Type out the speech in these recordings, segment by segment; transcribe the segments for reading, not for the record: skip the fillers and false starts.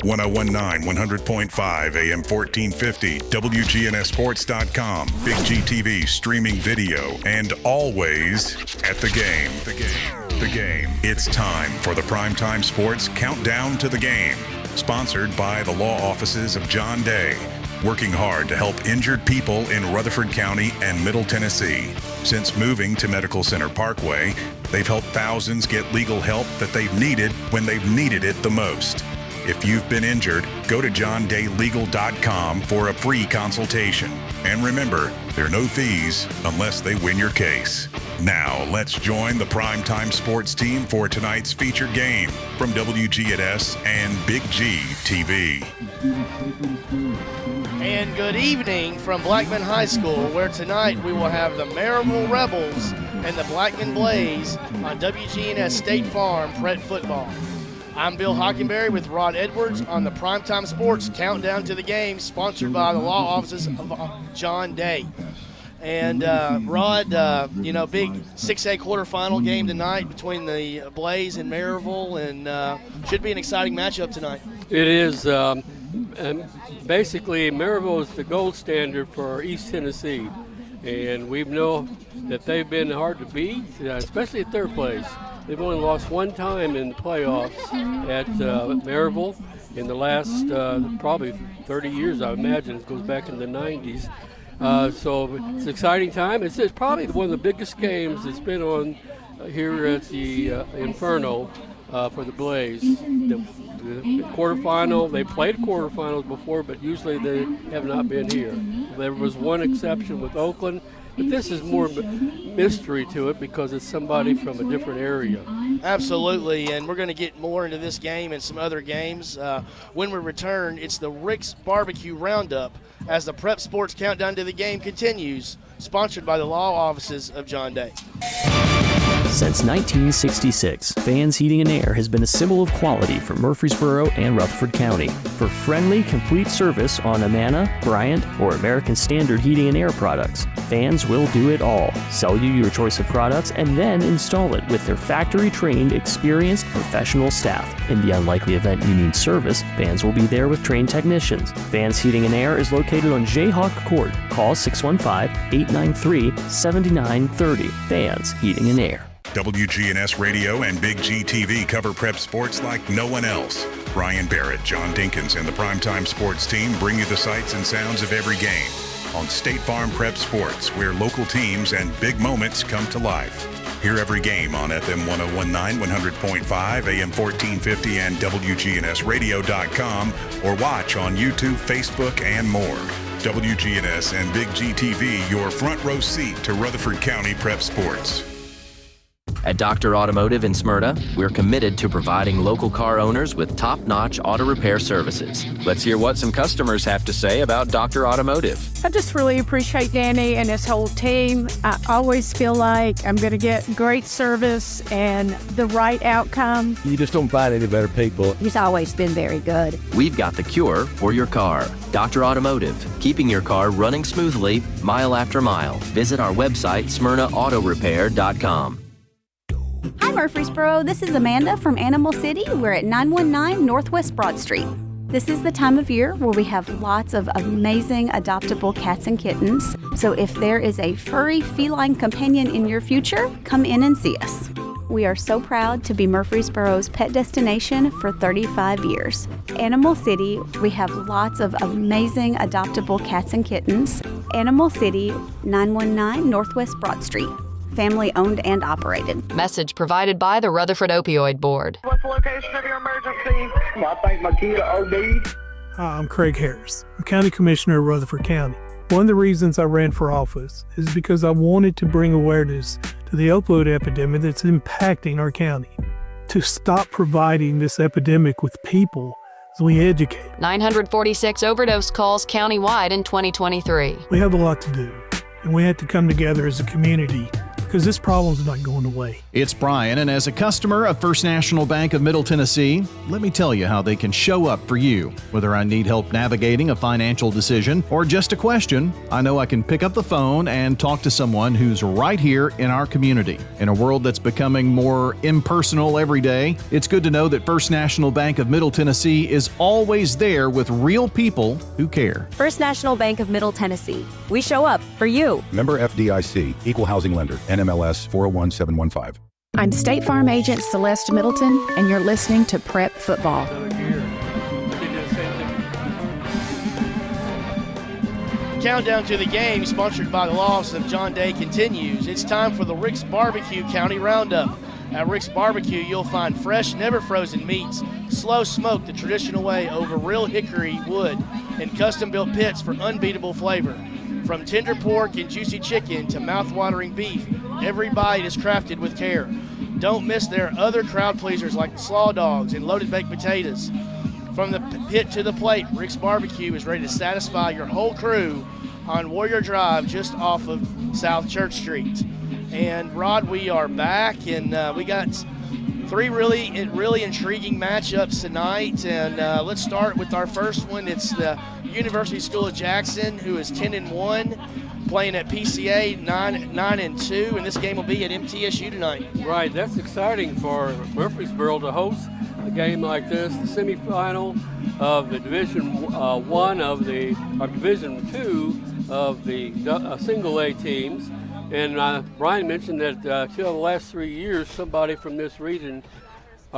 1019, 100.5 AM 1450, WGNSSports.com, Big G TV streaming video, and always at the game. The game. It's time for the Primetime Sports Countdown to the Game, sponsored by the law offices of John Day, working hard to help injured people in Rutherford County and Middle Tennessee. Since moving to Medical Center Parkway, they've helped thousands get legal help that they've needed when they've needed it the most. If you've been injured, go to johndaylegal.com for a free consultation. And remember, there are no fees unless they win your case. Now, let's join the Primetime Sports team for tonight's featured game from WGNS and Big G TV. And good evening from Blackman High School, where tonight we will have the Maryville Rebels and the Blackman Blaze on WGNS State Farm Prep Football. I'm Bill Hockenberry with Rod Edwards on the Primetime Sports Countdown to the Game, sponsored by the law offices of John Day. And Rod, big 6A quarterfinal game tonight between the Blaze and Maryville, and should be an exciting matchup tonight. It is. And basically, Maryville is the gold standard for East Tennessee, and we know that they've been hard to beat, especially at third place. They've only lost one time in the playoffs at Maryville in the last probably 30 years, I imagine. It goes back in the 90s. So it's an exciting time. It's probably one of the biggest games that's been on here at the Inferno for the Blaze. The quarterfinal, they played quarterfinals before, but usually they have not been here. There was one exception with Oakland, but this is more mystery to it because it's somebody from a different area. Absolutely, and we're going to get more into this game and some other games. When we return, it's the Rick's Barbecue Roundup as the Prep Sports Countdown to the Game continues, sponsored by the law offices of John Day. Since 1966, Vans Heating and Air has been a symbol of quality for Murfreesboro and Rutherford County. For friendly, complete service on Amana, Bryant, or American Standard heating and air products, Vans will do it all. Sell you your choice of products and then install it with their factory-trained, experienced professional staff. In the unlikely event you need service, Vans will be there with trained technicians. Vans Heating and Air is located on Jayhawk Court. Call 615-893-7930. Vans Heating and Air. WGNS Radio and Big G TV cover prep sports like no one else. Brian Barrett, John Dinkins, and the Primetime Sports team bring you the sights and sounds of every game on State Farm Prep Sports, where local teams and big moments come to life. Hear every game on FM 1019, 100.5, AM 1450, and WGNSradio.com, or watch on YouTube, Facebook, and more. WGNS and Big G TV, your front row seat to Rutherford County Prep Sports. At Dr. Automotive in Smyrna, we're committed to providing local car owners with top-notch auto repair services. Let's hear what some customers have to say about Dr. Automotive. I just really appreciate Danny and his whole team. I always feel like I'm going to get great service and the right outcome. You just don't find any better people. He's always been very good. We've got the cure for your car. Dr. Automotive, keeping your car running smoothly, mile after mile. Visit our website, smyrnaautorepair.com. Hi Murfreesboro, this is Amanda from Animal City. We're at 919 Northwest Broad Street. This is the time of year where we have lots of amazing adoptable cats and kittens. So if there is a furry feline companion in your future, come in and see us. We are so proud to be Murfreesboro's pet destination for 35 years. Animal City, we have lots of amazing adoptable cats and kittens. Animal City, 919 Northwest Broad Street. Family owned and operated. Message provided by the Rutherford Opioid Board. What's the location of your emergency? I think my kid OD'd. Hi, I'm Craig Harris. I'm County Commissioner of Rutherford County. One of the reasons I ran for office is because I wanted to bring awareness to the opioid epidemic that's impacting our county. To stop providing this epidemic with people as we educate. 946 overdose calls countywide in 2023. We have a lot to do, and we have to come together as a community because this problem's not going away. It's Brian, and as a customer of First National Bank of Middle Tennessee, let me tell you how they can show up for you. Whether I need help navigating a financial decision or just a question, I know I can pick up the phone and talk to someone who's right here in our community. In a world that's becoming more impersonal every day, it's good to know that First National Bank of Middle Tennessee is always there with real people who care. First National Bank of Middle Tennessee. We show up for you. Member FDIC, Equal Housing Lender, NMLS 401715. I'm State Farm Agent Celeste Middleton, and you're listening to Prep Football. Countdown to the game, sponsored by the law office of John Day, continues. It's time for the Rick's Barbecue County Roundup. At Rick's Barbecue, you'll find fresh, never frozen meats, slow smoked the traditional way over real hickory wood, and custom-built pits for unbeatable flavor. From tender pork and juicy chicken to mouth-watering beef, every bite is crafted with care. Don't miss their other crowd pleasers like slaw dogs and loaded baked potatoes. From the pit to the plate, Rick's Barbecue is ready to satisfy your whole crew on Warrior Drive just off of South Church Street. And Rod, we are back, and we got three really intriguing matchups tonight. And let's start with our first one. It's the University School of Jackson, who is 10-1, playing at PCA 9-2, and this game will be at MTSU tonight. Right, that's exciting for Murfreesboro to host a game like this, the semifinal of the Division 1 of the Division 2 of the single A teams. And Brian mentioned that two of the last 3 years, somebody from this region,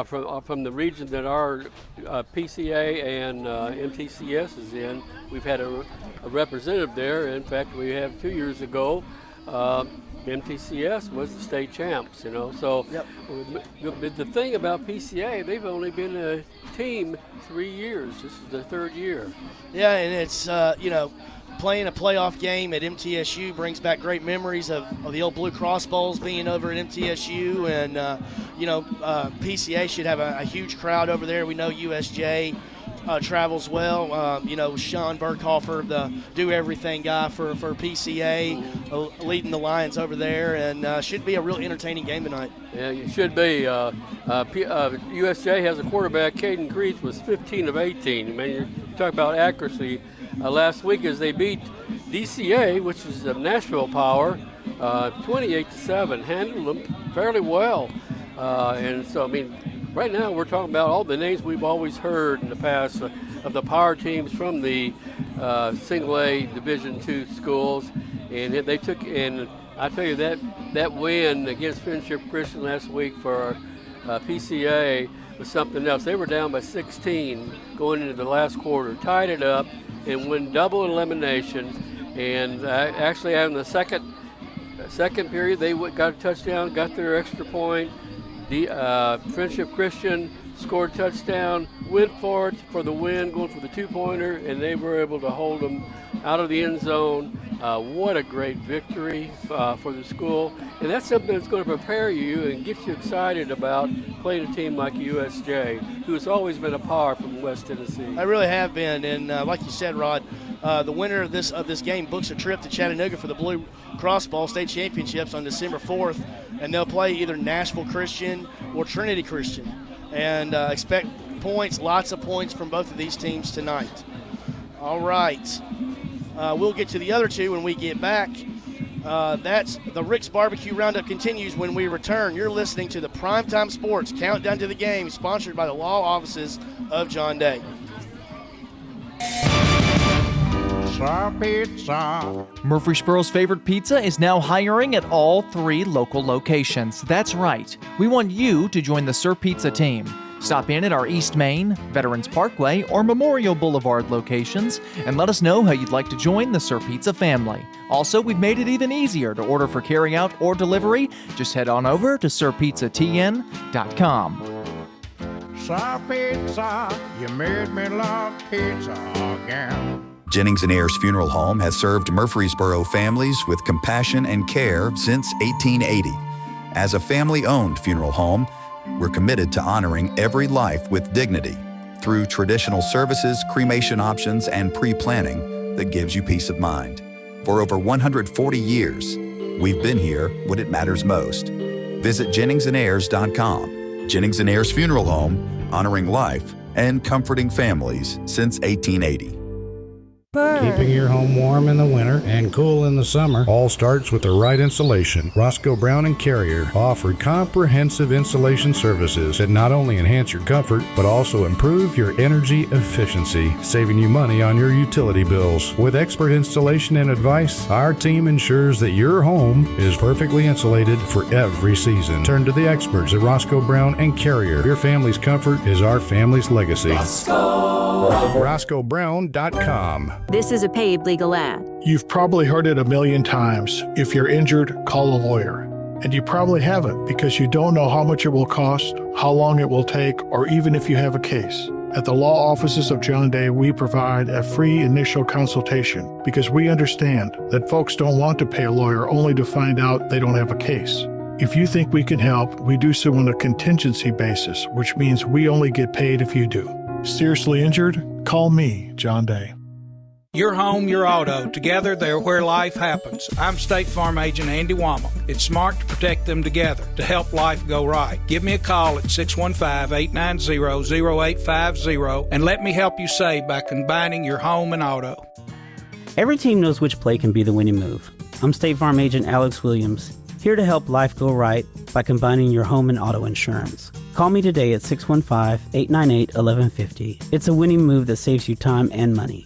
from the region that our PCA and MTCS is in, we've had a representative there. In fact, we have 2 years ago, MTCS was the state champs, So yep. The thing about PCA, they've only been a team 3 years. This is their third year. Yeah, and it's, playing a playoff game at MTSU brings back great memories of the old Blue Cross Bowls being over at MTSU, and PCA should have a huge crowd over there. We know USJ travels well. Sean Berghofer, the do-everything guy for PCA, leading the Lions over there, and should be a real entertaining game tonight. Yeah, it should be. USJ has a quarterback, Caden Creech, was 15 of 18. I mean, you talk about accuracy. Last week, as they beat DCA, which is a Nashville Power, 28-7, handled them fairly well. And so, right now we're talking about all the names we've always heard in the past of the power teams from the single A Division II schools, and they took. And I tell you that win against Friendship Christian last week for PCA was something else. They were down by 16 going into the last quarter, tied it up, and win double elimination. And actually, in the second period, they got a touchdown, got their extra point. Friendship Christian scored a touchdown, went for it for the win, going for the two-pointer, and they were able to hold them out of the end zone. What a great victory for the school. And that's something that's going to prepare you and get you excited about playing a team like USJ, who's always been a power from West Tennessee. I really have been, and like you said, Rod, the winner of this game books a trip to Chattanooga for the Blue Cross Bowl State Championships on December 4th, and they'll play either Nashville Christian or Trinity Christian. And expect points, lots of points from both of these teams tonight. All right. We'll get to the other two when we get back. That's the Rick's Barbecue Roundup continues when we return. You're listening to the Primetime Sports Countdown to the Game, sponsored by the law offices of John Day. Pizza. Murfreesboro's favorite pizza is now hiring at all 3 local locations. That's right. We want you to join the Sir Pizza team. Stop in at our East Main, Veterans Parkway, or Memorial Boulevard locations and let us know how you'd like to join the Sir Pizza family. Also, we've made it even easier to order for carryout or delivery. Just head on over to sirpizzatn.com. Sir Pizza, you made me love pizza again. Jennings & Ayers Funeral Home has served Murfreesboro families with compassion and care since 1880. As a family-owned funeral home, we're committed to honoring every life with dignity through traditional services, cremation options, and pre-planning that gives you peace of mind. For over 140 years, We've been here when it matters most. Visit JenningsandAyers.com. Jennings and Ayers Funeral Home, honoring life and comforting families since 1880. Keeping your home warm in the winter and cool in the summer all starts with the right insulation. Roscoe Brown and Carrier offer comprehensive insulation services that not only enhance your comfort, but also improve your energy efficiency, saving you money on your utility bills. With expert installation and advice, our team ensures that your home is perfectly insulated for every season. Turn to the experts at Roscoe Brown and Carrier. Your family's comfort is our family's legacy. RoscoeBrown.com. This is a paid legal ad. You've probably heard it a million times. If you're injured, call a lawyer. And you probably haven't because you don't know how much it will cost, how long it will take, or even if you have a case. At the law offices of John Day, we provide a free initial consultation because we understand that folks don't want to pay a lawyer only to find out they don't have a case. If you think we can help, we do so on a contingency basis, which means we only get paid if you do. Seriously injured? Call me, John Day. Your home, your auto. Together, they're where life happens. I'm State Farm Agent Andy Wommel. It's smart to protect them together, to help life go right. Give me a call at 615-890-0850 and let me help you save by combining your home and auto. Every team knows which play can be the winning move. I'm State Farm Agent Alex Williams, here to help life go right by combining your home and auto insurance. Call me today at 615-898-1150. It's a winning move that saves you time and money.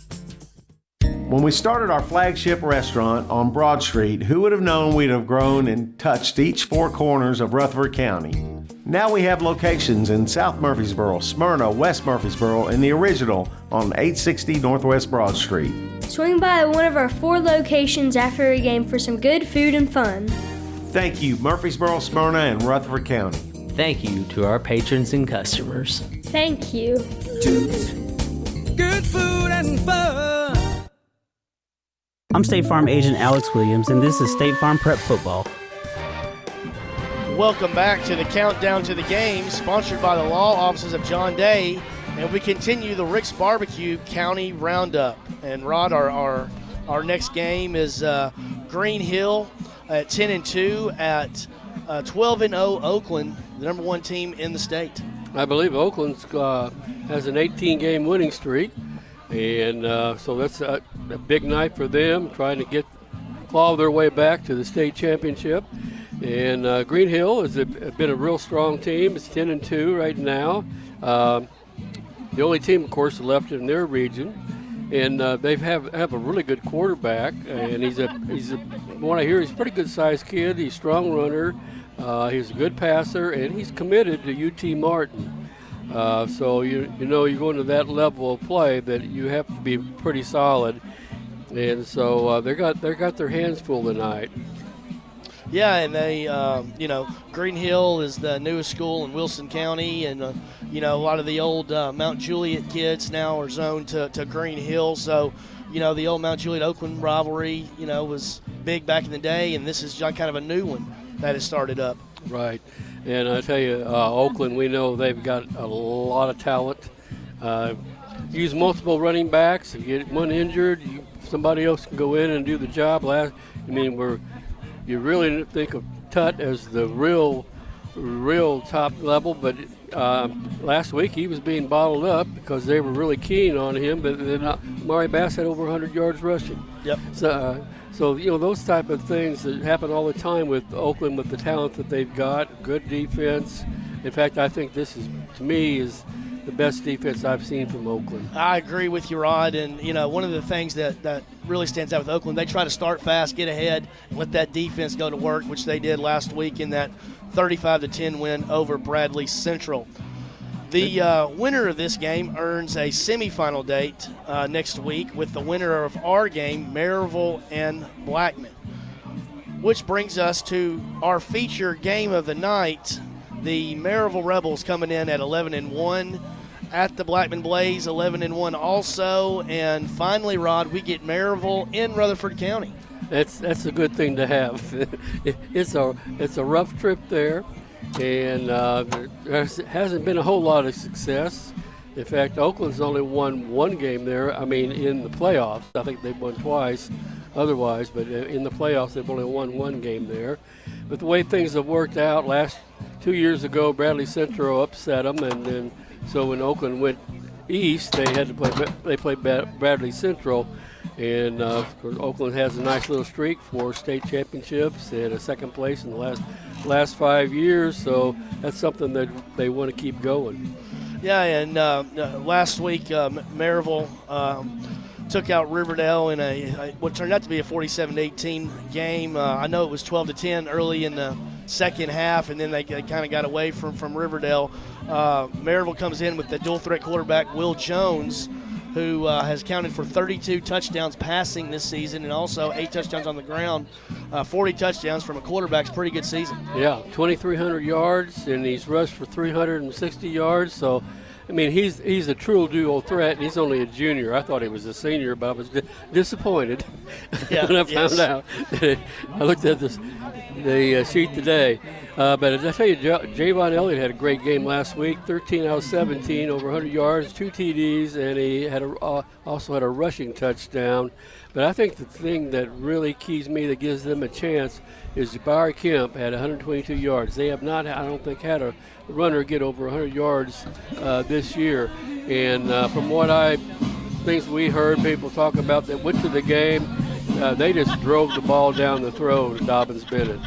When we started our flagship restaurant on Broad Street, who would have known we'd have grown and touched each four corners of Rutherford County? Now we have locations in South Murfreesboro, Smyrna, West Murfreesboro, and the original on 860 Northwest Broad Street. Swing by one of our 4 locations after a game for some good food and fun. Thank you, Murfreesboro, Smyrna, and Rutherford County. Thank you to our patrons and customers. Thank you. Good food and fun. I'm State Farm Agent Alex Williams, and this is State Farm Prep Football. Welcome back to the Countdown to the Game, sponsored by the law offices of John Day, and we continue the Rick's Barbecue County Roundup. And Rod, our next game is Green Hill at 10-2 at 12-0 Oakland, the number 1 team in the state. I believe Oakland has an 18-game winning streak, and so that's a big night for them, trying to claw their way back to the state championship. And Green Hill has been a real strong team. It's 10-2 right now. The only team, of course, left in their region, and they have a really good quarterback. And he's from what I hear, he's a pretty good-sized kid. He's a strong runner. He's a good passer, and he's committed to UT Martin. So you know you're going to that level of play that you have to be pretty solid, and so they got their hands full tonight. Yeah, and they Green Hill is the newest school in Wilson County, and a lot of the old Mount Juliet kids now are zoned to Green Hill. So the old Mount Juliet Oakland rivalry was big back in the day, and this is kind of a new one that has started up. Right. And I tell you, Oakland, we know they've got a lot of talent. Use multiple running backs. If you get one injured, somebody else can go in and do the job. You really think of Tut as the real top level, but last week he was being bottled up because they were really keen on him. But Mari Bass had over 100 yards rushing. Yep. So those type of things that happen all the time with Oakland, with the talent that they've got, good defense. In fact, I think this is, to me, is the best defense I've seen from Oakland. I agree with you, Rod. And, one of the things that really stands out with Oakland, they try to start fast, get ahead, and let that defense go to work, which they did last week in that 35-10 win over Bradley Central. The winner of this game earns a semifinal date next week with the winner of our game, Maryville and Blackman. Which brings us to our feature game of the night, the Maryville Rebels coming in at 11-1, at the Blackman Blaze 11-1 also, and finally, Rod, we get Maryville in Rutherford County. That's a good thing to have. It's a rough trip there. And there hasn't been a whole lot of success. In fact, Oakland's only won one game there. I mean, in the playoffs. I think they've won twice otherwise, but in the playoffs they've only won one game there. But the way things have worked out, 2 years ago Bradley Central upset them, and then so when Oakland went east, they had to play Bradley Central. And of course, Oakland has a nice little streak, 4 state championships and a second place in the last 5 years. So that's something that they want to keep going. Yeah, and last week Maryville took out Riverdale in what turned out to be a 47-18 game. I know it was 12-10 early in the second half, and then they kind of got away from Riverdale. Maryville comes in with the dual threat quarterback Will Jones, who has counted for 32 touchdowns passing this season and also 8 touchdowns on the ground. 40 touchdowns from a quarterback's pretty good season. Yeah, 2,300 yards, and he's rushed for 360 yards. So, I mean, he's a true dual threat, and he's only a junior. I thought he was a senior, but I was disappointed when I found out. I looked at the sheet today. But as I tell you, Javon Elliott had a great game last week, 13 out of 17, over 100 yards, 2 TDs, and he had also had a rushing touchdown. But I think the thing that really keys me, that gives them a chance, is Jabari Kemp had 122 yards. They have not, I don't think, had a runner get over 100 yards this year. And from what things we heard people talk about that went to the game, they just drove the ball down the throat of Dobbins-Bennett.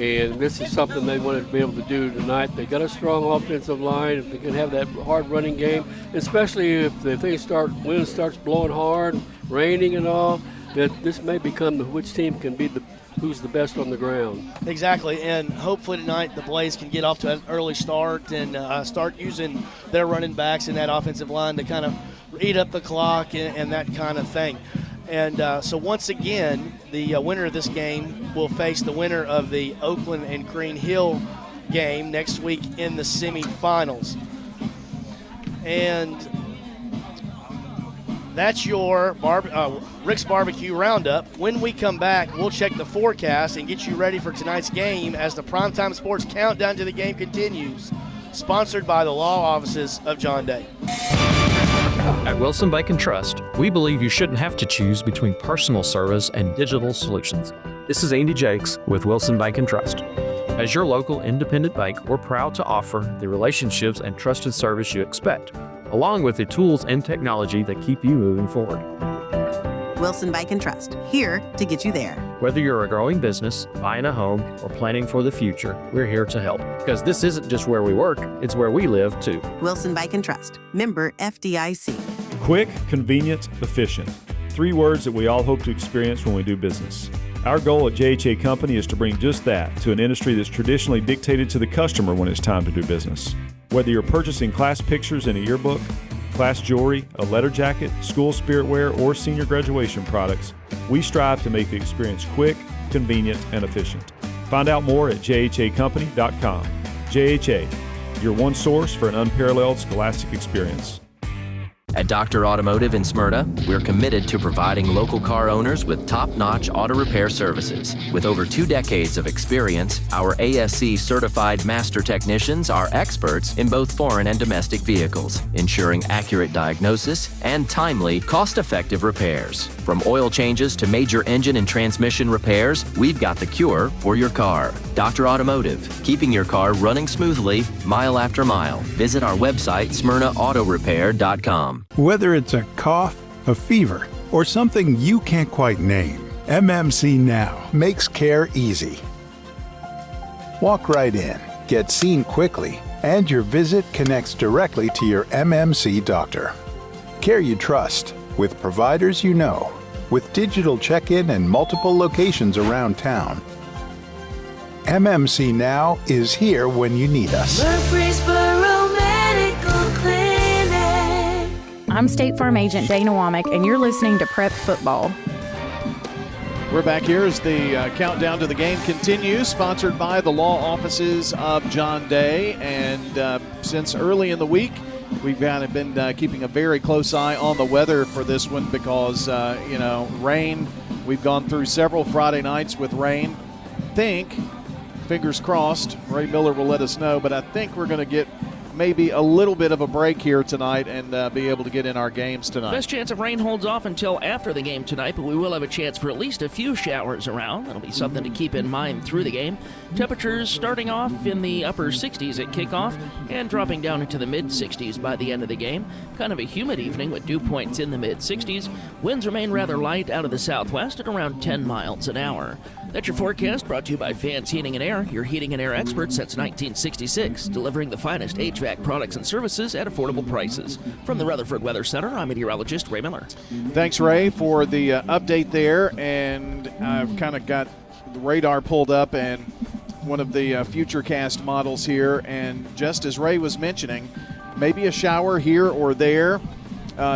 And this is something they wanted to be able to do tonight. They got a strong offensive line. If they can have that hard running game, especially if the wind starts blowing hard, raining and all, that this may become which team can be who's the best on the ground. Exactly, and hopefully tonight the Blaze can get off to an early start and start using their running backs in that offensive line to kind of eat up the clock and that kind of thing. And so once again, the winner of this game will face the winner of the Oakland and Green Hill game next week in the semifinals. And that's your Rick's Barbecue Roundup. When we come back, we'll check the forecast and get you ready for tonight's game as the Primetime Sports Countdown to the game continues. Sponsored by the law offices of John Day. At Wilson Bank and Trust, we believe you shouldn't have to choose between personal service and digital solutions. This is Andy Jakes with Wilson Bank and Trust. As your local independent bank, we're proud to offer the relationships and trusted service you expect, along with the tools and technology that keep you moving forward. Wilson Bank and Trust, here to get you there. Whether you're a growing business, buying a home, or planning for the future, we're here to help. Because this isn't just where we work, it's where we live too. Wilson Bank and Trust, member FDIC. Quick, convenient, efficient. 3 words that we all hope to experience when we do business. Our goal at JHA Company is to bring just that to an industry that's traditionally dictated to the customer when it's time to do business. Whether you're purchasing class pictures in a yearbook, class jewelry, a letter jacket, school spirit wear, or senior graduation products, we strive to make the experience quick, convenient, and efficient. Find out more at jhacompany.com. JHA, your one source for an unparalleled scholastic experience. At Dr. Automotive in Smyrna, we're committed to providing local car owners with top-notch auto repair services. With over 2 decades of experience, our ASC certified master technicians are experts in both foreign and domestic vehicles, ensuring accurate diagnosis and timely, cost-effective repairs. From oil changes to major engine and transmission repairs, we've got the cure for your car. Dr. Automotive, keeping your car running smoothly, mile after mile. Visit our website, smyrnaautorepair.com. Whether it's a cough, a fever, or something you can't quite name, MMC Now makes care easy. Walk right in, get seen quickly, and your visit connects directly to your MMC doctor. Care you trust, with providers you know, with digital check-in and multiple locations around town. MMC Now is here when you need us. Murfreesboro Medical Clinic. I'm State Farm Agent Dana Womack, and you're listening to Prep Football. We're back here as the countdown to the game continues, sponsored by the law offices of John Day. And since early in the week, we've been keeping a very close eye on the weather for this one because, rain. We've gone through several Friday nights with rain. Fingers crossed, Ray Miller will let us know, but I think we're going to get maybe a little bit of a break here tonight and be able to get in our games tonight. Best chance of rain holds off until after the game tonight, but we will have a chance for at least a few showers around. That'll be something to keep in mind through the game. Temperatures starting off in the upper 60s at kickoff and dropping down into the mid-60s by the end of the game. Kind of a humid evening with dew points in the mid-60s. Winds remain rather light out of the southwest at around 10 miles an hour. That's your forecast, brought to you by Fans Heating and Air, your heating and air experts since 1966, delivering the finest HVAC products and services at affordable prices. From the Rutherford Weather Center, I'm meteorologist Ray Miller. Thanks, Ray, for the update there. And I've kind of got the radar pulled up and one of the Futurecast models here. And just as Ray was mentioning, maybe a shower here or there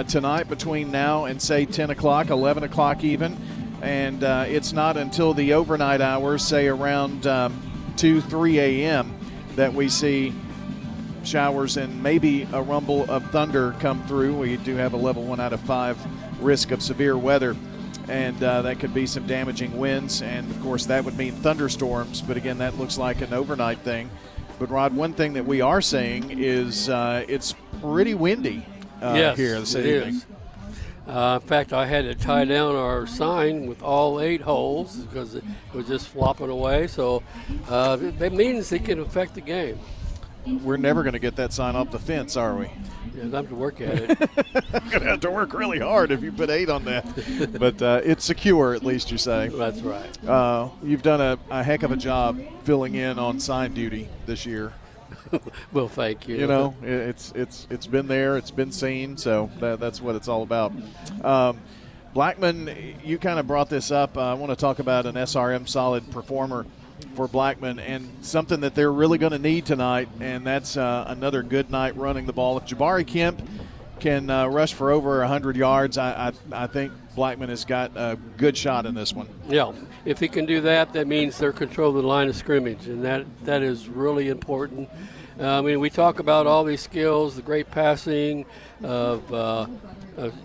tonight between now and, say, 10 o'clock, 11 o'clock even. And it's not until the overnight hours, say around 2, 3 a.m., that we see showers and maybe a rumble of thunder come through. We do have a level 1 out of 5 risk of severe weather, and that could be some damaging winds. And, of course, that would mean thunderstorms. But, again, that looks like an overnight thing. But, Rod, one thing that we are seeing is it's pretty windy here this evening. Is. In fact, I had to tie down our sign with all 8 holes because it was just flopping away. So that means it can affect the game. We're never going to get that sign off the fence, are we? Yeah, I have to work at it. I'm going to have to work really hard if you put 8 on that. But it's secure, at least you say. That's right. You've done a heck of a job filling in on sign duty this year. Well, thank you. You know, it's been there, it's been seen, so that's what it's all about. Blackman, you kind of brought this up. I want to talk about an SRM solid performer for Blackman and something that they're really going to need tonight, and that's another good night running the ball. If Jabari Kemp can rush for over 100 yards, I think Blackman has got a good shot in this one. Yeah, if he can do that, that means they're controlling the line of scrimmage, and that is really important. I mean, we talk about all these skills, the great passing of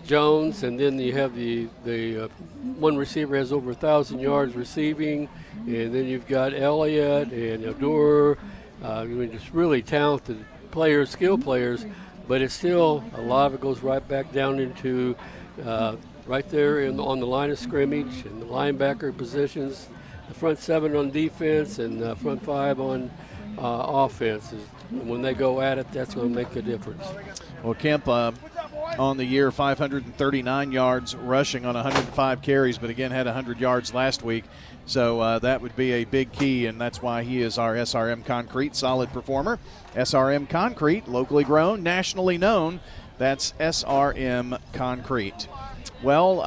Jones, and then you have the one receiver has over 1,000 yards receiving, and then you've got Elliott and Adur. I mean, just really talented players, skilled players, but it's still a lot of it goes right back down into right there on the line of scrimmage and the linebacker positions, the front 7 on defense and the front 5 on offense. When they go at it, that's going to make a difference. Well, Kemp on the year, 539 yards rushing on 105 carries, but again had 100 yards last week. So that would be a big key, and that's why he is our SRM Concrete solid performer. SRM Concrete, locally grown, nationally known. That's SRM Concrete. Well,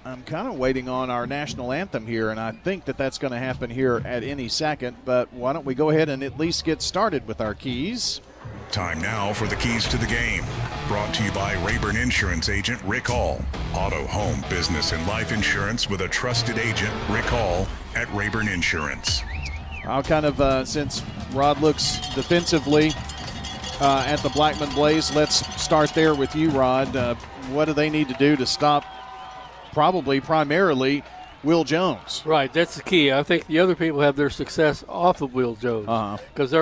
I'm kind of waiting on our national anthem here, and I think that's going to happen here at any second. But why don't we go ahead and at least get started with our keys? Time now for the keys to the game. Brought to you by Rayburn Insurance agent Rick Hall. Auto, home, business, and life insurance with a trusted agent, Rick Hall, at Rayburn Insurance. I'll kind of, since Rod looks defensively at the Blackman Blaze, let's start there with you, Rod. What do they need to do to stop primarily Will Jones? Right, that's the key. I think the other people have their success off of Will Jones because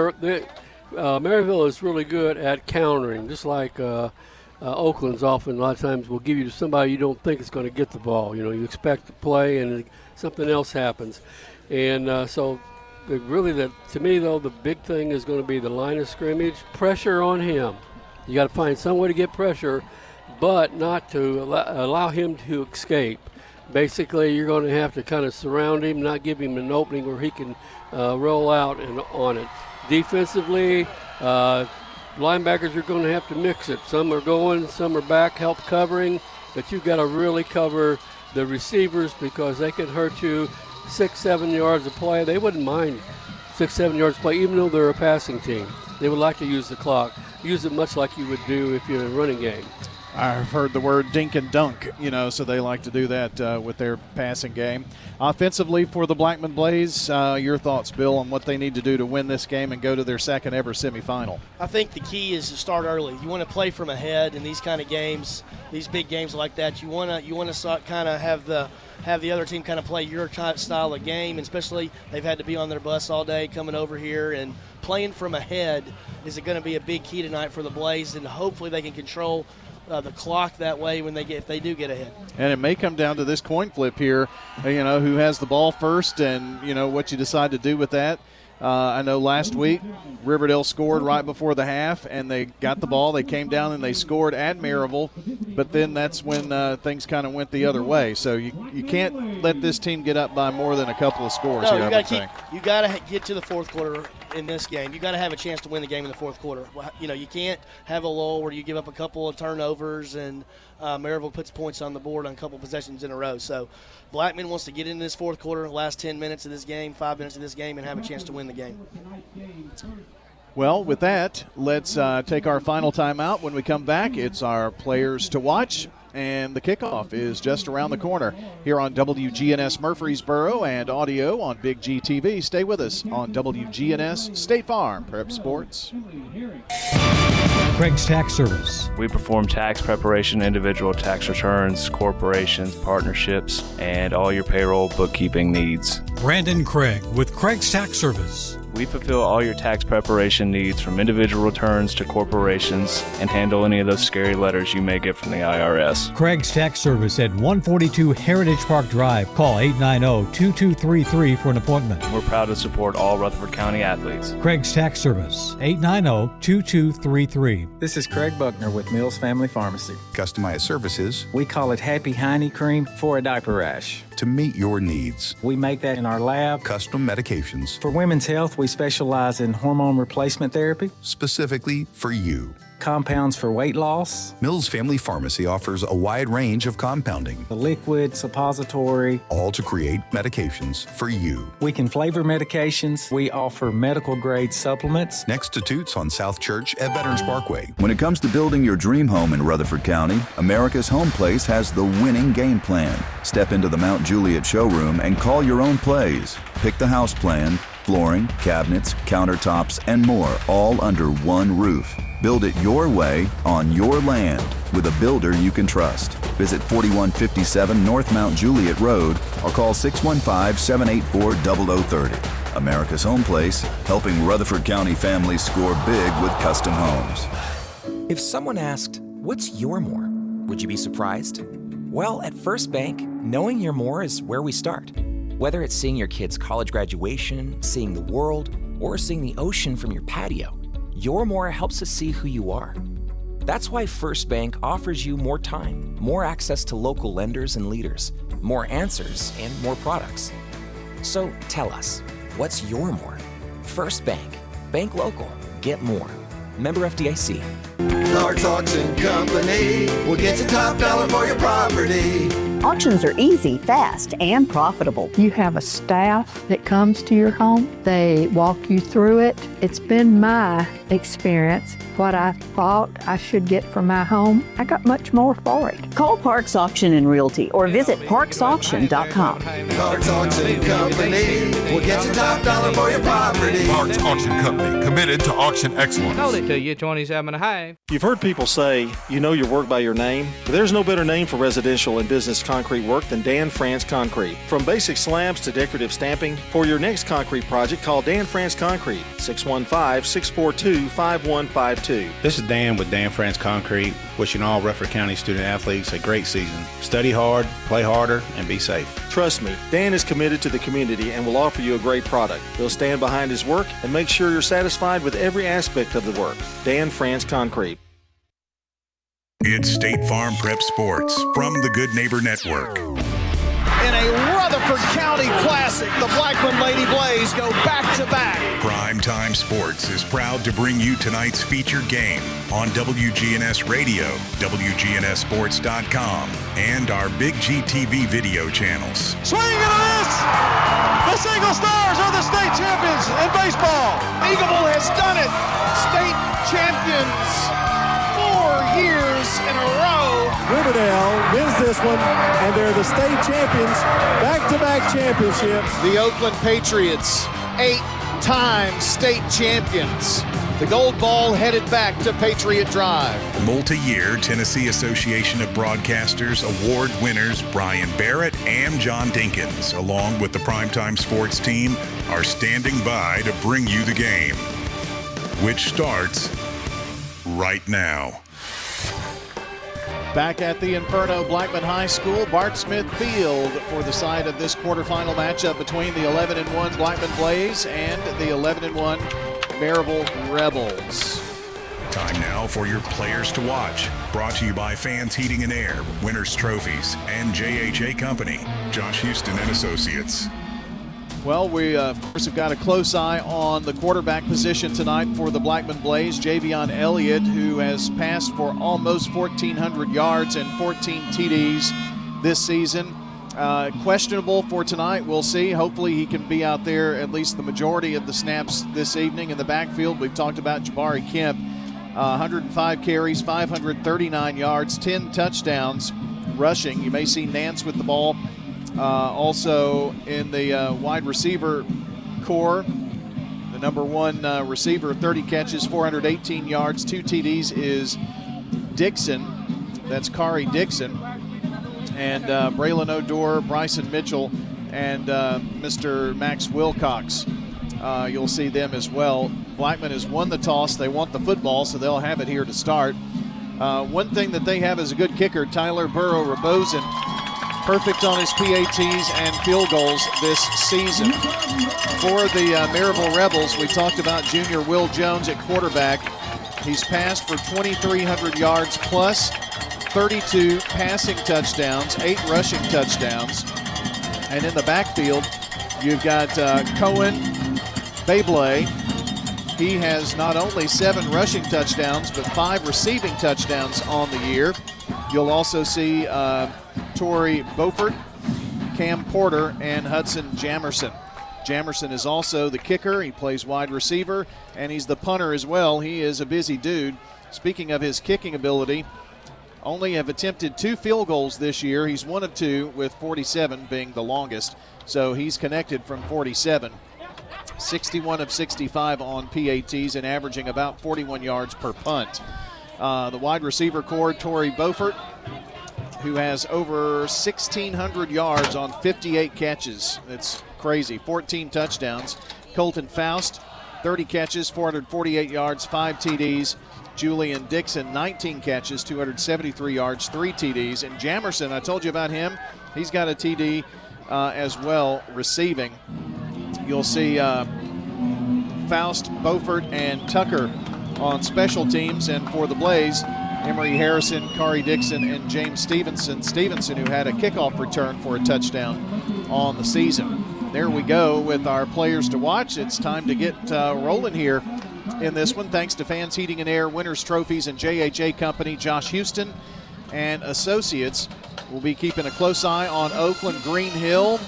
Maryville is really good at countering, just like Oakland's often a lot of times will give you to somebody you don't think is going to get the ball. You know, you expect to play and something else happens. And so really, to me, though, the big thing is going to be the line of scrimmage, pressure on him. You got to find some way to get pressure, but not to allow him to escape. Basically, you're going to have to kind of surround him, not give him an opening where he can roll out and on it. Defensively, linebackers are going to have to mix it. Some are going, some are back, help covering, but you've got to really cover the receivers because they can hurt you 6-7 yards of play. They wouldn't mind 6-7 yards of play, even though they're a passing team. They would like to use the clock. Use it much like you would do if you're in a running game. I've heard the word dink and dunk, so they like to do that with their passing game. Offensively for the Blackman Blaze, your thoughts, Bill, on what they need to do to win this game and go to their second ever semifinal? I think the key is to start early. You want to play from ahead in these kind of games, these big games like that. You want to kind of have the other team kind of play your type style of game, and especially they've had to be on their bus all day coming over here, and playing from ahead is going to be a big key tonight for the Blaze, and hopefully they can control the clock that way if they do get ahead. And it may come down to this coin flip here, who has the ball first and, what you decide to do with that. I know last week Riverdale scored right before the half, and they got the ball. They came down and they scored at Maryville, but then that's when things kind of went the other way. So you can't let this team get up by more than a couple of scores. No, here, you got to get to the fourth quarter in this game. You got to have a chance to win the game in the fourth quarter. You can't have a lull where you give up a couple of turnovers and Maryville puts points on the board on a couple possessions in a row. So Blackman wants to get into this fourth quarter, last 10 minutes of this game, 5 minutes of this game, and have a chance to win the game. Well, with that, let's take our final timeout. When we come back, it's our players to watch, and the kickoff is just around the corner here on WGNS Murfreesboro and audio on Big G TV. Stay with us on WGNS State Farm Prep Sports. Craig's Tax Service. We perform tax preparation, individual tax returns, corporations, partnerships, and all your payroll bookkeeping needs. Brandon Craig with Craig's Tax Service. We fulfill all your tax preparation needs from individual returns to corporations and handle any of those scary letters you may get from the IRS. Craig's Tax Service at 142 Heritage Park Drive. Call 890-2233 for an appointment. We're proud to support all Rutherford County athletes. Craig's Tax Service, 890-2233. This is Craig Buckner with Mills Family Pharmacy. Customized services. We call it Happy Hiney Cream for a diaper rash. To meet your needs. We make that in our lab. Custom medications. For women's health, we specialize in hormone replacement therapy. Specifically for you. Compounds for weight loss. Mills Family Pharmacy offers a wide range of compounding. The liquid, suppository. All to create medications for you. We can flavor medications. We offer medical-grade supplements. Next to Toots on South Church at Veterans Parkway. When it comes to building your dream home in Rutherford County, America's Home Place has the winning game plan. Step into the Mount Juliet showroom and call your own plays. Pick the house plan, flooring, cabinets, countertops, and more, all under one roof. Build it your way on your land with a builder you can trust. Visit 4157 North Mount Juliet Road or call 615-784-0030. America's Home Place, helping Rutherford County families score big with custom homes. If someone asked, "What's your more?" would you be surprised? Well, at First Bank, knowing your more is where we start. Whether it's seeing your kid's college graduation, seeing the world, or seeing the ocean from your patio, your more helps us see who you are. That's why First Bank offers you more time, more access to local lenders and leaders, more answers, and more products. So tell us, what's your more? First Bank. Bank local. Get more. Member FDIC. Clark's Auction Company will get you top dollar for your property. Auctions are easy, fast, and profitable. You have a staff that comes to your home. They walk you through it. It's been my experience. What I thought I should get for my home, I got much more for it. Call Parks Auction and Realty or visit parksauction.com. Clark's Auction Company will get you top dollar for your property. Clark's Auction Company, committed to auction excellence. Sold it to you, 27.5. You've heard people say, you know your work by your name. But there's no better name for residential and business concrete work than Dan France Concrete. From basic slabs to decorative stamping, for your next concrete project, call Dan France Concrete, 615-642-5152. This is Dan with Dan France Concrete, wishing all Rutherford County student athletes a great season. Study hard, play harder, and be safe. Trust me, Dan is committed to the community and will offer you a great product. He'll stand behind his work and make sure you're satisfied with every aspect of the work. Dan France Concrete. It's State Farm Prep Sports from the Good Neighbor Network. In a Rutherford County classic, the Blackman Lady Blaze go back-to-back. Primetime Sports is proud to bring you tonight's featured game on WGNS Radio, WGNSSports.com, and our Big G TV video channels. Swing and a miss! The Single Stars are the state champions in baseball. Eagleville has done it. State champions 4 years in a row. Riverdale wins this one, and they're the state champions, back-to-back championships. The Oakland Patriots, 8-time state champions. The gold ball headed back to Patriot Drive. Multi-year Tennessee Association of Broadcasters award winners Brian Barrett and John Dinkins, along with the Primetime Sports team, are standing by to bring you the game, which starts right now. Back at the Inferno Blackman High School, Bart Smith Field for the side of this quarterfinal matchup between the 11-1 Blackman Blaze and the 11-1 Maryville Rebels. Time now for your players to watch. Brought to you by Fans Heating and Air, Winners Trophies, and JHA Company, Josh Houston and Associates. Well, we, of course, have got a close eye on the quarterback position tonight for the Blackman Blaze. Javion Elliott, who has passed for almost 1,400 yards and 14 TDs this season. Questionable for tonight. We'll see. Hopefully he can be out there at least the majority of the snaps this evening in the backfield. We've talked about Jabari Kemp. 105 carries, 539 yards, 10 touchdowns rushing. You may see Nance with the ball. Also in the wide receiver core, the number one receiver, 30 catches, 418 yards, 2 TDs is Dixon. That's Kari Dixon. And Braylon Odor, Bryson Mitchell, and Mr. Max Wilcox. You'll see them as well. Blackman has won the toss. They want the football, so they'll have it here to start. One thing that they have is a good kicker, Tyler Burrow-Rabosin. Perfect on his PATs and field goals this season. For the Maryville Rebels, we talked about junior Will Jones at quarterback. He's passed for 2,300 yards plus 32 passing touchdowns, 8 rushing touchdowns. And in the backfield, you've got Cohen Beyblade. He has not only 7 rushing touchdowns, but 5 receiving touchdowns on the year. You'll also see Torrey Beaufort, Cam Porter, and Hudson Jamerson. Jamerson is also the kicker. He plays wide receiver, and he's the punter as well. He is a busy dude. Speaking of his kicking ability, only have attempted 2 field goals this year. He's 1 of 2, with 47 being the longest. So he's connected from 47. 61 of 65 on PATs and averaging about 41 yards per punt. The wide receiver core, Torrey Beaufort, who has over 1,600 yards on 58 catches. It's crazy. 14 touchdowns. Colton Faust, 30 catches, 448 yards, 5 TDs. Julian Dixon, 19 catches, 273 yards, 3 TDs. And Jamerson, I told you about him. He's got a TD as well, receiving. You'll see Faust, Beaufort, and Tucker on special teams. And for the Blaze, Emery Harrison, Kari Dixon, and James Stevenson, who had a kickoff return for a touchdown on the season. There we go with our players to watch. It's time to get rolling here in this one. Thanks to Fans Heating and Air, Winners Trophies, and JHA Company, Josh Houston and Associates. We'll be keeping a close eye on Oakland Green Hill.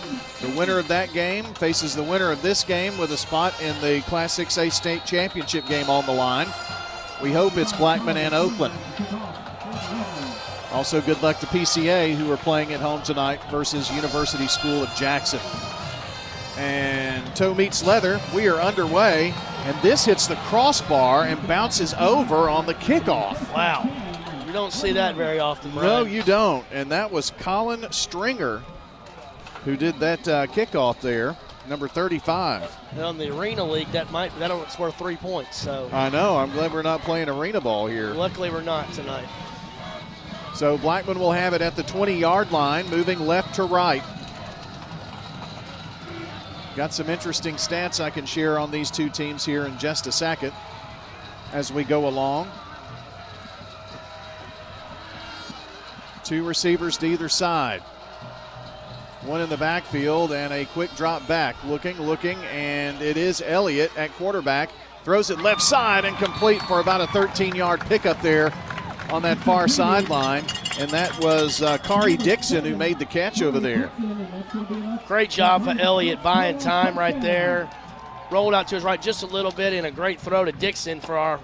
The winner of that game faces the winner of this game with a spot in the Class 6A state championship game on the line. We hope it's Blackman and Oakland. Also, good luck to PCA, who are playing at home tonight versus University School of Jackson. And toe meets leather. We are underway, and this hits the crossbar and bounces over on the kickoff. Wow. You don't see that very often, Brian. No, you don't. And that was Colin Stringer who did that kickoff there, number 35. And on the Arena League, that's worth 3 points. So I know. I'm glad we're not playing arena ball here. Luckily, we're not tonight. So Blackman will have it at the 20-yard line, moving left to right. Got some interesting stats I can share on these two teams here in just a second as we go along. 2 receivers to either side. One in the backfield and a quick drop back. Looking, and it is Elliott at quarterback. Throws it left side and complete for about a 13-yard pickup there on that far sideline. And that was Kari Dixon who made the catch over there. Great job for Elliott buying time right there. Rolled out to his right just a little bit, and a great throw to Dixon for our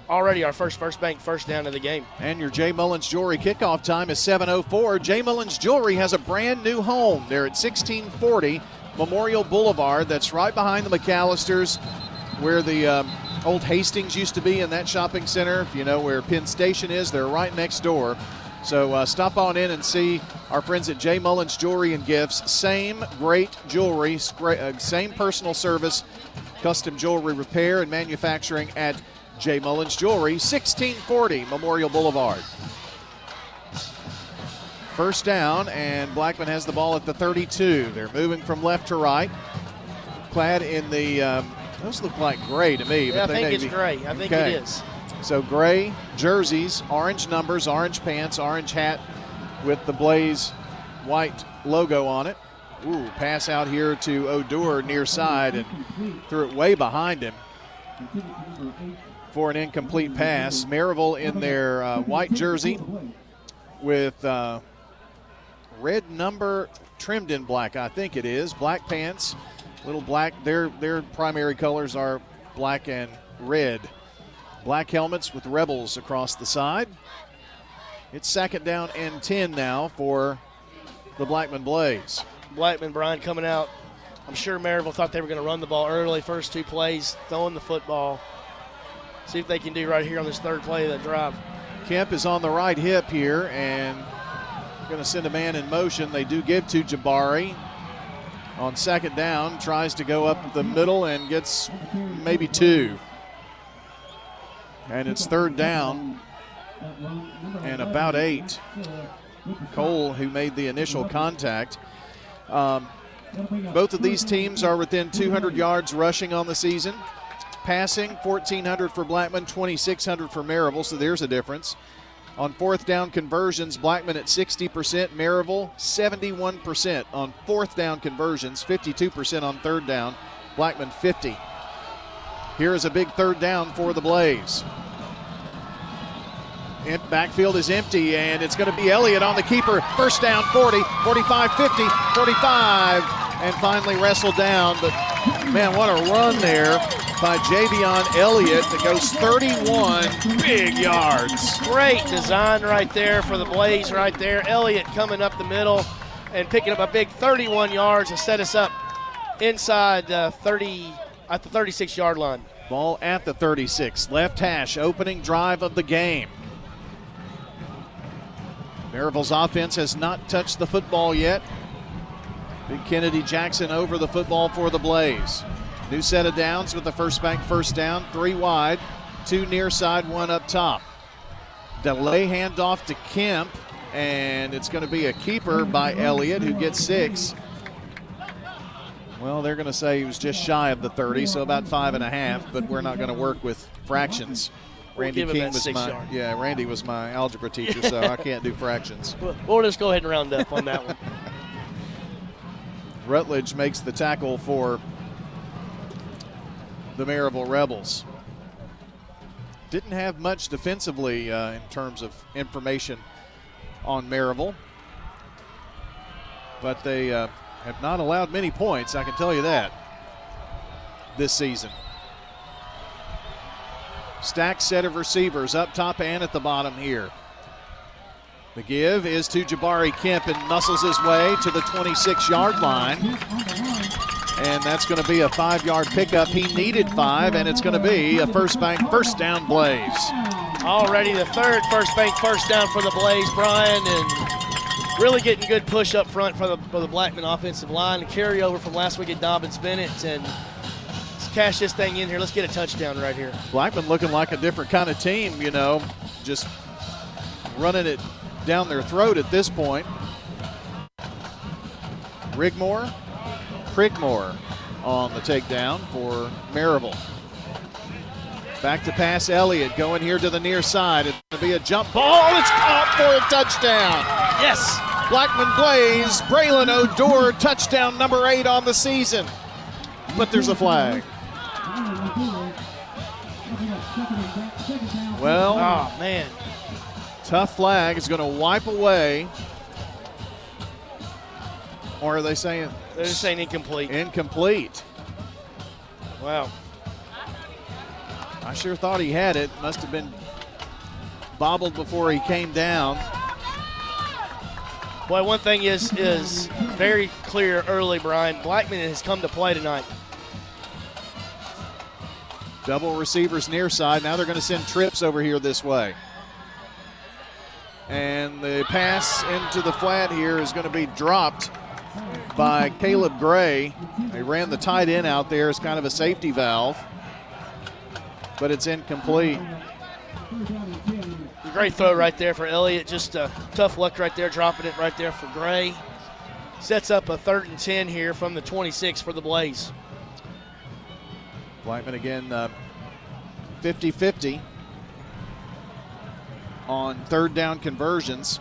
already our first bank first down of the game. And your J. Mullins Jewelry kickoff time is 7:04. J. Mullins Jewelry has a brand new home. They're at 1640 Memorial Boulevard. That's right behind the McAllisters, where the old Hastings used to be in that shopping center. If you know where Penn Station is, they're right next door. So stop on in and see our friends at J. Mullins Jewelry and Gifts. Same great jewelry, same personal service, custom jewelry repair and manufacturing at J. Mullins Jewelry, 1640 Memorial Boulevard. First down, and Blackman has the ball at the 32. They're moving from left to right, clad in the, those look like gray to me. Yeah, but I think it's gray. I think it is. So gray jerseys, orange numbers, orange pants, orange hat with the Blaze white logo on it. Ooh, pass out here to Odor near side and threw it way behind him for an incomplete pass. Maryville in their white jersey with red number trimmed in black, I think it is. Black pants, little black. Their primary colors are black and red. Black helmets with Rebels across the side. It's second down and 10 now for the Blackman Blaze. Blackman, Brian, coming out. I'm sure Maryville thought they were going to run the ball early. First two plays, throwing the football. See if they can do right here on this third play of that drive. Kemp is on the right hip here and going to send a man in motion. They do give to Jabari. On second down, tries to go up the middle and gets maybe two. And it's third down and about 8. Cole, who made the initial contact. Both of these teams are within 200 yards rushing on the season. Passing, 1,400 for Blackman, 2,600 for Maryville, so there's a difference. On fourth down conversions, Blackman at 60%, Maryville 71% on fourth down conversions, 52% on third down, Blackman 50. Here is a big third down for the Blaze. Backfield is empty, and it's going to be Elliott on the keeper. First down, 40, 45, 50, 45, and finally wrestled down. But, man, what a run there by Javion Elliott that goes 31 big yards. Great design right there for the Blaze right there. Elliott coming up the middle and picking up a big 31 yards to set us up inside at the 36-yard line. Ball at the 36. Left hash, opening drive of the game. Maryville's offense has not touched the football yet. Big Kennedy Jackson over the football for the Blaze. New set of downs with the first bank first down, 3 wide, 2 near side, 1 up top. Delay handoff to Kemp, and it's going to be a keeper by Elliott, who gets 6. Well, they're going to say he was just shy of the 30, so about 5.5, but we're not going to work with fractions. Randy King was Randy was my algebra teacher, so I can't do fractions. We'll just go ahead and round up on that one. Rutledge makes the tackle for the Maryville Rebels. Didn't have much defensively in terms of information on Maryville, but they have not allowed many points, I can tell you that, this season. Stacked set of receivers up top and at the bottom here. The give is to Jabari Kemp and muscles his way to the 26-yard line. And that's going to be a 5-yard pickup. He needed 5, and it's going to be a first bank first down Blaze. Already the third first bank first down for the Blaze, Brian, and really getting good push up front for the Blackman offensive line. The carryover from last week at Dobbins Bennett, and let's cash this thing in here. Let's get a touchdown right here. Blackman looking like a different kind of team, just running it down their throat at this point. Prigmore on the takedown for Maryville. Back to pass Elliott, going here to the near side. It's going to be a jump ball. It's caught for a touchdown. Yes. Blackman Blaze, Braylon Odor, touchdown number 8 on the season. But there's a flag. Well, oh man. Tough flag is going to wipe away. Or are they saying? They're just saying incomplete. Incomplete. Wow. I sure thought he had it. Must have been bobbled before he came down. Boy, one thing is very clear early, Brian. Blackman has come to play tonight. Double receivers near side. Now they're going to send trips over here this way. And the pass into the flat here is going to be dropped by Caleb Gray. They ran the tight end out there as kind of a safety valve, but it's incomplete. Great throw right there for Elliott. Just tough luck right there, dropping it right there for Gray. Sets up a 3rd and 10 here from the 26 for the Blaze. Blackman again 50-50 on 3rd down conversions.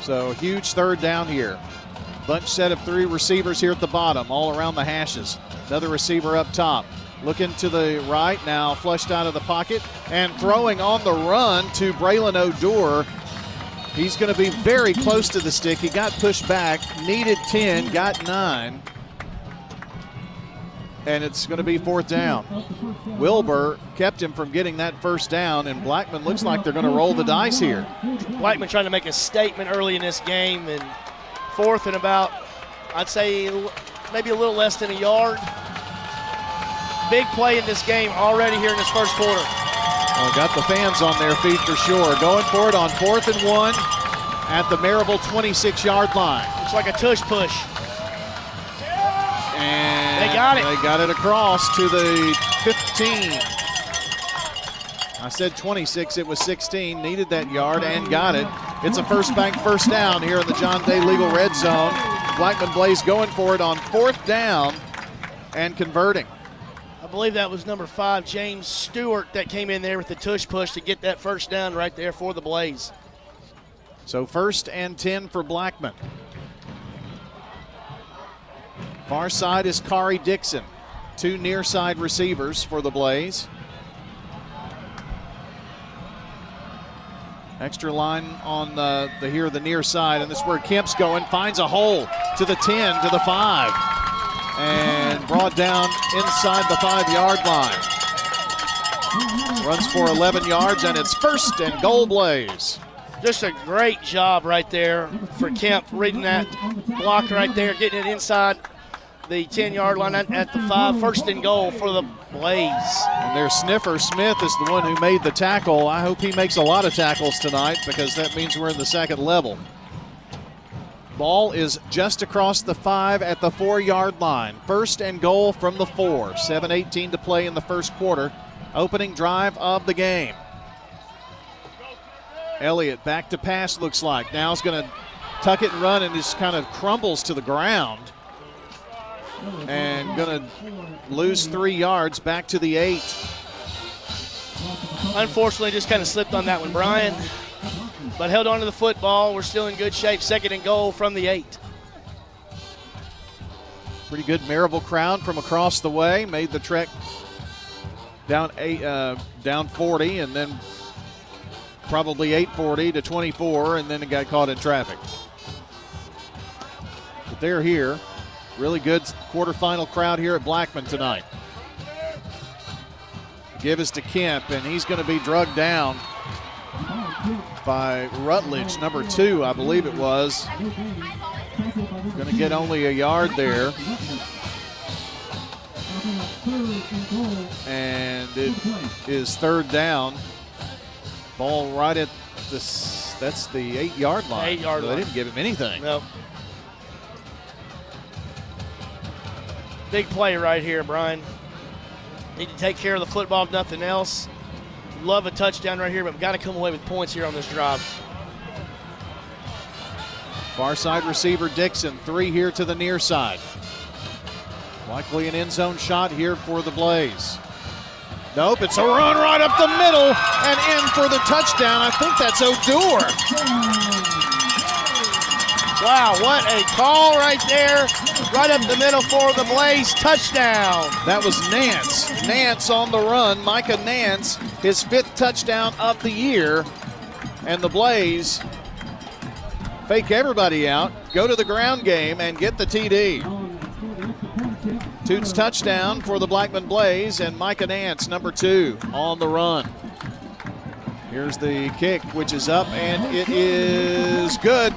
So huge 3rd down here. Bunch set of 3 receivers here at the bottom, all around the hashes. Another receiver up top. Looking to the right now, flushed out of the pocket and throwing on the run to Braylon O'Dour. He's going to be very close to the stick. He got pushed back, needed 10, got 9. And it's going to be 4th down. Wilbur kept him from getting that 1st down, and Blackman looks like they're going to roll the dice here. Blackman trying to make a statement early in this game, and 4th and about, I'd say maybe a little less than a yard. Big play in this game already here in this 1st quarter. Well, got the fans on their feet for sure. Going for it on 4th and 1 at the Maryville 26-yard line. Looks like a tush push. And they got it. They got it across to the 15. I said 26, it was 16. Needed that yard and got it. It's a First Bank 1st down here in the John Day Legal Red Zone. Blackman Blaze going for it on 4th down and converting. I believe that was number 5, James Stewart, that came in there with the tush push to get that 1st down right there for the Blaze. So 1st and 10 for Blackman. Far side is Kari Dixon. 2 near side receivers for the Blaze. Extra line on the near side, and this is where Kemp's going. Finds a hole to the 10, to the 5. And brought down inside the 5-yard line. Runs for 11 yards, and it's 1st and goal Blaze. Just a great job right there for Kemp, reading that block right there, getting it inside the 10-yard line at the 5. 1st and goal for the Blaze. And their sniffer, Smith, is the one who made the tackle. I hope he makes a lot of tackles tonight, because that means we're in the 2nd level. Ball is just across the 5 at the 4-yard line. 1st and goal from the 4. 7:18 to play in the 1st quarter. Opening drive of the game. Elliott back to pass, looks like. Now he's going to tuck it and run, and just kind of crumbles to the ground. And going to lose 3 yards back to the 8. Unfortunately, just kind of slipped on that one, Brian. But held on to the football. We're still in good shape. 2nd and goal from the 8. Pretty good Maryville crowd from across the way. Made the trek down 40, and then probably 840 to 24, and then it got caught in traffic. But they're here. Really good quarterfinal crowd here at Blackman tonight. Give us to Kemp, and he's going to be drugged down by Rutledge, number 2, I believe it was. Going to get only a yard there. And it is 3rd down. Ball right at this, that's the 8-yard line. 8-yard line. They didn't give him anything. Nope. Big play right here, Brian. Need to take care of the football, if nothing else. Love a touchdown right here, but we've got to come away with points here on this drive. Far side receiver Dixon, 3 here to the near side. Likely an end zone shot here for the Blaze. Nope, it's a run right up the middle and in for the touchdown. I think that's O'Dour. Wow, what a call right there. Right up the middle for the Blaze, touchdown. That was Nance. Nance on the run. Micah Nance, his 5th touchdown of the year. And the Blaze fake everybody out, go to the ground game, and get the TD. Toots touchdown for the Blackman Blaze, and Micah Nance, number 2, on the run. Here's the kick, which is up, and it is good.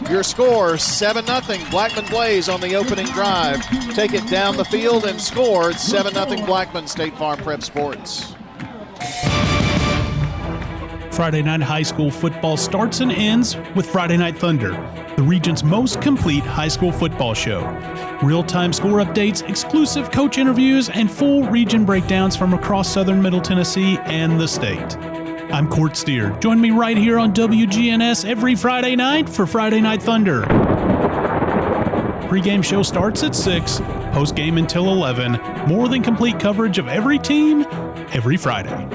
Your score, 7-0. Blackman Blaze on the opening drive. Take it down the field and scored. 7-0 Blackman. State Farm Prep Sports. Friday night high school football starts and ends with Friday Night Thunder, the region's most complete high school football show. Real-time score updates, exclusive coach interviews, and full region breakdowns from across southern Middle Tennessee and the state. I'm Court Steer. Join me right here on WGNS every Friday night for Friday Night Thunder. Pre-game show starts at 6, post-game until 11. More than complete coverage of every team, every Friday.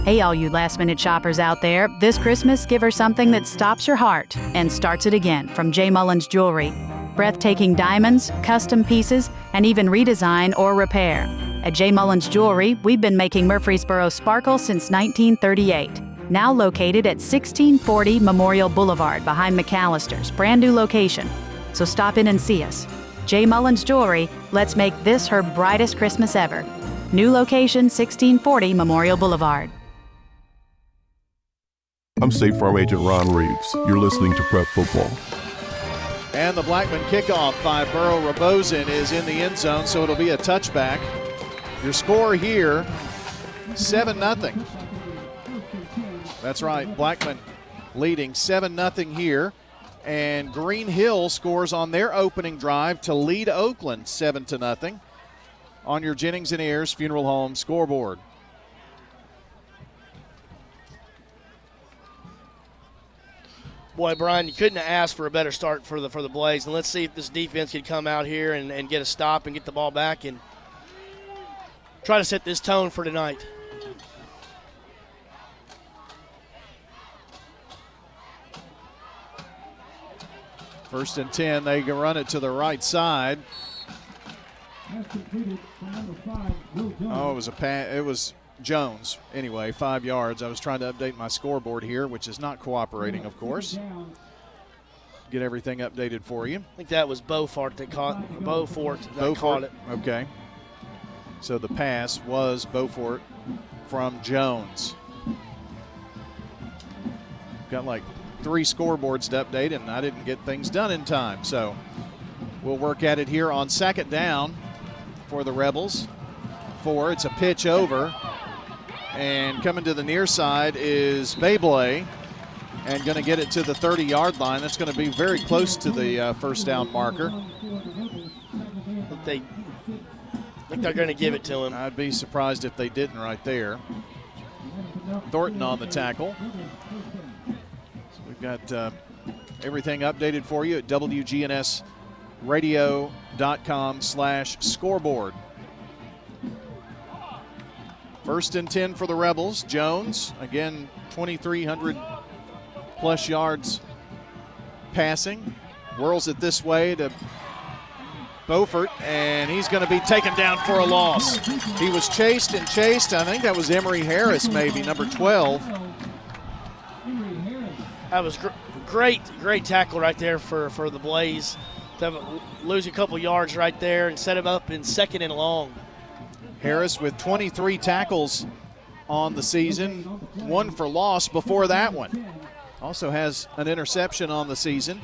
Hey, all you last-minute shoppers out there. This Christmas, give her something that stops your heart and starts it again from J. Mullins Jewelry. Breathtaking diamonds, custom pieces, and even redesign or repair. At J. Mullins Jewelry, we've been making Murfreesboro sparkle since 1938. Now located at 1640 Memorial Boulevard behind McAllister's brand new location. So stop in and see us. J. Mullins Jewelry, let's make this her brightest Christmas ever. New location 1640 Memorial Boulevard. I'm State Farm Agent Ron Reeves. You're listening to Prep Football. And the Blackman kickoff by Burrow Rabosin is in the end zone, so it'll be a touchback. Your score here, 7-0. That's right, Blackman leading 7-0 here. And Green Hill scores on their opening drive to lead Oakland 7-0 on your Jennings and Ayers Funeral Home scoreboard. Boy, Brian, you couldn't have asked for a better start for the Blaze. And let's see if this defense could come out here and get a stop and get the ball back and try to set this tone for tonight. First and 10, they can run it to the right side. Oh, it was a pass. It was Jones. Anyway, 5 yards. I was trying to update my scoreboard here, which is not cooperating, of course. Get everything updated for you. I think that was Beaufort that caught it. Okay. So the pass was Beaufort from Jones. Got like 3 scoreboards to update, and I didn't get things done in time. So we'll work at it here on second down for the Rebels. 4, it's a pitch over. And coming to the near side is Bayblay, and going to get it to the 30-yard line. That's going to be very close to the first down marker. I think they're going to give it to him. I'd be surprised if they didn't right there. Thornton on the tackle. So we've got everything updated for you at WGNSradio.com/scoreboard. First and 10 for the Rebels. Jones, again, 2,300 plus yards passing. Whirls it this way to Beaufort, and he's going to be taken down for a loss. He was chased and chased. I think that was Emory Harris, maybe, number 12. That was great tackle right there for the Blaze. To lose a couple yards right there and set him up in second and long. Harris with 23 tackles on the season, 1 for loss before that one. Also has an interception on the season.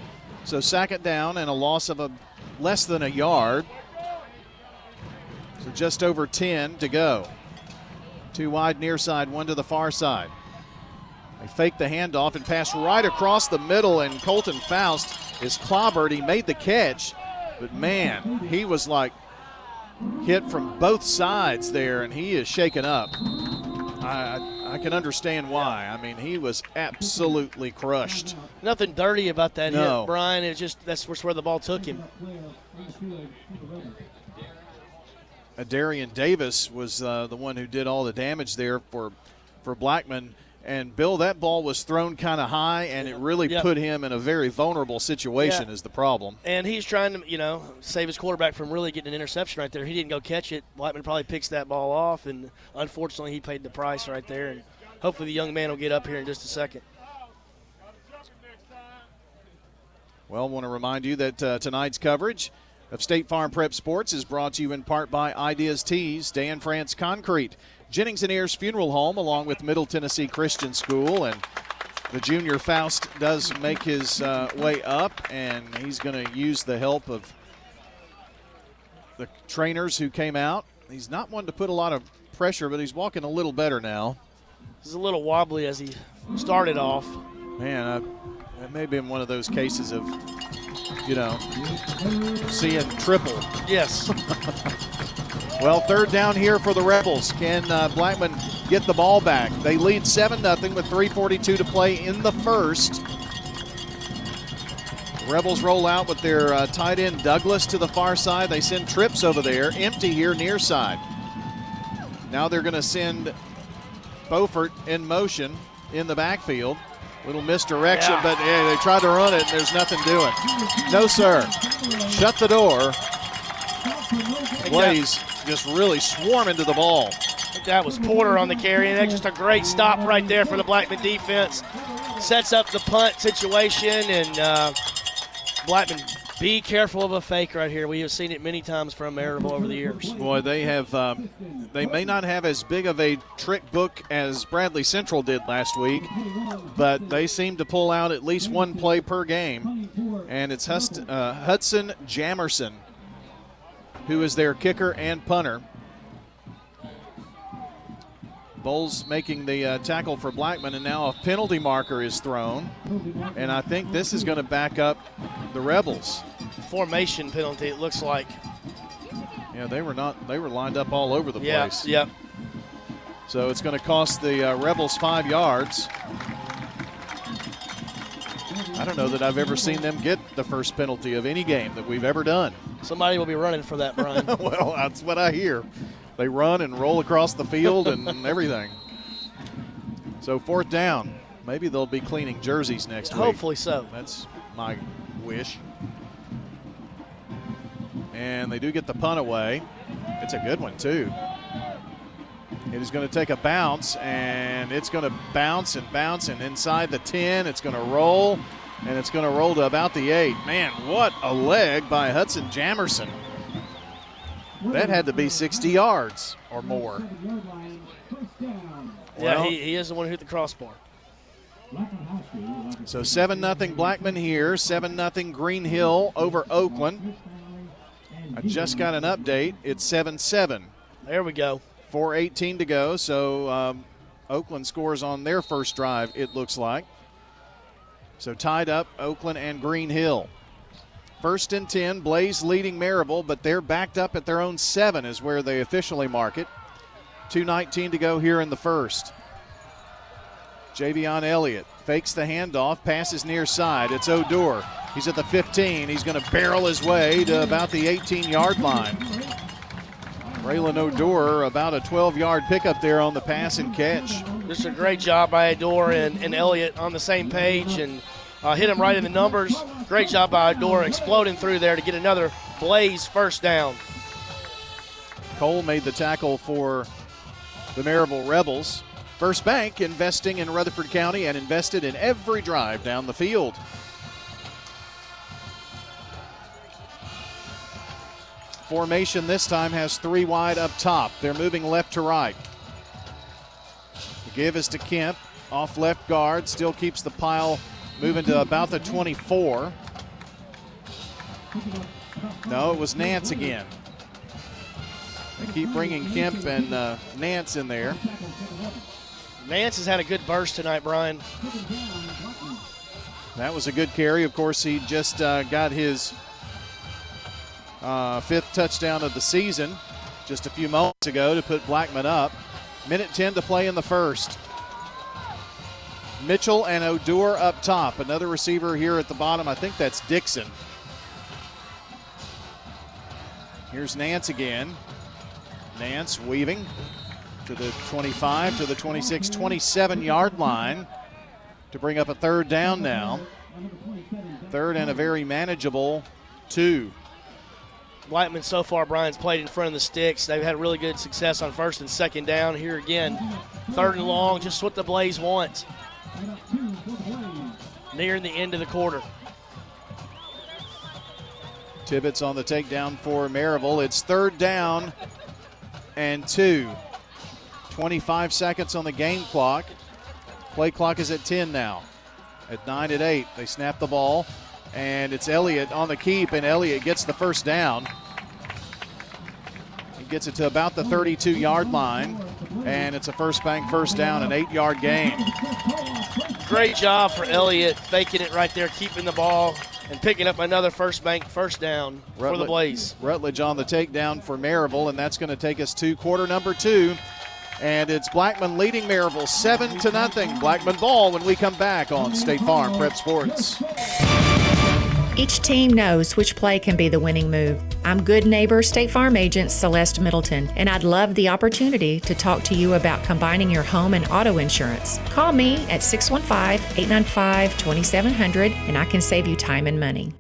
So second down and a loss of less than a yard. So just over 10 to go. 2 wide near side, 1 to the far side. They fake the handoff and pass right across the middle, and Colton Faust is clobbered. He made the catch, but man, he was like hit from both sides there, and he is shaken up. I can understand why. I mean, he was absolutely crushed. Nothing dirty about that No. hit, Brian. It's just that's where the ball took him. Darian Davis was the one who did all the damage there for Blackman. And, Bill, that ball was thrown kind of high, and it really put him in a very vulnerable situation is the problem. And he's trying to, save his quarterback from really getting an interception right there. He didn't go catch it. Blackman probably picks that ball off, and unfortunately he paid the price right there. And hopefully the young man will get up here in just a second. Well, I want to remind you that tonight's coverage of State Farm Prep Sports is brought to you in part by Ideas Tees, Dan France Concrete, Jennings and Ayers Funeral Home, along with Middle Tennessee Christian School. And the junior Faust does make his way up, and he's going to use the help of the trainers who came out. He's not one to put a lot of pressure, but he's walking a little better now. He's a little wobbly as he started off. Man, that may have been one of those cases of, seeing triple. Yes. Well, third down here for the Rebels. Can Blackman get the ball back? They lead 7-0 with 3:42 to play in the first. The Rebels roll out with their tight end Douglas to the far side. They send trips over there, empty here near side. Now they're going to send Beaufort in motion in the backfield. Little misdirection, but they tried to run it, and there's nothing doing. No, sir. Shut the door. Blaze just really swarm into the ball. I think that was Porter on the carry, and that's just a great stop right there for the Blackman defense. Sets up the punt situation, and Blackman, be careful of a fake right here. We have seen it many times from Maryville over the years. Boy, they have. They may not have as big of a trick book as Bradley Central did last week, but they seem to pull out at least one play per game. And it's Hudson Jamerson, who is their kicker and punter. Bowles making the tackle for Blackman, and now a penalty marker is thrown. And I think this is going to back up the Rebels. Formation penalty, it looks like. Yeah, they were lined up all over the place. Yep. So it's going to cost the Rebels 5 yards. I don't know that I've ever seen them get the first penalty of any game that we've ever done. Somebody will be running for that, Brian. Well, that's what I hear. They run and roll across the field and everything. So fourth down. Maybe they'll be cleaning jerseys next week. Hopefully so. That's my wish. And they do get the punt away. It's a good one, too. It is going to take a bounce, and it's going to bounce, and inside the 10, it's going to roll, and it's going to roll to about the 8. Man, what a leg by Hudson Jamerson. That had to be 60 yards or more. Yeah, he is the one who hit the crossbar. So 7-0 Blackman here, 7-0 Green Hill over Oakland. I just got an update. It's 7-7. There we go. 4:18 to go, so Oakland scores on their first drive, it looks like. So tied up, Oakland and Green Hill. 1st and 10, Blaze leading Maryville, but they're backed up at their own 7 is where they officially mark it. 2:19 to go here in the first. Javion Elliott fakes the handoff, passes near side. It's Odor. He's at the 15. He's going to barrel his way to about the 18-yard line. Braylon Odor, about a 12-yard pickup there on the pass and catch. Just a great job by Odor and Elliott on the same page, and hit him right in the numbers. Great job by Odor exploding through there to get another Blaze first down. Cole made the tackle for the Maryville Rebels. First Bank investing in Rutherford County and invested in every drive down the field. Formation this time has 3 wide up top. They're moving left to right. The give is to Kemp. Off left guard. Still keeps the pile moving to about the 24. No, it was Nance again. They keep bringing Kemp and Nance in there. Nance has had a good burst tonight, Brian. That was a good carry. Of course, he just got his 5th touchdown of the season just a few moments ago to put Blackman up. Minute 10 to play in the first. Mitchell and Odor up top. Another receiver here at the bottom. I think that's Dixon. Here's Nance again. Nance weaving to the 25, to the 26, 27-yard line to bring up a 3rd down now. 3rd and a very manageable 2. Blackman so far, Brian's played in front of the sticks. They've had really good success on 1st and 2nd down. Here again, 3rd and long, just what the Blaze wants. Nearing the end of the quarter. Tibbetts on the takedown for Maryville. It's 3rd down and 2. 25 seconds on the game clock. Play clock is at 10 now. At 9 at 8, they snap the ball, and it's Elliott on the keep, and Elliott gets the first down. He gets it to about the 32-yard line, and it's a First Bank first down, an 8-yard gain. Great job for Elliott, faking it right there, keeping the ball, and picking up another First Bank first down for the Blaze. Rutledge on the takedown for Maryville, and that's going to take us to quarter number 2. And it's Blackman leading Maryville 7-0. Blackman ball when we come back on State Farm Prep Sports. Each team knows which play can be the winning move. I'm good neighbor State Farm agent Celeste Middleton, and I'd love the opportunity to talk to you about combining your home and auto insurance. Call me at 615-895-2700, and I can save you time and money.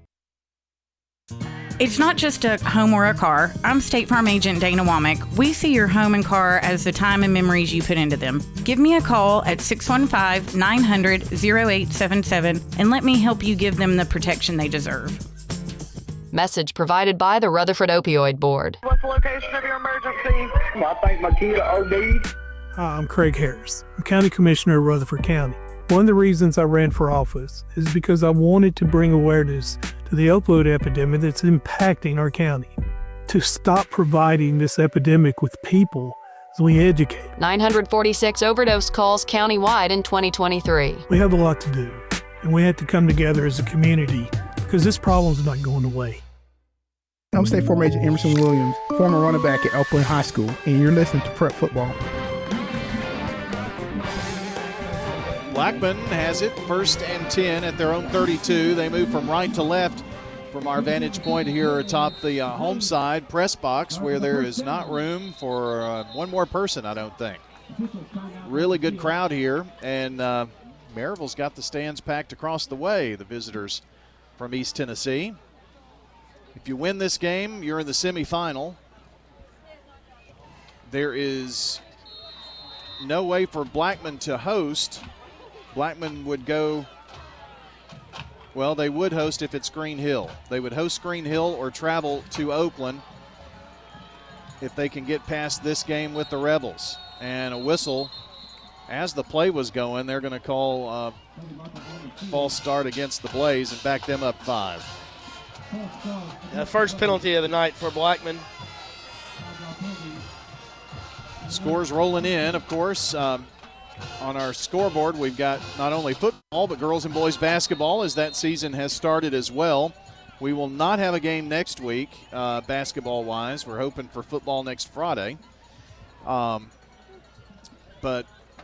It's not just a home or a car. I'm State Farm agent Dana Womack. We see your home and car as the time and memories you put into them. Give me a call at 615-900-0877 and let me help you give them the protection they deserve. Message provided by the Rutherford Opioid Board. What's the location of your emergency? I think my kid OD'd. Hi, I'm Craig Harris. I'm County Commissioner of Rutherford County. One of the reasons I ran for office is because I wanted to bring awareness to the opioid epidemic that's impacting our county. To stop providing this epidemic with people as we educate. 946 overdose calls countywide in 2023. We have a lot to do, and we have to come together as a community because this problem's not going away. I'm State Farm Agent Emerson Williams, former running back at Upland High School, and you're listening to Prep Football. Blackman has it, 1st and 10 at their own 32. They move from right to left from our vantage point here atop the home side press box, where there is not room for one more person, I don't think. Really good crowd here, and Maryville's got the stands packed across the way, the visitors from East Tennessee. If you win this game, you're in the semifinal. There is no way for Blackman to host. Blackman would go, well, they would host if it's Green Hill. They would host Green Hill or travel to Oakland if they can get past this game with the Rebels. And a whistle, as the play was going, they're going to call false start against the Blaze and back them up 5. The first penalty of the night for Blackman. Scores rolling in, of course. On our scoreboard, we've got not only football, but girls and boys basketball, as that season has started as well. We will not have a game next week, basketball-wise. We're hoping for football next Friday. But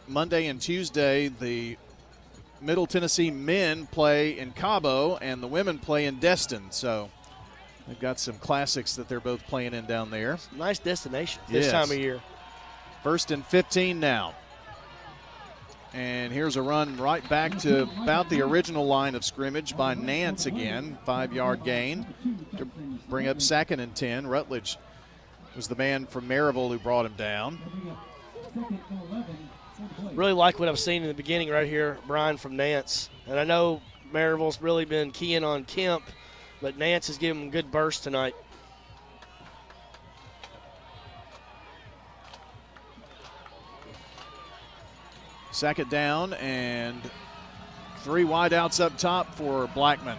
Monday and Tuesday, the Middle Tennessee men play in Cabo, and the women play in Destin. So they've got some classics that they're both playing in down there. Nice destination this time of year. 1st and 15 now. And here's a run right back to about the original line of scrimmage by Nance again. 5-yard gain to bring up 2nd and 10. Rutledge was the man from Maryville who brought him down. Really like what I've seen in the beginning right here, Brian, from Nance. And I know Maryville's really been keying on Kemp, but Nance has given him good burst tonight. Second down and 3 wideouts up top for Blackman.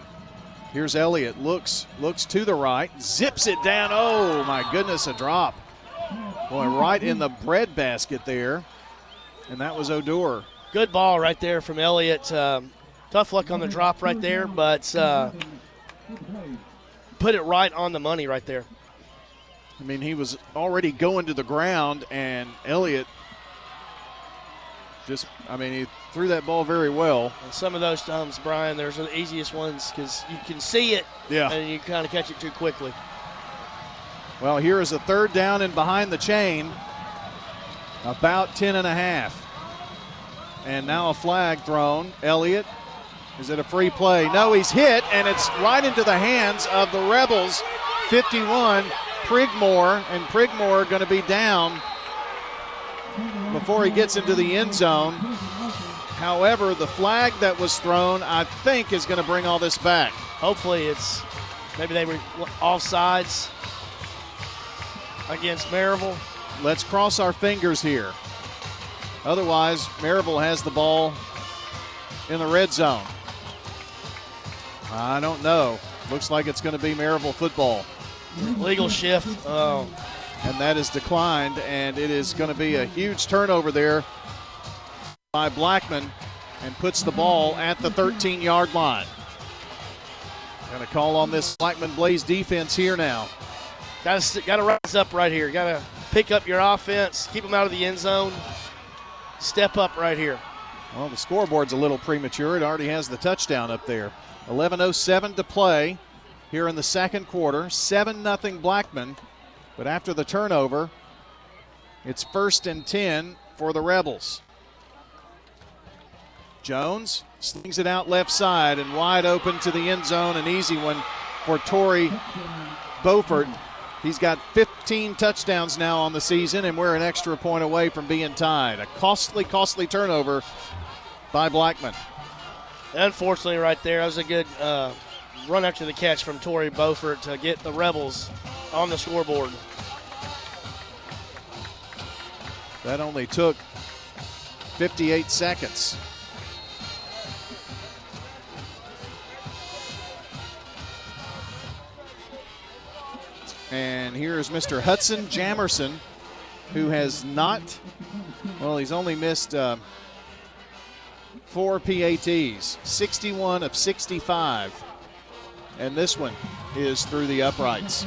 Here's Elliott, looks to the right, zips it down. Oh, my goodness, a drop. Boy, right in the bread basket there, and that was Odor. Good ball right there from Elliott. Tough luck on the drop right there, but put it right on the money right there. I mean, he was already going to the ground, and Elliott he threw that ball very well. And some of those times, Brian, there's the easiest ones because you can see it and you kind of catch it too quickly. Well, here is a 3rd down and behind the chain, about 10.5. And now a flag thrown. Elliott, is it a free play? No, he's hit, and it's right into the hands of the Rebels. 51, Prigmore, and Prigmore going to be down before he gets into the end zone. However, the flag that was thrown, I think, is going to bring all this back. Hopefully it's Maybe they were offsides against Maryville. Let's cross our fingers here. Otherwise, Maryville has the ball in the red zone. I don't know. Looks like it's going to be Maryville football. Legal shift. Oh. And that is declined, and it is going to be a huge turnover there by Blackman, and puts the ball at the 13-yard line. Got to call on this Blackman Blaze defense here now. Got to rise up right here. Got to pick up your offense, keep them out of the end zone. Step up right here. Well, the scoreboard's a little premature. It already has the touchdown up there. 11:07 to play here in the second quarter. 7-0 Blackman. But after the turnover, it's 1st and 10 for the Rebels. Jones slings it out left side and wide open to the end zone. An easy one for Torrey Beaufort. He's got 15 touchdowns now on the season, and we're an extra point away from being tied. A costly turnover by Blackman. Unfortunately, right there, that was a good run after the catch from Torrey Beaufort to get the Rebels on the scoreboard. That only took 58 seconds. And here's Mr. Hudson Jamerson, who has not, well, he's only missed 4 PATs, 61 of 65. And this one is through the uprights.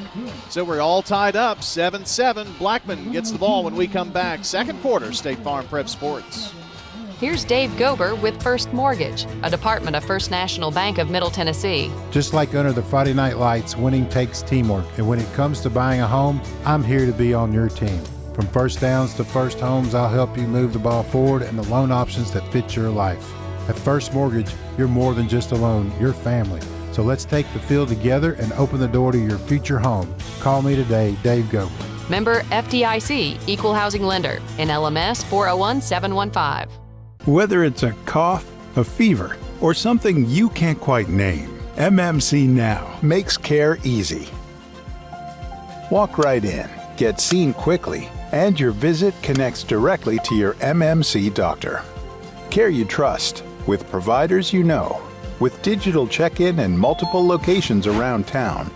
So we're all tied up, 7-7. Blackman gets the ball when we come back. Second quarter, State Farm Prep Sports. Here's Dave Gober with First Mortgage, a department of First National Bank of Middle Tennessee. Just like under the Friday Night Lights, winning takes teamwork. And when it comes to buying a home, I'm here to be on your team. From first downs to first homes, I'll help you move the ball forward and the loan options that fit your life. At First Mortgage, you're more than just a loan, you're family. So let's take the field together and open the door to your future home. Call me today, Dave Gober. Member FDIC, Equal Housing Lender, NLMS 401715. Whether it's a cough, a fever, or something you can't quite name, MMC Now makes care easy. Walk right in, get seen quickly, and your visit connects directly to your MMC doctor. Care you trust, with providers you know, with digital check-in and multiple locations around town.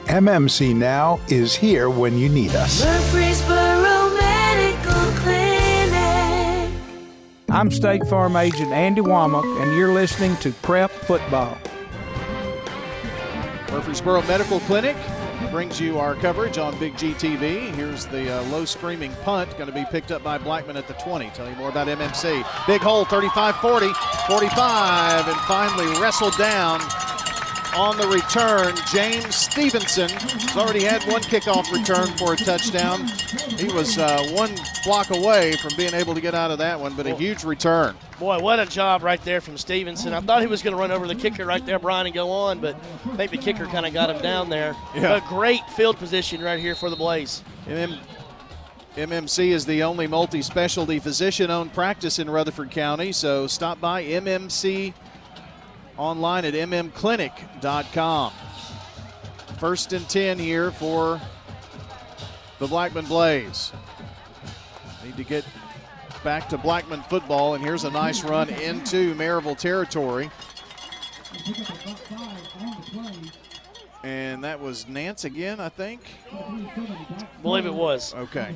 MMC Now is here when you need us. Murfreesboro Medical Clinic. I'm State Farm Agent Andy Womack, and you're listening to Prep Football. Murfreesboro Medical Clinic brings you our coverage on Big G TV. Here's the low screaming punt, going to be picked up by Blackman at the 20. Tell you more about MMC. Big hole, 35-40, 45, and finally wrestled down on the return. James Stevenson has already had one kickoff return for a touchdown. He was one block away from being able to get out of that one, but a huge return. Boy, what a job right there from Stevenson. I thought he was going to run over the kicker right there, Brian, and go on, but I think the kicker kind of got him down there. Yeah. A great field position right here for the Blaze. MMC is the only multi-specialty physician-owned practice in Rutherford County, so stop by MMC online at mmclinic.com. 1st and 10 here for the Blackman Blaze. Need to get back to Blackman football, and here's a nice run into Maryville territory. And that was Nance again, I think. I believe it was. Okay.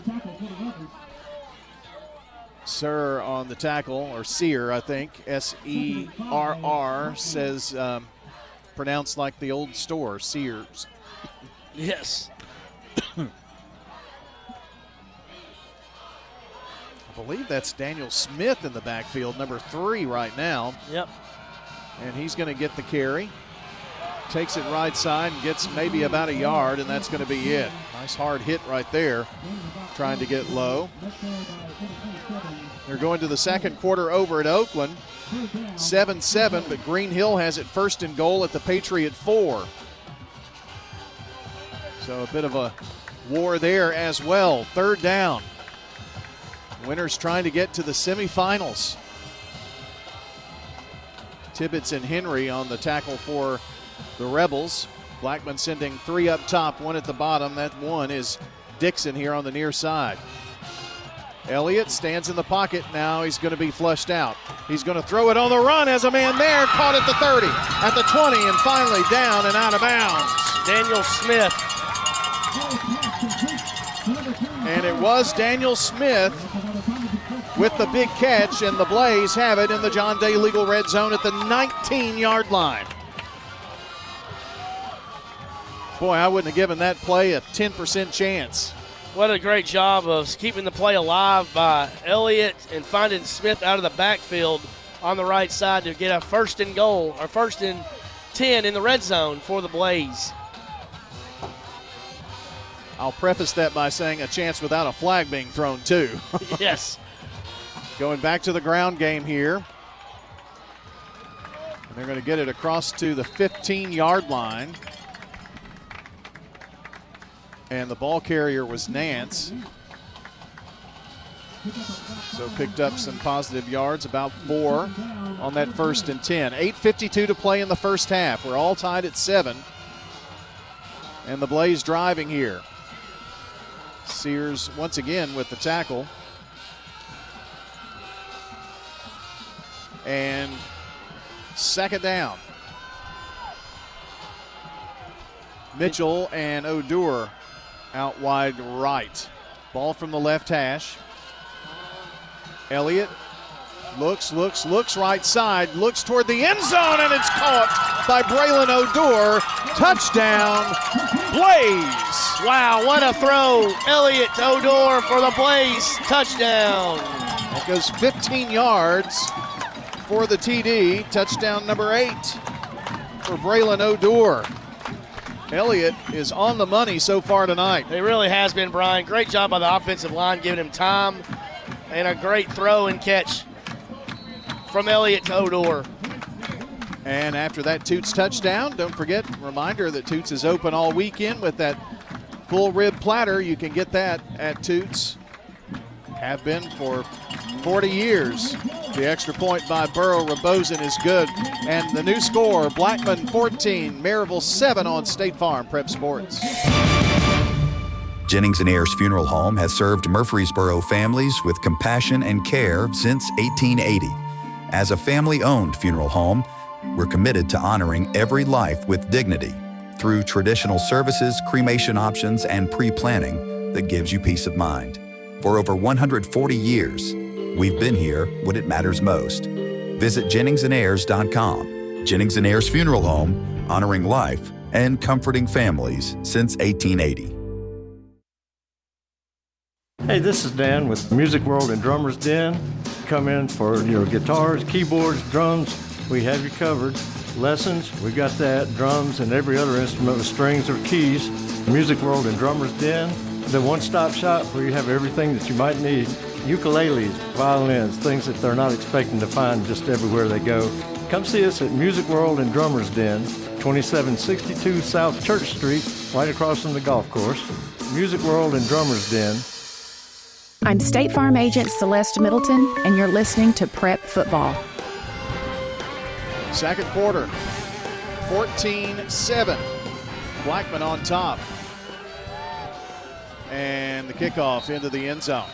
Sir on the tackle, or Sear, I think. S-E-R-R says, pronounced like the old store, Sears. Yes. I believe that's Daniel Smith in the backfield, number 3 right now. Yep. And he's going to get the carry. Takes it right side and gets maybe about a yard, and that's going to be it. Nice hard hit right there, trying to get low. They're going to the second quarter over at Oakland. 7-7, but Green Hill has it 1st and goal at the Patriot 4. So a bit of a war there as well. 3rd down. Winners trying to get to the semifinals. Tibbetts and Henry on the tackle for the Rebels. Blackman sending 3 up top, 1 at the bottom. That 1 is Dixon here on the near side. Elliott stands in the pocket. Now he's going to be flushed out. He's going to throw it on the run as a man there. Caught at the 30, at the 20, and finally down and out of bounds. Daniel Smith. And it was Daniel Smith with the big catch, and the Blaze have it in the John Day Legal red zone at the 19-yard line. Boy, I wouldn't have given that play a 10% chance. What a great job of keeping the play alive by Elliott and finding Smith out of the backfield on the right side to get a 1st and goal, or 1st and 10 in the red zone for the Blaze. I'll preface that by saying a chance without a flag being thrown, too. Yes. Going back to the ground game here. And they're going to get it across to the 15-yard line. And the ball carrier was Nance. So picked up some positive yards, about 4 on that 1st and 10. 8:52 to play in the first half. We're all tied at 7. And the Blaze driving here. Sears once again with the tackle. And 2nd down. Mitchell and Odor out wide right. Ball from the left hash. Elliott looks right side, looks toward the end zone, and it's caught by Braylon Odor. Touchdown, Blaze. Wow, what a throw. Elliott to Odor for the Blaze touchdown. That goes 15 yards for the TD. Touchdown number 8 for Braylon Odor. Elliott is on the money so far tonight. It really has been, Brian. Great job by the offensive line, giving him time, and a great throw and catch from Elliott to Odor. And after that Toots touchdown, don't forget, reminder that Toots is open all weekend with that full rib platter. You can get that at Toots. Have been for 40 years. The extra point by Burrow Rabosin is good. And the new score, Blackman 14, Maryville 7 on State Farm Prep Sports. Jennings & Ayers Funeral Home has served Murfreesboro families with compassion and care since 1880. As a family-owned funeral home, we're committed to honoring every life with dignity through traditional services, cremation options, and pre-planning that gives you peace of mind. For over 140 years, we've been here when it matters most. Visit JenningsandAyers.com. Jennings & Ayers Funeral Home, honoring life and comforting families since 1880. Hey, this is Dan with Music World and Drummers Den. Come in for your guitars, keyboards, drums. We have you covered. Lessons, we got that. Drums and every other instrument with strings or keys. Music World and Drummers Den. The one-stop shop where you have everything that you might need. Ukuleles, violins, things that they're not expecting to find just everywhere they go. Come see us at Music World and Drummers Den, 2762 South Church Street, right across from the golf course. Music World and Drummers Den. I'm State Farm Agent Celeste Middleton, and you're listening to Prep Football. Second quarter, 14-7. Blackman on top. And the kickoff into the end zone.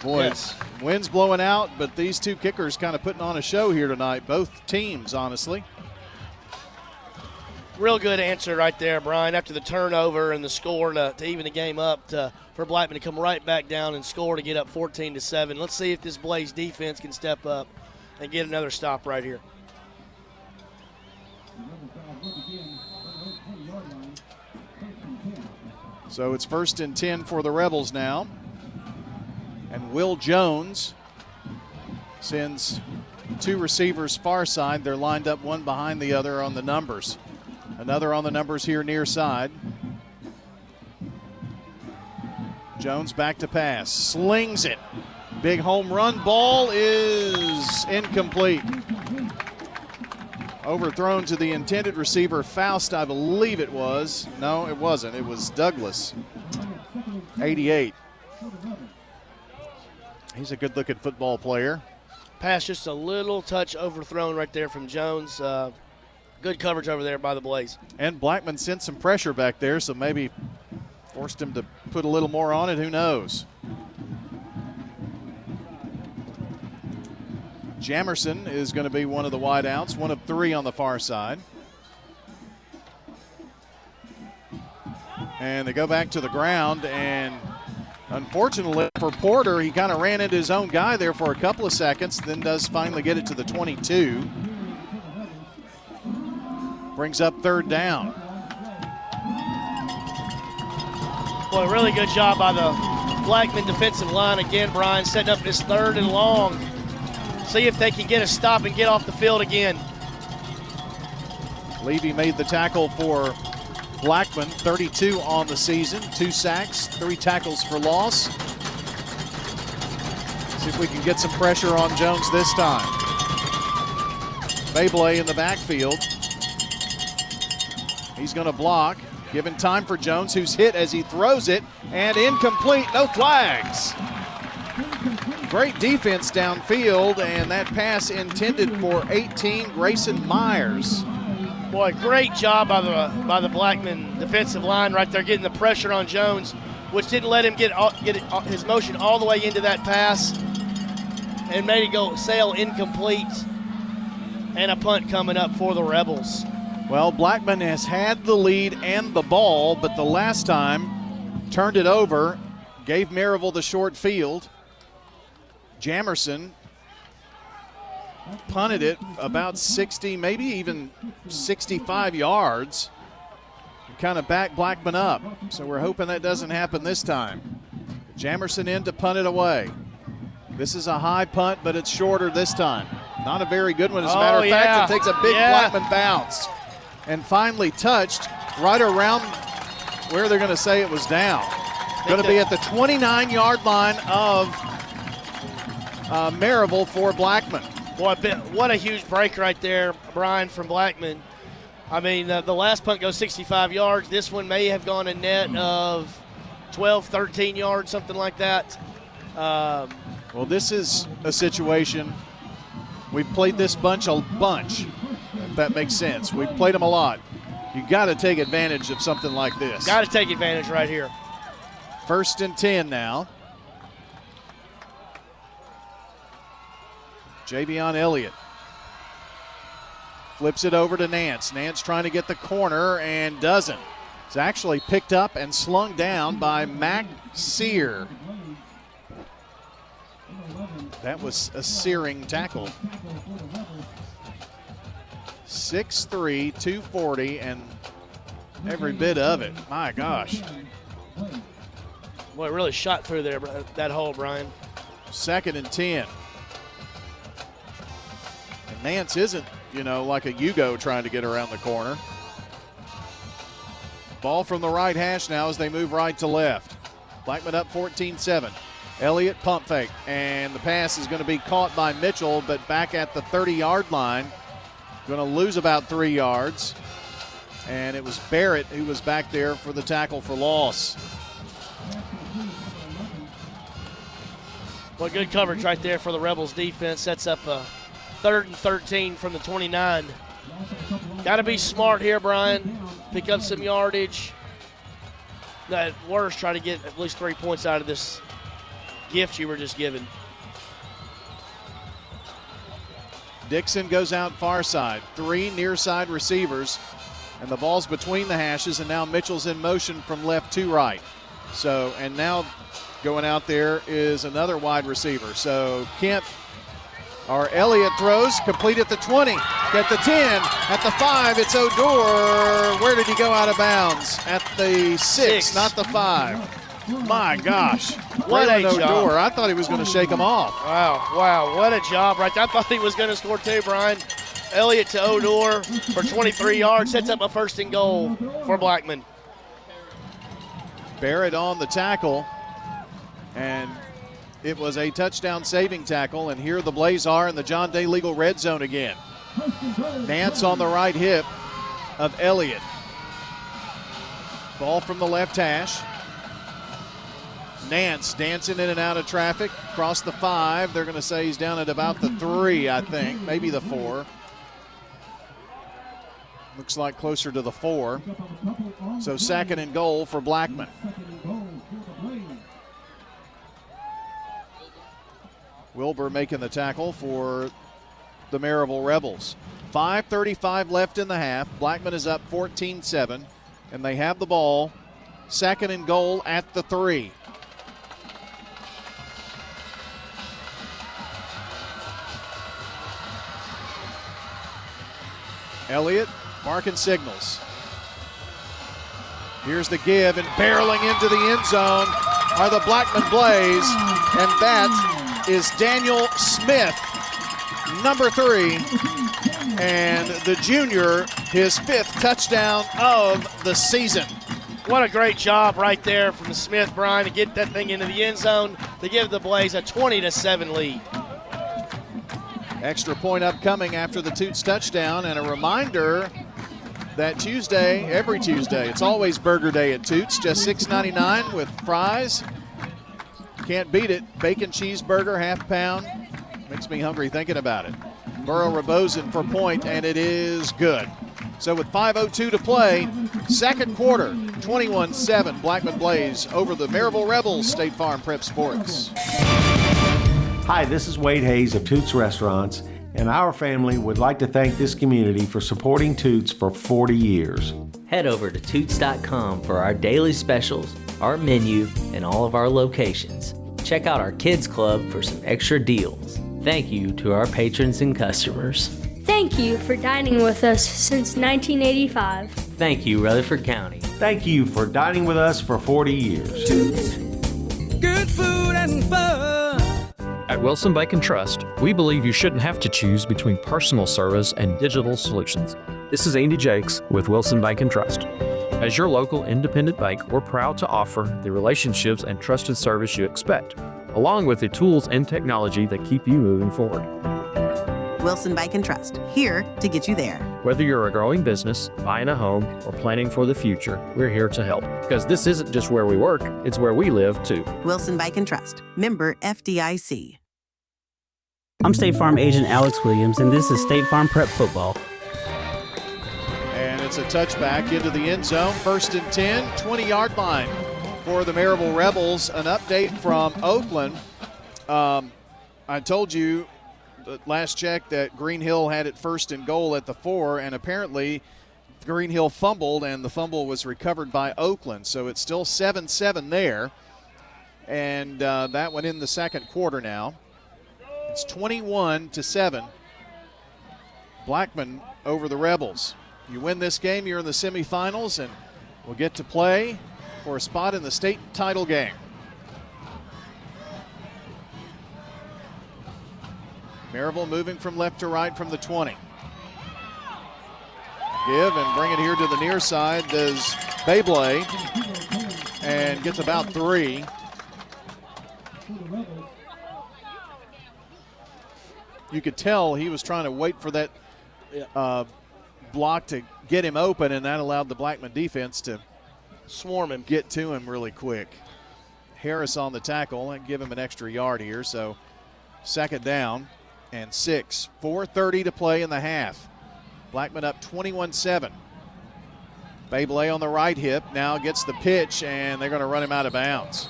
Boy, yes. Wind's blowing out, but these two kickers kind of putting on a show here tonight. Both teams, honestly. Real good answer right there, Brian, after the turnover and the score to even the game up for Blackman to come right back down and score to get up 14-7. Let's see if this Blaze defense can step up and get another stop right here. So it's 1st and 10 for the Rebels now. And Will Jones sends 2 receivers far side. They're lined up one behind the other on the numbers. Another on the numbers here near side. Jones back to pass. Slings it. Big home run. Ball is incomplete. Overthrown to the intended receiver, Faust, I believe it was. No, it wasn't. It was Douglas, 88. He's a good-looking football player. Pass just a little touch overthrown right there from Jones. Good coverage over there by the Blaze. And Blackman sent some pressure back there, so maybe forced him to put a little more on it. Who knows? Jamerson is going to be one of the wideouts, one of 3 on the far side. And they go back to the ground, and unfortunately for Porter, he kind of ran into his own guy there for a couple of seconds, then does finally get it to the 22. Brings up 3rd down. Boy, really good job by the Blackman defensive line again, Brian, setting up this 3rd and long. See if they can get a stop and get off the field again. Levy made the tackle for Blackman, 32 on the season, 2 sacks, 3 tackles for loss. See if we can get some pressure on Jones this time. Bayblay in the backfield. He's going to block, giving time for Jones, who's hit as he throws it, and incomplete, no flags. Great defense downfield, and that pass intended for 18, Grayson Myers. Boy, great job by the Blackman defensive line right there, getting the pressure on Jones, which didn't let him get his motion all the way into that pass, and made it go sail incomplete, and a punt coming up for the Rebels. Well, Blackman has had the lead and the ball, but the last time turned it over, gave Maryville the short field. Jamerson punted it about 60, maybe even 65 yards, and kind of backed Blackman up. So we're hoping that doesn't happen this time. Jamerson in to punt it away. This is a high punt, but it's shorter this time. Not a very good one. As a matter of fact, it takes a big Blackman bounce. And finally touched right around where they're going to say it was down. Going to be at the 29-yard line of Maryville for Blackman. Boy, what a huge break right there, Brian, from Blackman. I mean, the last punt goes 65 yards. This one may have gone a net of 12, 13 yards, something like that. Well, this is a situation, we've played this bunch, if that makes sense. We've played them a lot. You got to take advantage of something like this. Got to take advantage right here. 1st and 10 now. Javion Elliott flips it over to Nance. Nance trying to get the corner and doesn't. It's actually picked up and slung down by Mac Sear. That was a searing tackle. 6'3", 240, and every bit of it. My gosh. Boy, it really shot through there, that hole, Brian. 2nd and 10. And Nance isn't, like a Hugo trying to get around the corner. Ball from the right hash now as they move right to left. Blackman up 14-7. Elliott pump fake, and the pass is going to be caught by Mitchell, but back at the 30-yard line. Going to lose about 3 yards. And it was Barrett who was back there for the tackle for loss. Well, good coverage right there for the Rebels defense. Sets up a 3rd and 13 from the 29. Got to be smart here, Brian. Pick up some yardage. At worst, try to get at least 3 points out of this gift you were just given. Dixon goes out far side. 3 near side receivers. And the ball's between the hashes, and now Mitchell's in motion from left to right. So, and now going out there is another wide receiver. So Elliott throws, complete at the 20, at the 10, at the 5, it's Odor. Where did he go out of bounds? At the 6, not the 5. My gosh. What a Odor. job. I thought he was going to shake him off. Wow, what a job right there. I thought he was going to score too, Brian. Elliott to Odor for 23 yards, sets up a 1st and goal for Blackman. Barrett on the tackle, and it was a touchdown saving tackle, and here the Blaze are in the John Day Legal red zone again. Nance on the right hip of Elliott. Ball from the left hash. Nance dancing in and out of traffic, across the 5. They're going to say he's down at about the 3, I think, maybe the 4. Looks like closer to the 4. So 2nd and goal for Blackman. Wilbur making the tackle for the Maryville Rebels. 5:35 left in the half. Blackman is up 14-7, and they have the ball. 2nd and goal at the 3. Elliott marking signals. Here's the give, and barreling into the end zone are the Blackman Blaze, and that is Daniel Smith, number 3, and the junior, his 5th touchdown of the season. What a great job right there from Smith, Brian, to get that thing into the end zone to give the Blaze a 20-7 lead. Extra point upcoming after the Toots touchdown, and a reminder that Tuesday, every Tuesday, it's always Burger Day at Toots, just $6.99 with fries. Can't beat it. Bacon cheeseburger, half pound. Makes me hungry thinking about it. Burrow Rebozen for point, and it is good. So with 5:02 to play, second quarter, 21-7, Blackman Blaze over the Maryville Rebels, State Farm Prep Sports. Hi, this is Wade Hayes of Toots Restaurants, and our family would like to thank this community for supporting Toots for 40 years. Head over to Toots.com for our daily specials, our menu, and all of our locations. Check out our Kids Club for some extra deals. Thank you to our patrons and customers. Thank you for dining with us since 1985. Thank you, Rutherford County. Thank you for dining with us for 40 years. Toots. Good food and fun. At Wilson Bank and Trust, we believe you shouldn't have to choose between personal service and digital solutions. This is Andy Jakes with Wilson Bank and Trust. As your local independent bank, we're proud to offer the relationships and trusted service you expect, along with the tools and technology that keep you moving forward. Wilson Bank and Trust, here to get you there. Whether you're a growing business, buying a home, or planning for the future, we're here to help. Because this isn't just where we work, it's where we live too. Wilson Bank and Trust, member FDIC. I'm State Farm agent Alex Williams, and this is State Farm Prep Football. And it's a touchback into the end zone. 1st and 10, 20-yard line for the Maryville Rebels. An update from Oakland. I told you last check that Green Hill had it 1st and goal at the 4, and apparently Green Hill fumbled, and the fumble was recovered by Oakland. So it's still 7-7 there, and that went in the second quarter now. It's 21-7. Blackman over the Rebels. You win this game, you're in the semifinals, and we'll get to play for a spot in the state title game. Maryville moving from left to right from the 20. Give and bring it here to the near side does Beyblade, and gets about 3. You could tell he was trying to wait for that block to get him open, and that allowed the Blackman defense to swarm him, get to him really quick. Harris on the tackle and give him an extra yard here. So 2nd down and 6. 4:30 to play in the half. Blackman up 21-7. Beyblade on the right hip now gets the pitch, and they're going to run him out of bounds.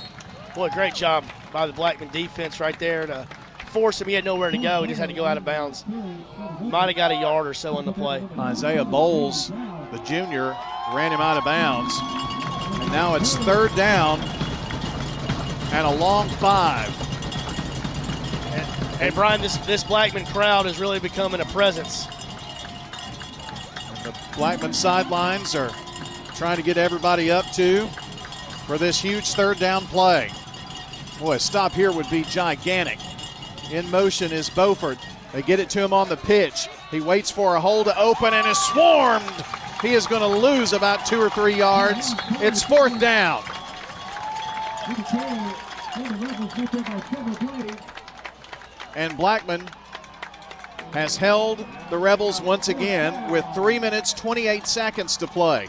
Boy, great job by the Blackman defense right there to force him. He had nowhere to go. He just had to go out of bounds. Might have got a yard or so on the play. Isaiah Bowles, the junior, ran him out of bounds. And now it's 3rd down and a long 5. And Brian, this Blackman crowd is really becoming a presence. And the Blackman sidelines are trying to get everybody up to for this huge 3rd down play. Boy, a stop here would be gigantic. In motion is Beaufort. They get it to him on the pitch. He waits for a hole to open and is swarmed. He is going to lose about 2 or 3 yards. It's 4th down. And Blackman has held the Rebels once again with 3 minutes, 28 seconds to play.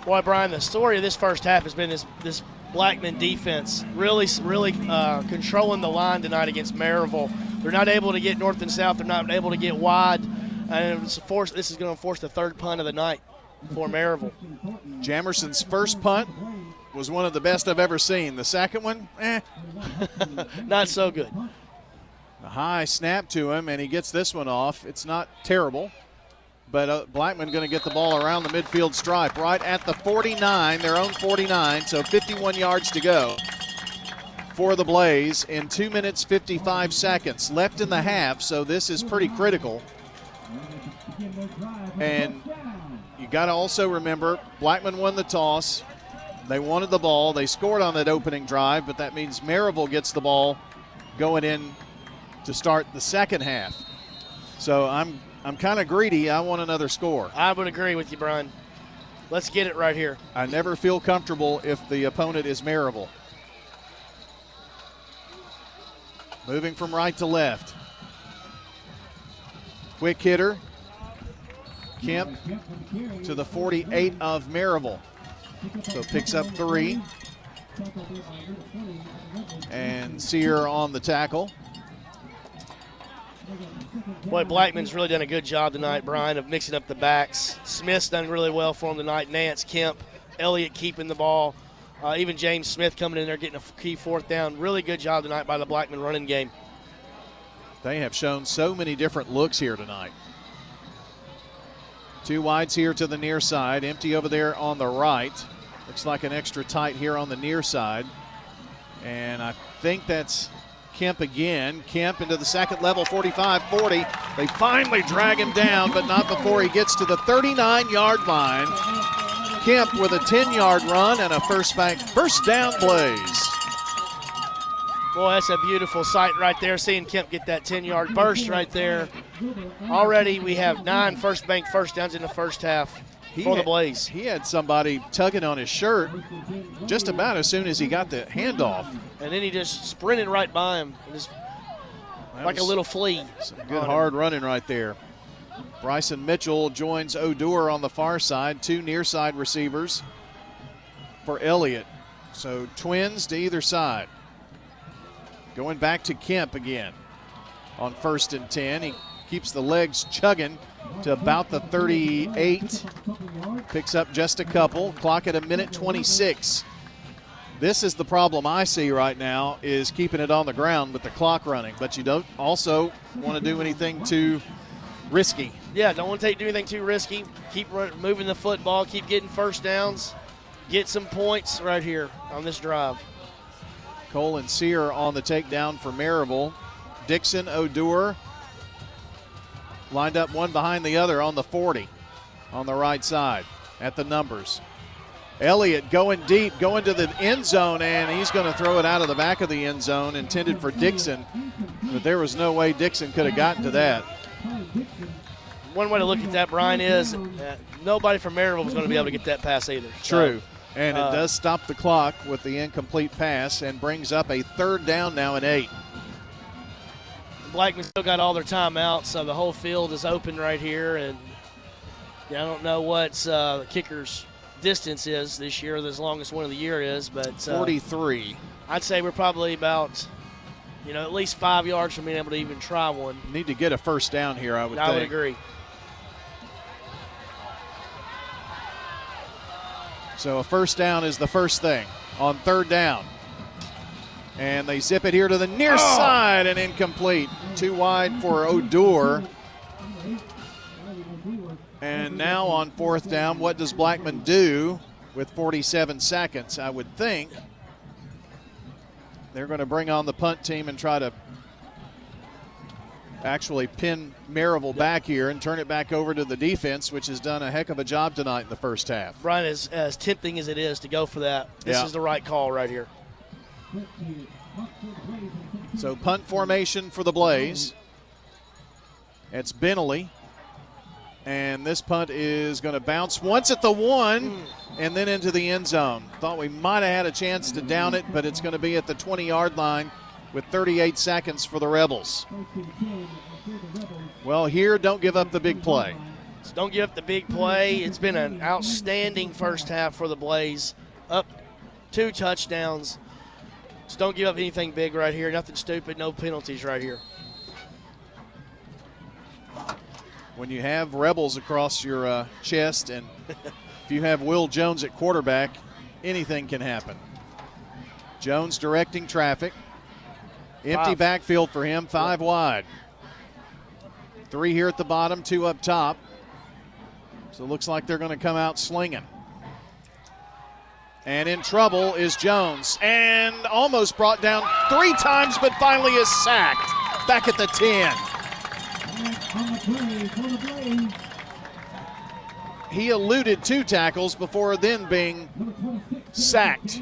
Boy, Brian, the story of this first half has been this Blackman defense really controlling the line tonight against Maryville. They're not able to get north and south. They're not able to get wide. And this is going to force the third punt of the night for Maryville. Jamerson's first punt was one of the best I've ever seen. The second one, not so good. A high snap to him, and he gets this one off. It's not terrible, but Blackman going to get the ball around the midfield stripe right at the 49, their own 49, so 51 yards to go for the Blaze in 2 minutes, 55 seconds left in the half, so this is pretty critical. And you got to also remember, Blackman won the toss. They wanted the ball. They scored on that opening drive, but that means Maryville gets the ball going in to start the second half. So I'm kind of greedy. I want another score. I would agree with you, Brian. Let's get it right here. I never feel comfortable if the opponent is Maryville. Moving from right to left. Quick hitter. Kemp to the 48 of Maryville. So picks up 3. And Sear on the tackle. Boy, Blackman's really done a good job tonight, Brian, of mixing up the backs. Smith's done really well for him tonight. Nance, Kemp, Elliott keeping the ball. Even James Smith coming in there getting a key fourth down. Really good job tonight by the Blackman running game. They have shown so many different looks here tonight. 2 wides here to the near side. Empty over there on the right. Looks like an extra tight here on the near side. And I think that's Kemp again. Kemp into the second level, 45-40. They finally drag him down, but not before he gets to the 39-yard line. Kemp with a 10-yard run and a first down Blaze. Boy, that's a beautiful sight right there, seeing Kemp get that 10-yard burst right there. Already we have 9 first bank first downs in the first half for the Blaze. He had somebody tugging on his shirt just about as soon as he got the handoff. And then he just sprinted right by him, just like a little flea. Some good hard running right there. Bryson Mitchell joins O'Dour on the far side. 2 near side receivers for Elliott. So twins to either side. Going back to Kemp again on 1st and 10. He keeps the legs chugging to about the 38. Picks up just a couple. Clock at 1:26. This is the problem I see right now, is keeping it on the ground with the clock running. But you don't also want to do anything too risky. Yeah, don't want to do anything too risky. Keep moving the football, keep getting first downs, get some points right here on this drive. Cole and Sear on the takedown for Maryville. Dixon, O'Dour lined up one behind the other on the 40 on the right side at the numbers. Elliott going deep, going to the end zone, and he's going to throw it out of the back of the end zone, intended for Dixon, but there was no way Dixon could have gotten to that. One way to look at that, Brian, is nobody from Maryville was going to be able to get that pass either. True. And it does stop the clock with the incomplete pass and brings up a 3rd down now and 8. Blackman still got all their timeouts, so the whole field is open right here. And I don't know what the kicker's distance is this year, the longest one of the year is, but 43. I'd say we're probably about, at least 5 yards from being able to even try one. Need to get a first down here, I would think. I would agree. So a first down is the first thing on 3rd down. And they zip it here to the near side and incomplete. 2 wide for O'Dour. And now on 4th down, what does Blackman do with 47 seconds? I would think they're going to bring on the punt team and try to actually pin Maryville back here and turn it back over to the defense, which has done a heck of a job tonight in the first half. Brian, as tempting as it is to go for that, this is the right call right here. So punt formation for the Blaze. It's Bentley. And this punt is going to bounce once at the 1 and then into the end zone. Thought we might have had a chance to down it, but it's going to be at the 20-yard line with 38 seconds for the Rebels. Well, here, don't give up the big play. So don't give up the big play. It's been an outstanding first half for the Blaze. Up 2 touchdowns. So don't give up anything big right here. Nothing stupid, no penalties right here. when you have Rebels across your chest, and if you have Will Jones at quarterback, anything can happen. Jones directing traffic. Empty backfield for him, 5 wide. 3 here at the bottom, 2 up top. So it looks like they're going to come out slinging. And in trouble is Jones, and almost brought down 3 times, but finally is sacked back at the 10. He eluded 2 tackles before then being sacked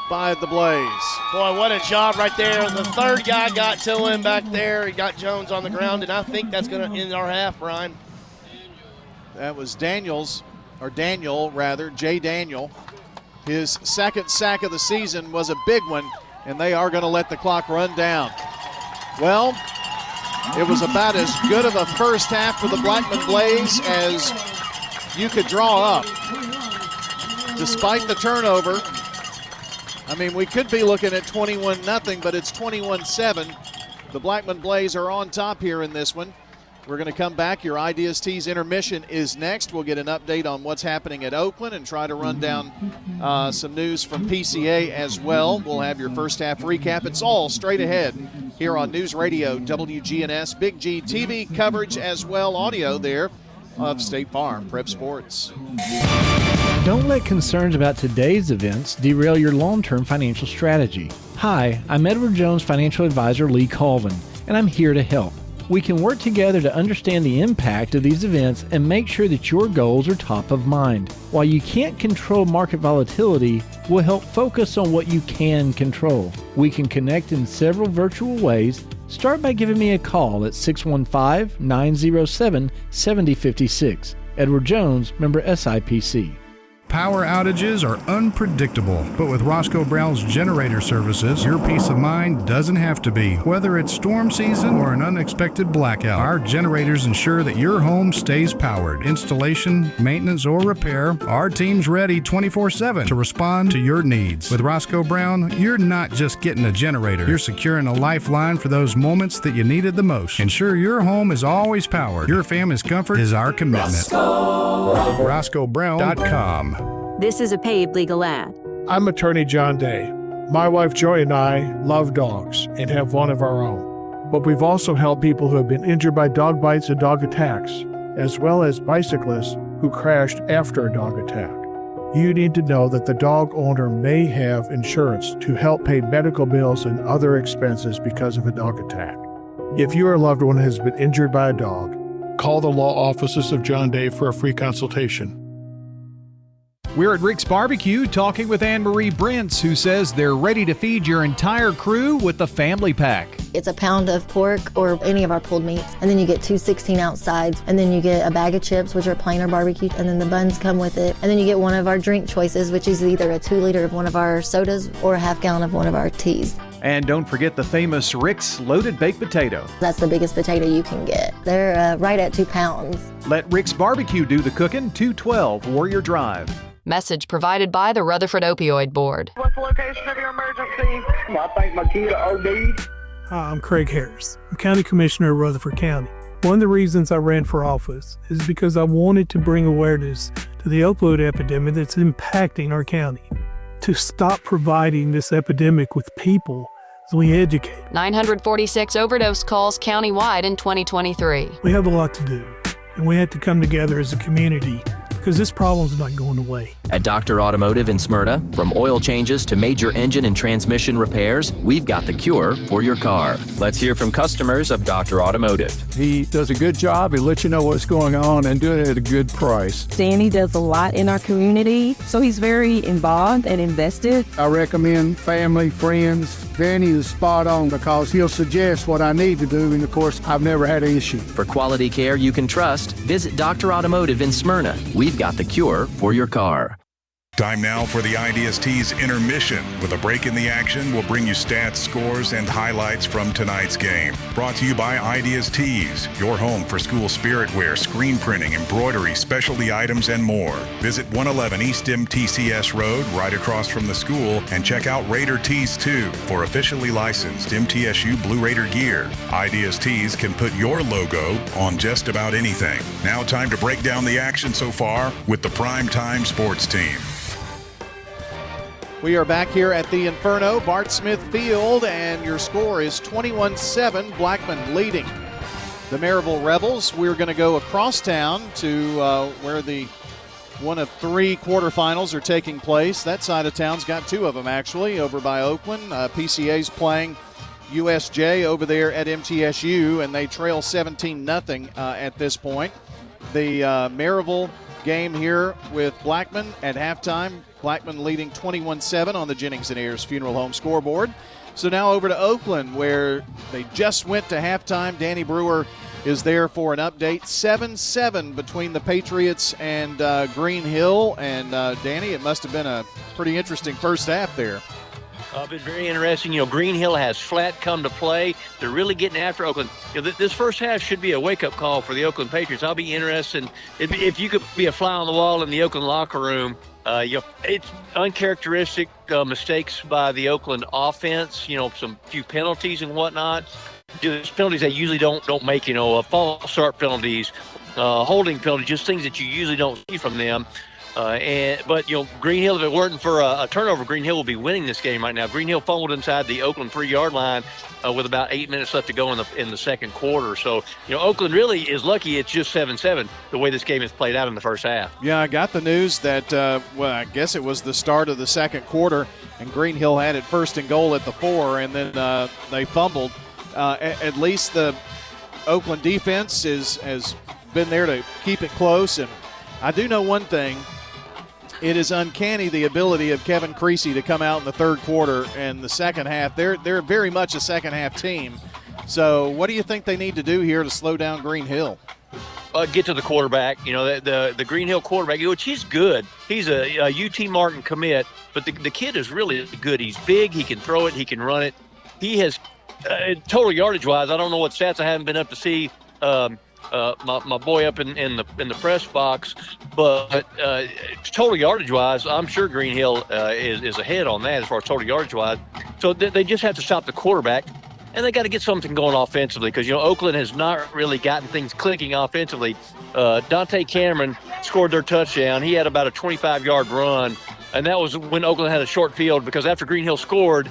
by the Blaze. Boy, what a job right there. The third guy got to him back there. He got Jones on the ground, and I think that's going to end our half, Brian. That was Daniel, Jay Daniel. His second sack of the season was a big one, and they are going to let the clock run down. Well, it was about as good of a first half for the Blackman Blaze as you could draw up. Despite the turnover, I mean, we could be looking at 21-0, but it's 21-7. The Blackman Blaze are on top here in this one. We're going to come back. Your Ideas Tees intermission is next. We'll get an update on what's happening at Oakland and try to run down some news from PCA as well. We'll have your first half recap. It's all straight ahead here on News Radio WGNS. Big G TV coverage as well, audio there of State Farm Prep Sports. Don't let concerns about today's events derail your long-term financial strategy. Hi, I'm Edward Jones Financial Advisor Lee Colvin, and I'm here to help. We can work together to understand the impact of these events and make sure that your goals are top of mind. While you can't control market volatility, we'll help focus on what you can control. We can connect in several virtual ways. Start by giving me a call at 615-907-7056. Edward Jones, member SIPC. Power outages are unpredictable, but with Roscoe Brown's generator services, your peace of mind doesn't have to be. Whether it's storm season or an unexpected blackout, our generators ensure that your home stays powered. Installation, maintenance, or repair, our team's ready 24/7 to respond to your needs. With Roscoe Brown, you're not just getting a generator, you're securing a lifeline for those moments that you needed the most. Ensure your home is always powered. Your family's comfort is our commitment. RoscoeBrown.com. This is a paid legal ad. I'm attorney John Day. My wife Joy and I love dogs and have one of our own. But we've also helped people who have been injured by dog bites and dog attacks, as well as bicyclists who crashed after a dog attack. You need to know that the dog owner may have insurance to help pay medical bills and other expenses because of a dog attack. If your loved one has been injured by a dog, call the law offices of John Day for a free consultation. We're at Rick's Barbecue talking with Anne-Marie Brentz, who says they're ready to feed your entire crew with the family pack. It's a pound of pork or any of our pulled meats, and then you get 2 16-ounce sides, and then you get a bag of chips, which are plain or barbecue, and then the buns come with it, and then you get one of our drink choices, which is either a 2-liter of one of our sodas or a half-gallon of one of our teas. And don't forget the famous Rick's Loaded Baked Potato. That's the biggest potato you can get. They're right at 2 pounds. Let Rick's Barbecue do the cooking, 212 Warrior Drive. Message provided by the Rutherford Opioid Board. What's the location of your emergency? I think my kid OD'd. Hi, I'm Craig Harris. I'm County Commissioner of Rutherford County. One of the reasons I ran for office is because I wanted to bring awareness to the opioid epidemic that's impacting our county. To stop providing this epidemic with people as we educate. 946 overdose calls countywide in 2023. We have a lot to do, and we have to come together as a community because this problem's not going away. At Dr. Automotive in Smyrna, from oil changes to major engine and transmission repairs, we've got the cure for your car. Let's hear from customers of Dr. Automotive. He does a good job. He lets you know what's going on and do it at a good price. Danny does a lot in our community, so he's very involved and invested. I recommend family, friends. Danny is spot on because he'll suggest what I need to do, and of course, I've never had an issue. For quality care you can trust, visit Dr. Automotive in Smyrna. We've got the cure for your car. Time now for the IDST's intermission. With a break in the action, we'll bring you stats, scores, and highlights from tonight's game. Brought to you by IDST's, your home for school spirit wear, screen printing, embroidery, specialty items, and more. Visit 111 East MTCS Road, right across from the school, and check out Raider Tees 2 for officially licensed MTSU Blue Raider gear. IDST's can put your logo on just about anything. Now time to break down the action so far with the Prime Time Sports Team. We are back here at the Inferno, Bart Smith Field, and your score is 21-7, Blackman leading the Maryville Rebels. We're going to go across town to where the one of three quarterfinals are taking place. That side of town's got two of them, actually, over by Oakland. PCA's playing USJ over there at MTSU, and they trail 17-0 at this point. The Maryville game here with Blackman at halftime. Blackman leading 21-7 on the Jennings & Ayers Funeral Home scoreboard. So now over to Oakland, where they just went to halftime. Danny Brewer is there for an update. 7-7 between the Patriots and Green Hill. And, Danny, it must have been a pretty interesting first half there. Been very interesting. Green Hill has flat come to play. They're really getting after Oakland. This first half should be a wake-up call for the Oakland Patriots. I'll be interested if you could be a fly on the wall in the Oakland locker room. It's uncharacteristic mistakes by the Oakland offense. Some few penalties and whatnot. Just penalties they usually don't make. False start penalties, holding penalties, just things that you usually don't see from them. But Green Hill, if it weren't for a turnover, Green Hill will be winning this game right now. Green Hill fumbled inside the Oakland 3-yard line with about 8 minutes left to go in the second quarter. So, Oakland really is lucky it's just 7-7 the way this game has played out in the first half. Yeah, I got the news that, I guess it was the start of the second quarter, and Green Hill had it first and goal at the 4, and then they fumbled. At least the Oakland defense has been there to keep it close, and I do know one thing. It is uncanny the ability of Kevin Creasy to come out in the third quarter and the second half. They're very much a second half team. So what do you think they need to do here to slow down Green Hill? Get to the quarterback. The Green Hill quarterback, which he's good. He's a UT Martin commit, but the kid is really good. He's big. He can throw it. He can run it. He has total yardage-wise, I don't know what stats. I haven't been up to see my boy up in the press box, but total yardage-wise, I'm sure Green Hill is ahead on that as far as total yardage-wise. So they just have to stop the quarterback, and they got to get something going offensively because Oakland has not really gotten things clicking offensively. Dante Cameron scored their touchdown. He had about a 25-yard run, and that was when Oakland had a short field because after Green Hill scored,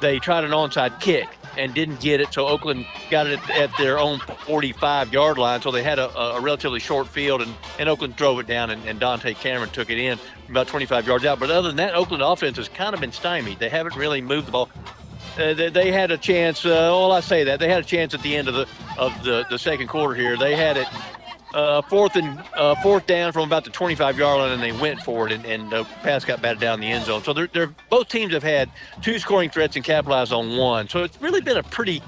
they tried an onside kick and didn't get it, so Oakland got it at their own 45-yard line, so they had a relatively short field, and Oakland drove it down, and Dante Cameron took it in about 25 yards out. But other than that, Oakland offense has kind of been stymied. They haven't really moved the ball. They had a chance. They had a chance at the end of the second quarter here. They had it fourth down from about the 25-yard line, and they went for it, and the pass got batted down the end zone. So both teams have had two scoring threats and capitalized on one. So it's really been a pretty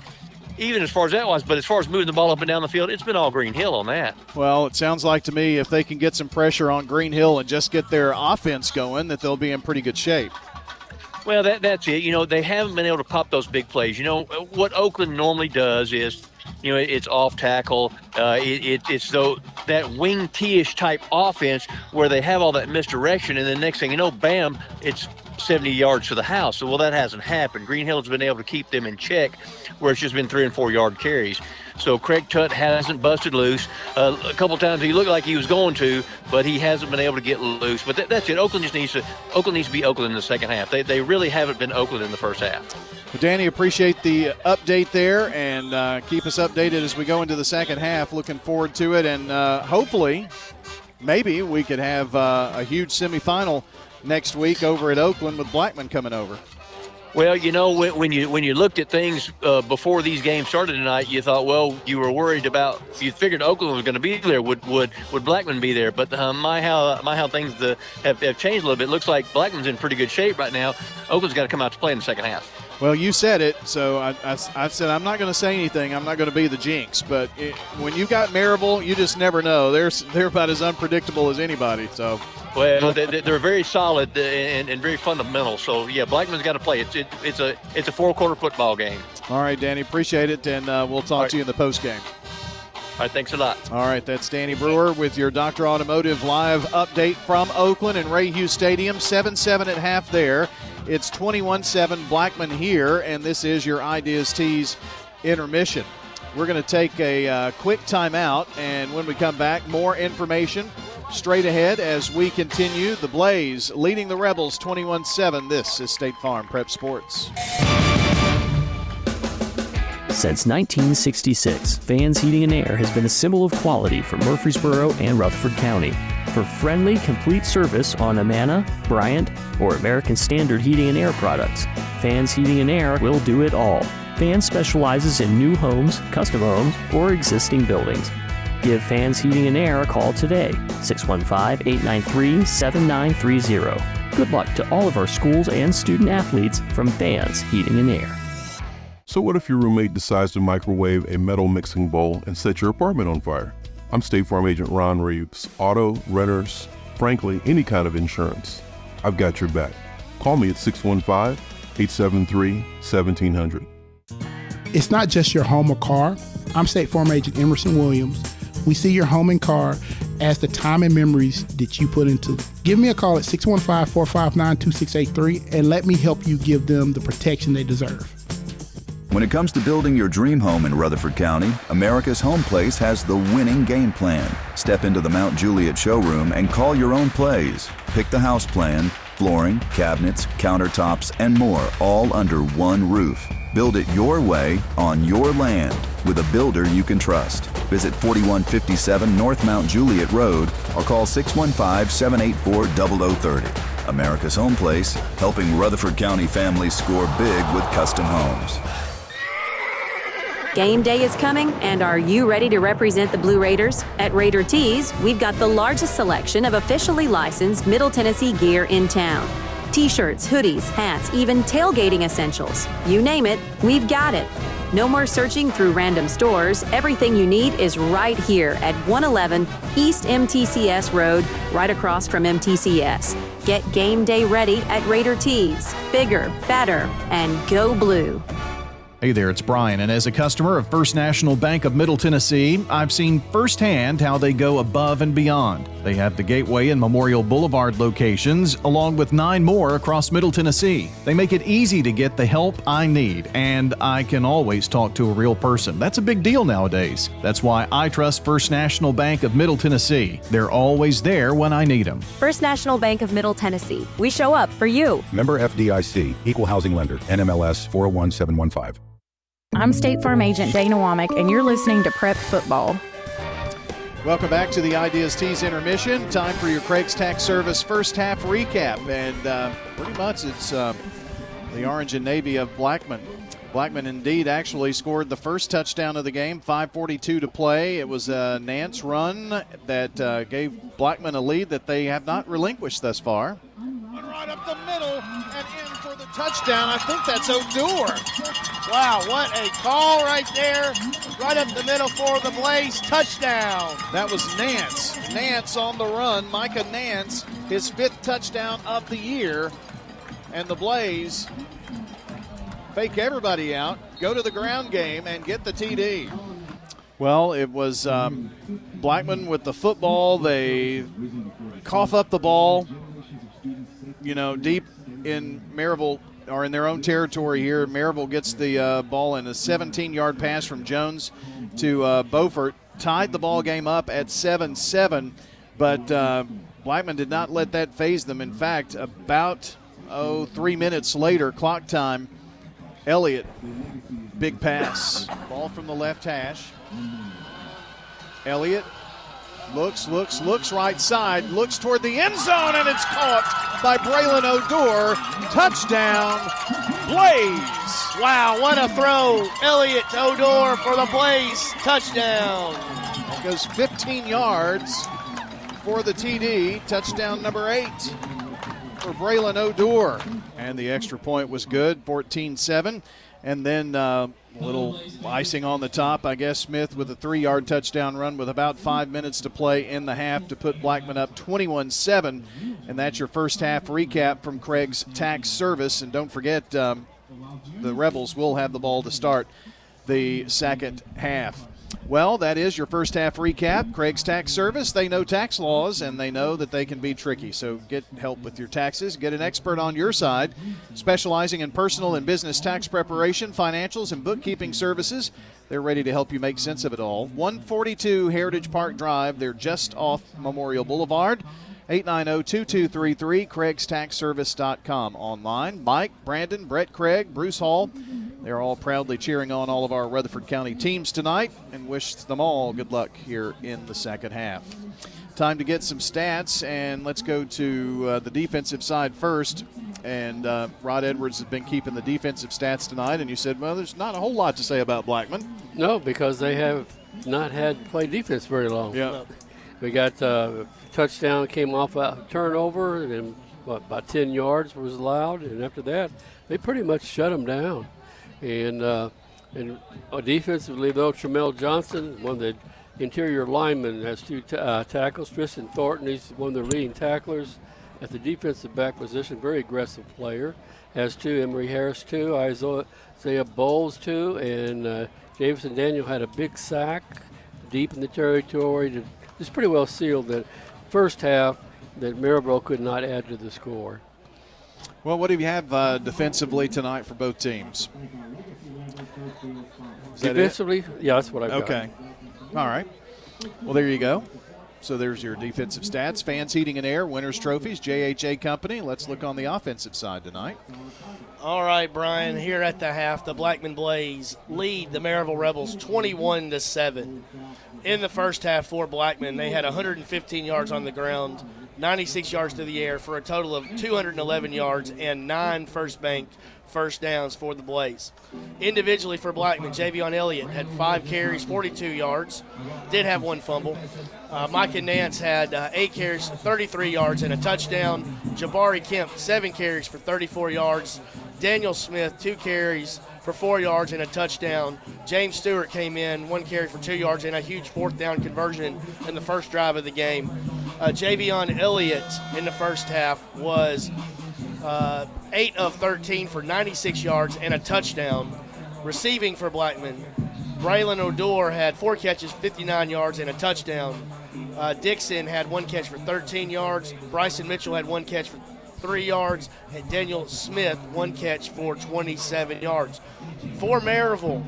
even as far as that was, but as far as moving the ball up and down the field, it's been all Green Hill on that. Well, it sounds like to me if they can get some pressure on Green Hill and just get their offense going, that they'll be in pretty good shape. Well, that's it. They haven't been able to pop those big plays. What Oakland normally does is, it's off tackle. It's that wing T-ish type offense where they have all that misdirection, and then next thing you know, bam, it's 70 yards to the house. So, that hasn't happened. Green Hill has been able to keep them in check where it's just been 3 and 4 yard carries. So Craig Tutt hasn't busted loose. A couple times he looked like he was going to, but he hasn't been able to get loose. But that's it. Oakland needs to be Oakland in the second half. They really haven't been Oakland in the first half. Well, Danny, appreciate the update there, and keep us updated as we go into the second half. Looking forward to it, and hopefully, maybe we could have a huge semifinal next week over at Oakland with Blackman coming over. Well, when you looked at things before these games started tonight, you thought, you were worried about. You figured Oakland was going to be there. Would Blackman be there? But my how things have changed a little bit. Looks like Blackman's in pretty good shape right now. Oakland's got to come out to play in the second half. Well, you said it, so I said I'm not going to say anything. I'm not going to be the jinx. But when you got Maryville, you just never know. They're about as unpredictable as anybody. So Well, they're very solid and very fundamental. So, yeah, Blackman's got to play. It's a four-quarter football game. All right, Danny, appreciate it, and we'll talk to you in the postgame. All right, thanks a lot. All right, that's Danny Brewer with your Dr. Automotive live update from Oakland and Ray Hughes Stadium. 7-7 at half there. It's 21-7 Blackman here, and this is your Ideas Tees intermission. We're going to take a quick timeout, and when we come back, more information straight ahead as we continue. The Blaze leading the Rebels 21-7. This is State Farm Prep Sports. Since 1966, Fans Heating and Air has been a symbol of quality for Murfreesboro and Rutherford County. For friendly, complete service on Amana, Bryant, or American Standard Heating and Air products, Fans Heating and Air will do it all. Fans specializes in new homes, custom homes, or existing buildings. Give Fans Heating and Air a call today, 615-893-7930. Good luck to all of our schools and student athletes from Fans Heating and Air. So what if your roommate decides to microwave a metal mixing bowl and set your apartment on fire? I'm State Farm Agent Ron Reeves. Auto, renters, frankly, any kind of insurance. I've got your back. Call me at 615-873-1700. It's not just your home or car. I'm State Farm Agent Emerson Williams. We see your home and car as the time and memories that you put into it. Give me a call at 615-459-2683 and let me help you give them the protection they deserve. When it comes to building your dream home in Rutherford County, America's Home Place has the winning game plan. Step into the Mount Juliet showroom and call your own plays. Pick the house plan, flooring, cabinets, countertops, and more, all under one roof. Build it your way on your land with a builder you can trust. Visit 4157 North Mount Juliet Road or call 615-784-0030. America's Home Place, helping Rutherford County families score big with custom homes. Game day is coming, and are you ready to represent the Blue Raiders? At Raider Tees, we've got the largest selection of officially licensed Middle Tennessee gear in town. T-shirts, hoodies, hats, even tailgating essentials. You name it, we've got it. No more searching through random stores. Everything you need is right here at 111 East MTCS Road, right across from MTCS. Get game day ready at Raider Tees. Bigger, better, and go blue. Hey there, it's Brian, and as a customer of First National Bank of Middle Tennessee, I've seen firsthand how they go above and beyond. They have the Gateway and Memorial Boulevard locations, along with 9 more across Middle Tennessee. They make it easy to get the help I need, and I can always talk to a real person. That's a big deal nowadays. That's why I trust First National Bank of Middle Tennessee. They're always there when I need them. First National Bank of Middle Tennessee. We show up for you. Member FDIC, Equal Housing Lender, NMLS 401715. I'm State Farm Agent Dana Womack, and you're listening to Prep Football. Welcome back to the Ideas Tees intermission. Time for your Craig's Tax Service first half recap. And pretty much it's the Orange and Navy of Blackman. Blackman indeed actually scored the first touchdown of the game, 5:42 to play. It was a Nance run that gave Blackman a lead that they have not relinquished thus far. Right up the middle and in for the touchdown. I think that's O'Dour. Wow, what a call right there. Right up the middle for the Blaze. Touchdown. That was Nance. Nance on the run. Micah Nance, his 5th touchdown of the year. And the Blaze fake everybody out, go to the ground game, and get the TD. Well, it was Blackman with the football. They cough up the ball, deep in Maryville, or in their own territory here. Maryville gets the ball in a 17-yard pass from Jones to Beaufort. Tied the ball game up at 7-7, but Blackman did not let that faze them. In fact, about 3 minutes later, clock time, Elliott, big pass. Ball from the left hash. Elliott looks right side, looks toward the end zone, and it's caught by Braylon O'Dour. Touchdown, Blaze. Wow, what a throw. Elliott O'Dour for the Blaze. Touchdown. That goes 15 yards for the TD. Touchdown number 8 for Braylon O'Dour. And the extra point was good, 14-7. And then A little icing on the top, I guess. Smith with a 3-yard touchdown run with about 5 minutes to play in the half to put Blackman up 21-7. And that's your first half recap from Craig's Tax Service. And don't forget, the Rebels will have the ball to start the second half. Well, that is your first half recap. Craig's Tax Service, they know tax laws, and they know that they can be tricky. So get help with your taxes. Get an expert on your side, specializing in personal and business tax preparation, financials, and bookkeeping services. They're ready to help you make sense of it all. 142 Heritage Park Drive. They're just off Memorial Boulevard. 890-2233, CraigsTaxService.com. Online, Mike, Brandon, Brett Craig, Bruce Hall. They're all proudly cheering on all of our Rutherford County teams tonight and wish them all good luck here in the second half. Time to get some stats, and let's go to the defensive side first. And Rod Edwards has been keeping the defensive stats tonight, and you said, well, there's not a whole lot to say about Blackman. No, because they have not had to play defense very long. Yeah. We got touchdown, came off a turnover, and then about 10 yards was allowed, and after that, they pretty much shut them down. And defensively, though, Tramel Johnson, one of the interior linemen, has 2 tackles. Tristan Thornton, he's one of their leading tacklers at the defensive back position, very aggressive player, has 2. Emery Harris, 2. Isaiah Bowles, 2. And Jameson Daniel had a big sack deep in the territory. It's pretty well sealed that first half that Maryville could not add to the score. Well, what do you have defensively tonight for both teams? Defensively, yeah, that's what I've got. Okay. All right. Well, there you go. So there's your defensive stats. Fans Heating and Air, Winners Trophies, JHA Company. Let's look on the offensive side tonight. All right, Brian, here at the half, the Blackman Blaze lead the Maryville Rebels 21-7. In the first half for Blackman, they had 115 yards on the ground, 96 yards through the air for a total of 211 yards and 9 first downs for the Blaze. Individually for Blackman, Javion Elliott had 5 carries, 42 yards, did have 1 fumble. Micah Nance had 8 carries, 33 yards, and a touchdown. Jabari Kemp, 7 carries for 34 yards. Daniel Smith, 2 carries for 4 yards and a touchdown. James Stewart came in, 1 carry for 2 yards and a huge 4th down conversion in the first drive of the game. Javion Elliott in the first half was 8 of 13 for 96 yards and a touchdown. Receiving for Blackman, Braylon O'Dore had 4 catches, 59 yards and a touchdown. Dixon had 1 catch for 13 yards. Bryson Mitchell had 1 catch for 3 yards, and Daniel Smith 1 catch for 27 yards. For Maryville,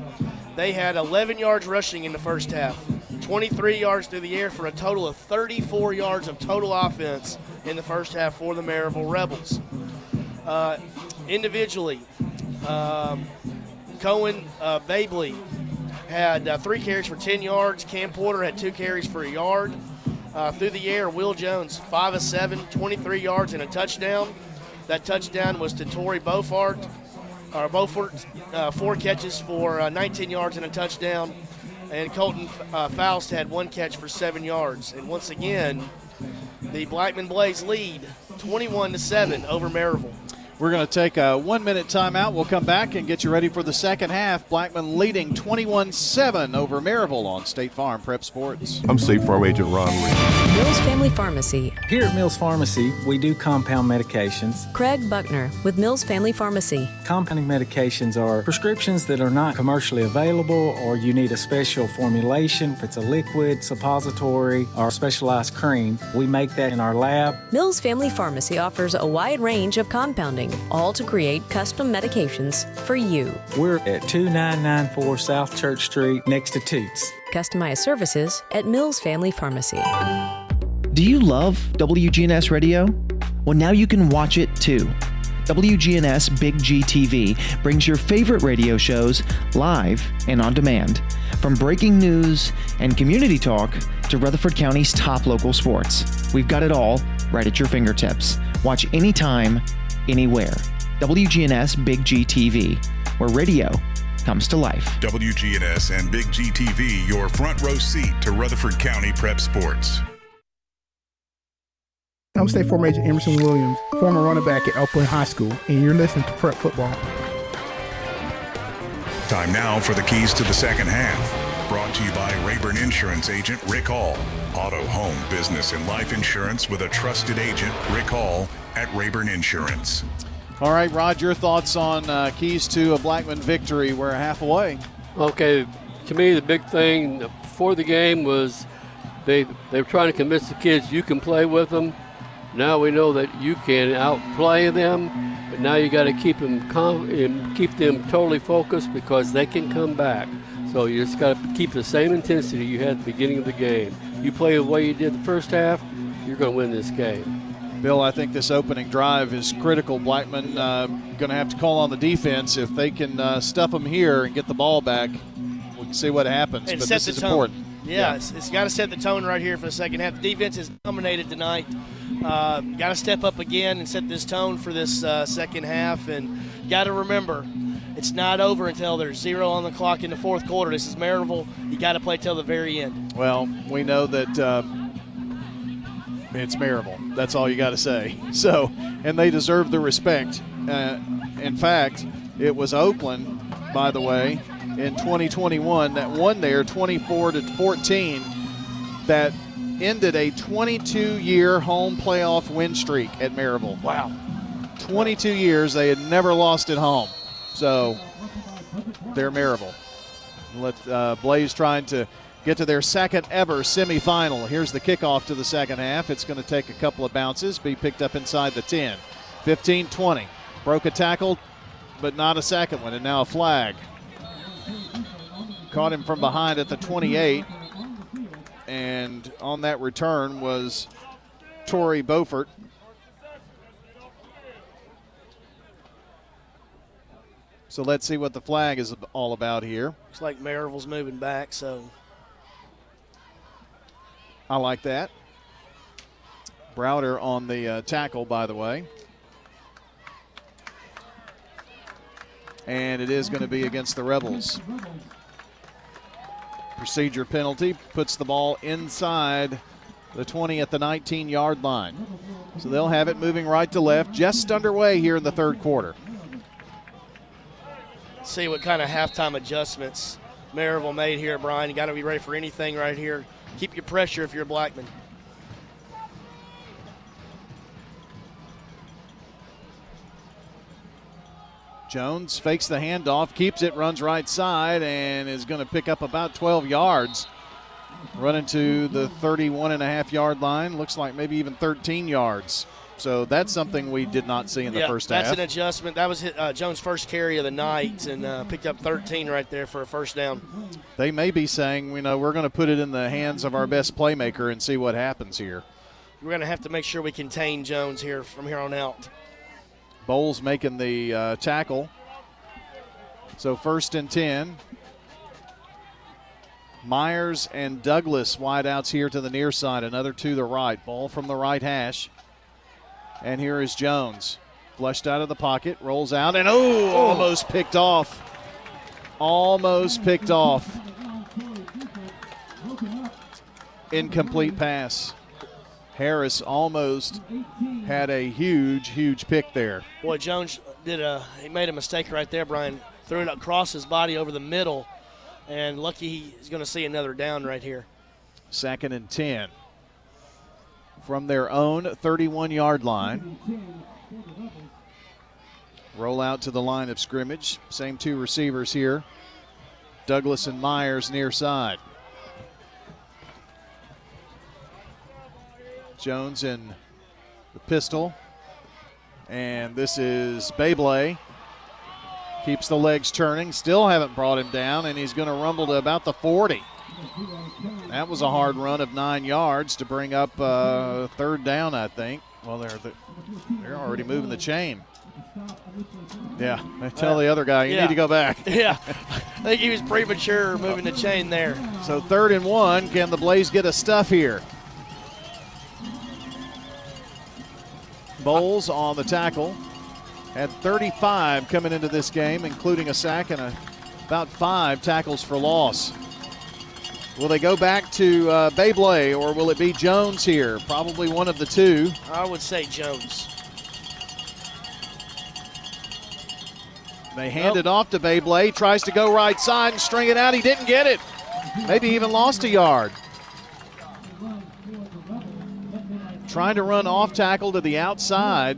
they had 11 yards rushing in the first half, 23 yards through the air for a total of 34 yards of total offense in the first half for the Maryville Rebels. Individually, Cohen Babley had 3 carries for 10 yards. Cam Porter had 2 carries for a yard. Through the air, Will Jones, 5 of 7, 23 yards and a touchdown. That touchdown was to Torrey Beaufort. 4 catches for 19 yards and a touchdown. And Colton Faust had 1 catch for 7 yards. And once again, the Blackman Blaze lead 21-7 over Maryville. We're going to take a 1-minute timeout. We'll come back and get you ready for the second half. Blackman leading 21-7 over Maryville on State Farm Prep Sports. I'm State Farm Agent Ron Reed. Mills Family Pharmacy. Here at Mills Pharmacy, we do compound medications. Craig Buckner with Mills Family Pharmacy. Compounding medications are prescriptions that are not commercially available, or you need a special formulation. If it's a liquid, suppository, or a specialized cream, we make that in our lab. Mills Family Pharmacy offers a wide range of compounding, all to create custom medications for you. We're at 2994 South Church Street, next to Toots. Customized services at Mills Family Pharmacy. Do you love WGNS Radio? Well, now you can watch it too. WGNS Big G TV brings your favorite radio shows live and on demand. From breaking news and community talk to Rutherford County's top local sports. We've got it all right at your fingertips. Watch anytime, anywhere. WGNS Big G TV, where radio comes to life. WGNS and Big G TV, your front row seat to Rutherford County Prep Sports. I'm State Farm Agent Emerson Williams, former running back at Elk Point High School, and you're listening to Prep Football. Time now for the keys to the second half. Brought to you by Rayburn Insurance agent Rick Hall. Auto, home, business, and life insurance with a trusted agent, Rick Hall, at Rayburn Insurance. All right, Rod, your thoughts on keys to a Blackman victory? We're half away. Okay, to me, the big thing before the game was they were trying to convince the kids you can play with them. Now we know that you can outplay them, but now you got to keep them totally focused because they can come back. So you just got to keep the same intensity you had at the beginning of the game. You play the way you did the first half, you're going to win this game. Bill, I think this opening drive is critical. Blackman going to have to call on the defense. If they can stuff them here and get the ball back, we can see what happens. And but set this the is tone. important. Yeah, it's got to set the tone right here for the second half. The defense is dominated tonight. Got to step up again and set this tone for this second half. And got to remember, it's not over until there's 0 on the clock in the fourth quarter. This is Maryville. You got to play till the very end. Well, we know that it's Maryville. That's all you got to say. So, and they deserve the respect. In fact, it was Oakland, by the way, in 2021 that won there 24-14 that ended a 22-year home playoff win streak at Maryville. Wow. 22 years they had never lost at home. So they're Maryville. Blaze trying to get to their second ever semifinal. Here's the kickoff to the second half. It's going to take a couple of bounces, be picked up inside the 10. 15-20. Broke a tackle, but not a second one, and now a flag. Caught him from behind at the 28, and on that return was Torrey Beaufort. So let's see what the flag is all about here. Looks like Maryville's moving back, so. I like that. Browder on the tackle, by the way. And it is going to be against the Rebels. Procedure penalty puts the ball inside the 20 at the 19-yard line. So they'll have it moving right to left, just underway here in the third quarter. See what kind of halftime adjustments Maryville made here, Brian. You got to be ready for anything right here. Keep your pressure if you're a Blackman. Jones fakes the handoff, keeps it, runs right side, and is going to pick up about 12 yards. Running to the 31.5-yard line. Looks like maybe even 13 yards. So that's something we did not see in the first half. That's an adjustment. That was Jones' first carry of the night, and picked up 13 right there for a first down. They may be saying, we're going to put it in the hands of our best playmaker and see what happens here. We're going to have to make sure we contain Jones here from here on out. Bowles making the tackle. So 1st and 10. Myers and Douglas wideouts here to the near side. Another to the right. Ball from the right hash. And here is Jones. Flushed out of the pocket. Rolls out. And almost picked off. Almost picked off. Incomplete pass. Harris almost had a huge pick there. Boy, Jones he made a mistake right there, Brian. Threw it across his body over the middle, and lucky he's going to see another down right here. 2nd and 10. From their own 31-yard line. Roll out to the line of scrimmage. Same two receivers here. Douglas and Myers near side. Jones in the pistol. And this is Beyblade. Keeps the legs turning. Still haven't brought him down, and he's going to rumble to about the 40. That was a hard run of 9 yards to bring up 3rd down, I think. Well, they're already moving the chain. Yeah, they tell the other guy, you need to go back. Yeah, I think he was premature moving the chain there. So 3rd and 1. Can the Blaze get a stuff here? Bowles on the tackle. Had 35 coming into this game, including a sack and about 5 tackles for loss. Will they go back to Beyblade, or will it be Jones here? Probably one of the two. I would say Jones. They hand it off to Beyblade. Tries to go right side and string it out. He didn't get it. Maybe even lost a yard. Trying to run off tackle to the outside.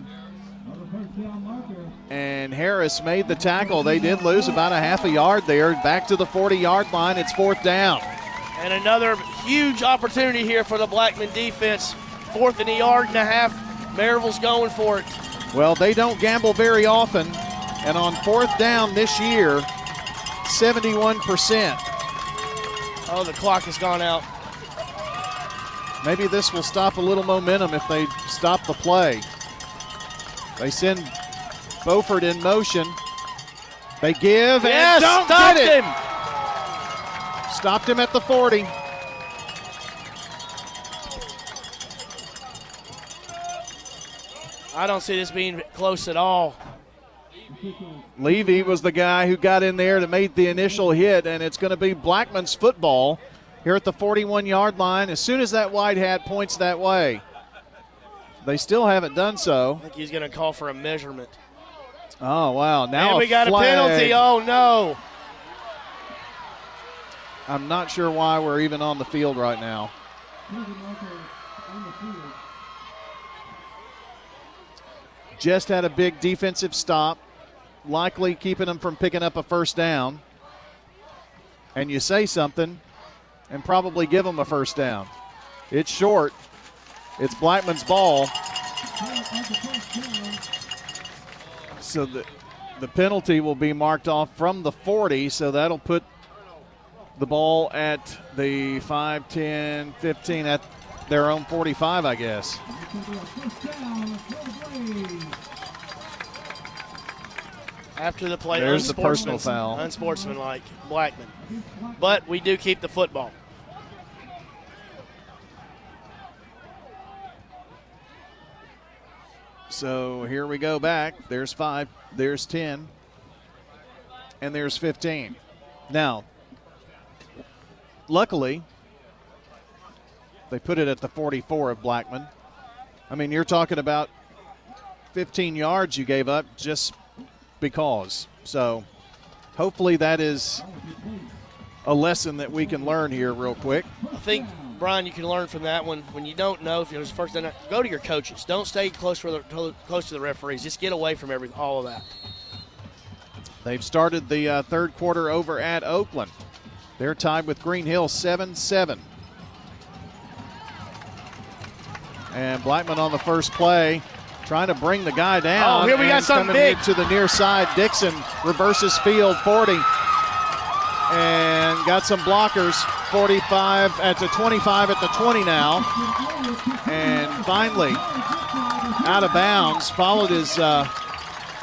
And Harris made the tackle. They did lose about a half a yard there. Back to the 40-yard line. It's 4th down. And another huge opportunity here for the Blackman defense. 4th and a yard and a half. Maryville's going for it. Well, they don't gamble very often. And on 4th down this year, 71%. Oh, the clock has gone out. Maybe this will stop a little momentum if they stop the play. They send Beaufort in motion. They give and don't get it. Stopped him at the 40. I don't see this being close at all. Levy was the guy who got in there to make the initial hit, and it's going to be Blackman's football here at the 41-yard line. As soon as that white hat points that way, they still haven't done so. I think he's going to call for a measurement. Oh, wow. Now and we got a penalty. Oh, no. I'm not sure why we're even on the field right now. Just had a big defensive stop, likely keeping them from picking up a first down. And you say something and probably give them a first down. It's short. It's Blackman's ball. So the penalty will be marked off from the 40, so that'll put the ball at the 5, 10, 15, at their own 45, I guess. After the play, there's the personal foul. Unsportsmanlike, Blackman. But we do keep the football. So here we go back. There's 5, there's 10, and there's 15. Now, luckily, they put it at the 44 of Blackman. I mean, you're talking about 15 yards you gave up just because. So hopefully that is a lesson that we can learn here real quick. I think, Brian, you can learn from that one. When you don't know if it was first down, go to your coaches. Don't stay close to the referees. Just get away from all of that. They've started the third quarter over at Oakland. They're tied with Green Hill 7-7. And Blackman on the first play, trying to bring the guy down. Oh, here we got something big. To the near side, Dixon reverses field 40. And got some blockers, 45 at the 25 at the 20 now. And finally, out of bounds, followed his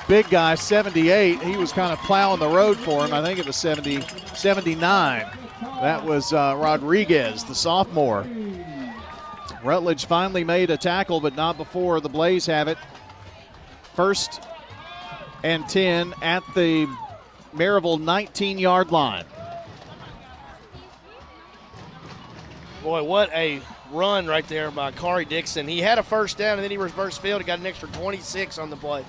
big guy, 78. He was kind of plowing the road for him. I think it was 79. That was Rodriguez, the sophomore. Rutledge finally made a tackle, but not before the Blaze have it. 1st and 10 at the Maryville 19-yard line. Boy, what a run right there by Kari Dixon. He had a first down, and then he reversed field and got an extra 26 on the play.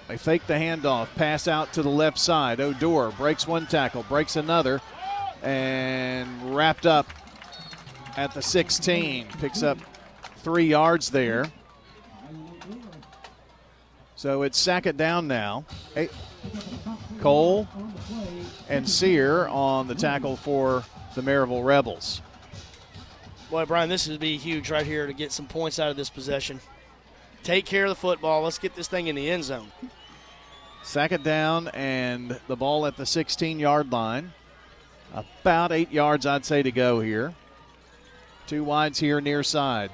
They fake the handoff, pass out to the left side. Odor breaks one tackle, breaks another, and wrapped up at the 16. Picks up 3 yards there. So it's second down now. Cole and Sear on the tackle for the Maryville Rebels. Boy, Brian, this would be huge right here to get some points out of this possession. Take care of the football. Let's get this thing in the end zone. Second down and the ball at the 16-yard line. About 8 yards, I'd say, to go here. 2 wides here near side.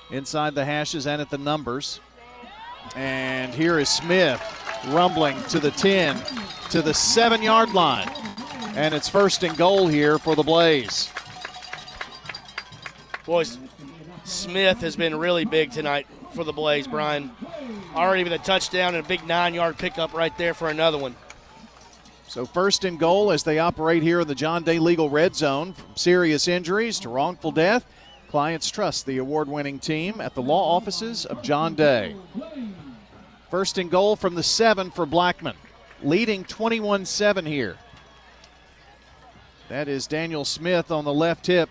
Inside the hashes and at the numbers. And here is Smith rumbling to the 10, to the 7-yard line. And it's 1st and goal here for the Blaze. Boys, Smith has been really big tonight for the Blaze, Brian. Already with a touchdown and a big 9-yard pickup right there for another one. So 1st and goal as they operate here in the John Day Legal Red Zone, from serious injuries to wrongful death. Clients trust the award-winning team at the law offices of John Day. First and goal from the 7 for Blackman, leading 21-7 here. That is Daniel Smith on the left hip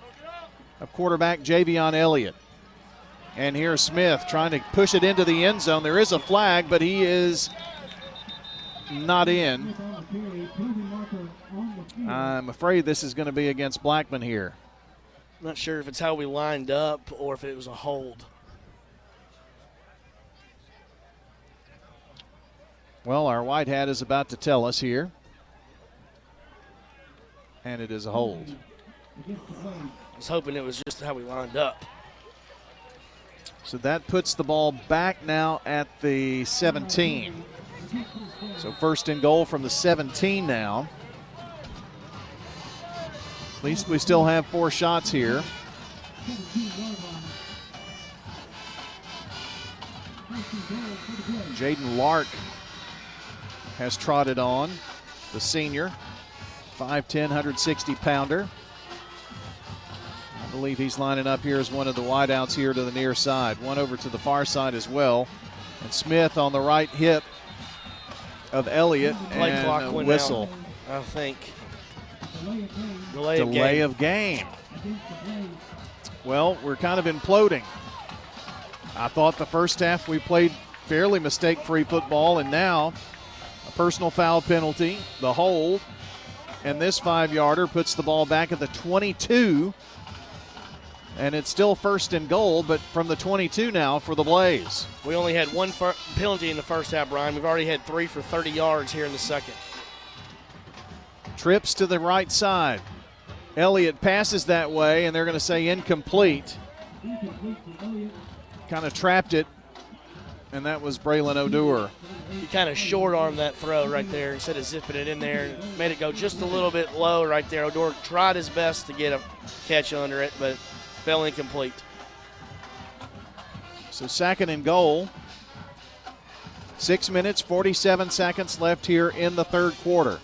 of quarterback Javion Elliott. And here's Smith trying to push it into the end zone. There is a flag, but he is not in. I'm afraid this is going to be against Blackman here. Not sure if it's how we lined up or if it was a hold. Well, our white hat is about to tell us here. And it is a hold. I was hoping it was just how we lined up. So that puts the ball back now at the 17. So first and goal from the 17 now. At least we still have 4 shots here. Jaden Lark has trotted on, the senior, 5'10", 160-pounder. I believe he's lining up here as one of the wideouts here to the near side. One over to the far side as well. And Smith on the right hip of Elliott. Play and clock a went whistle. out, I think. Delay of game. Well, we're kind of imploding. I thought the first half we played fairly mistake-free football, and now a personal foul penalty, the hold, and this 5-yarder puts the ball back at the 22, and it's still first and goal, but from the 22 now for the Blaze. We only had one penalty in the first half, Brian. We've already had 3 for 30 yards here in the second. Trips to the right side. Elliott passes that way, and they're going to say incomplete. Kind of trapped it, and that was Braylon O'Dour. He kind of short-armed that throw right there instead of zipping it in there and made it go just a little bit low right there. O'Dour tried his best to get a catch under it, but fell incomplete. So second and goal. 6 minutes, 47 seconds left here in the third quarter.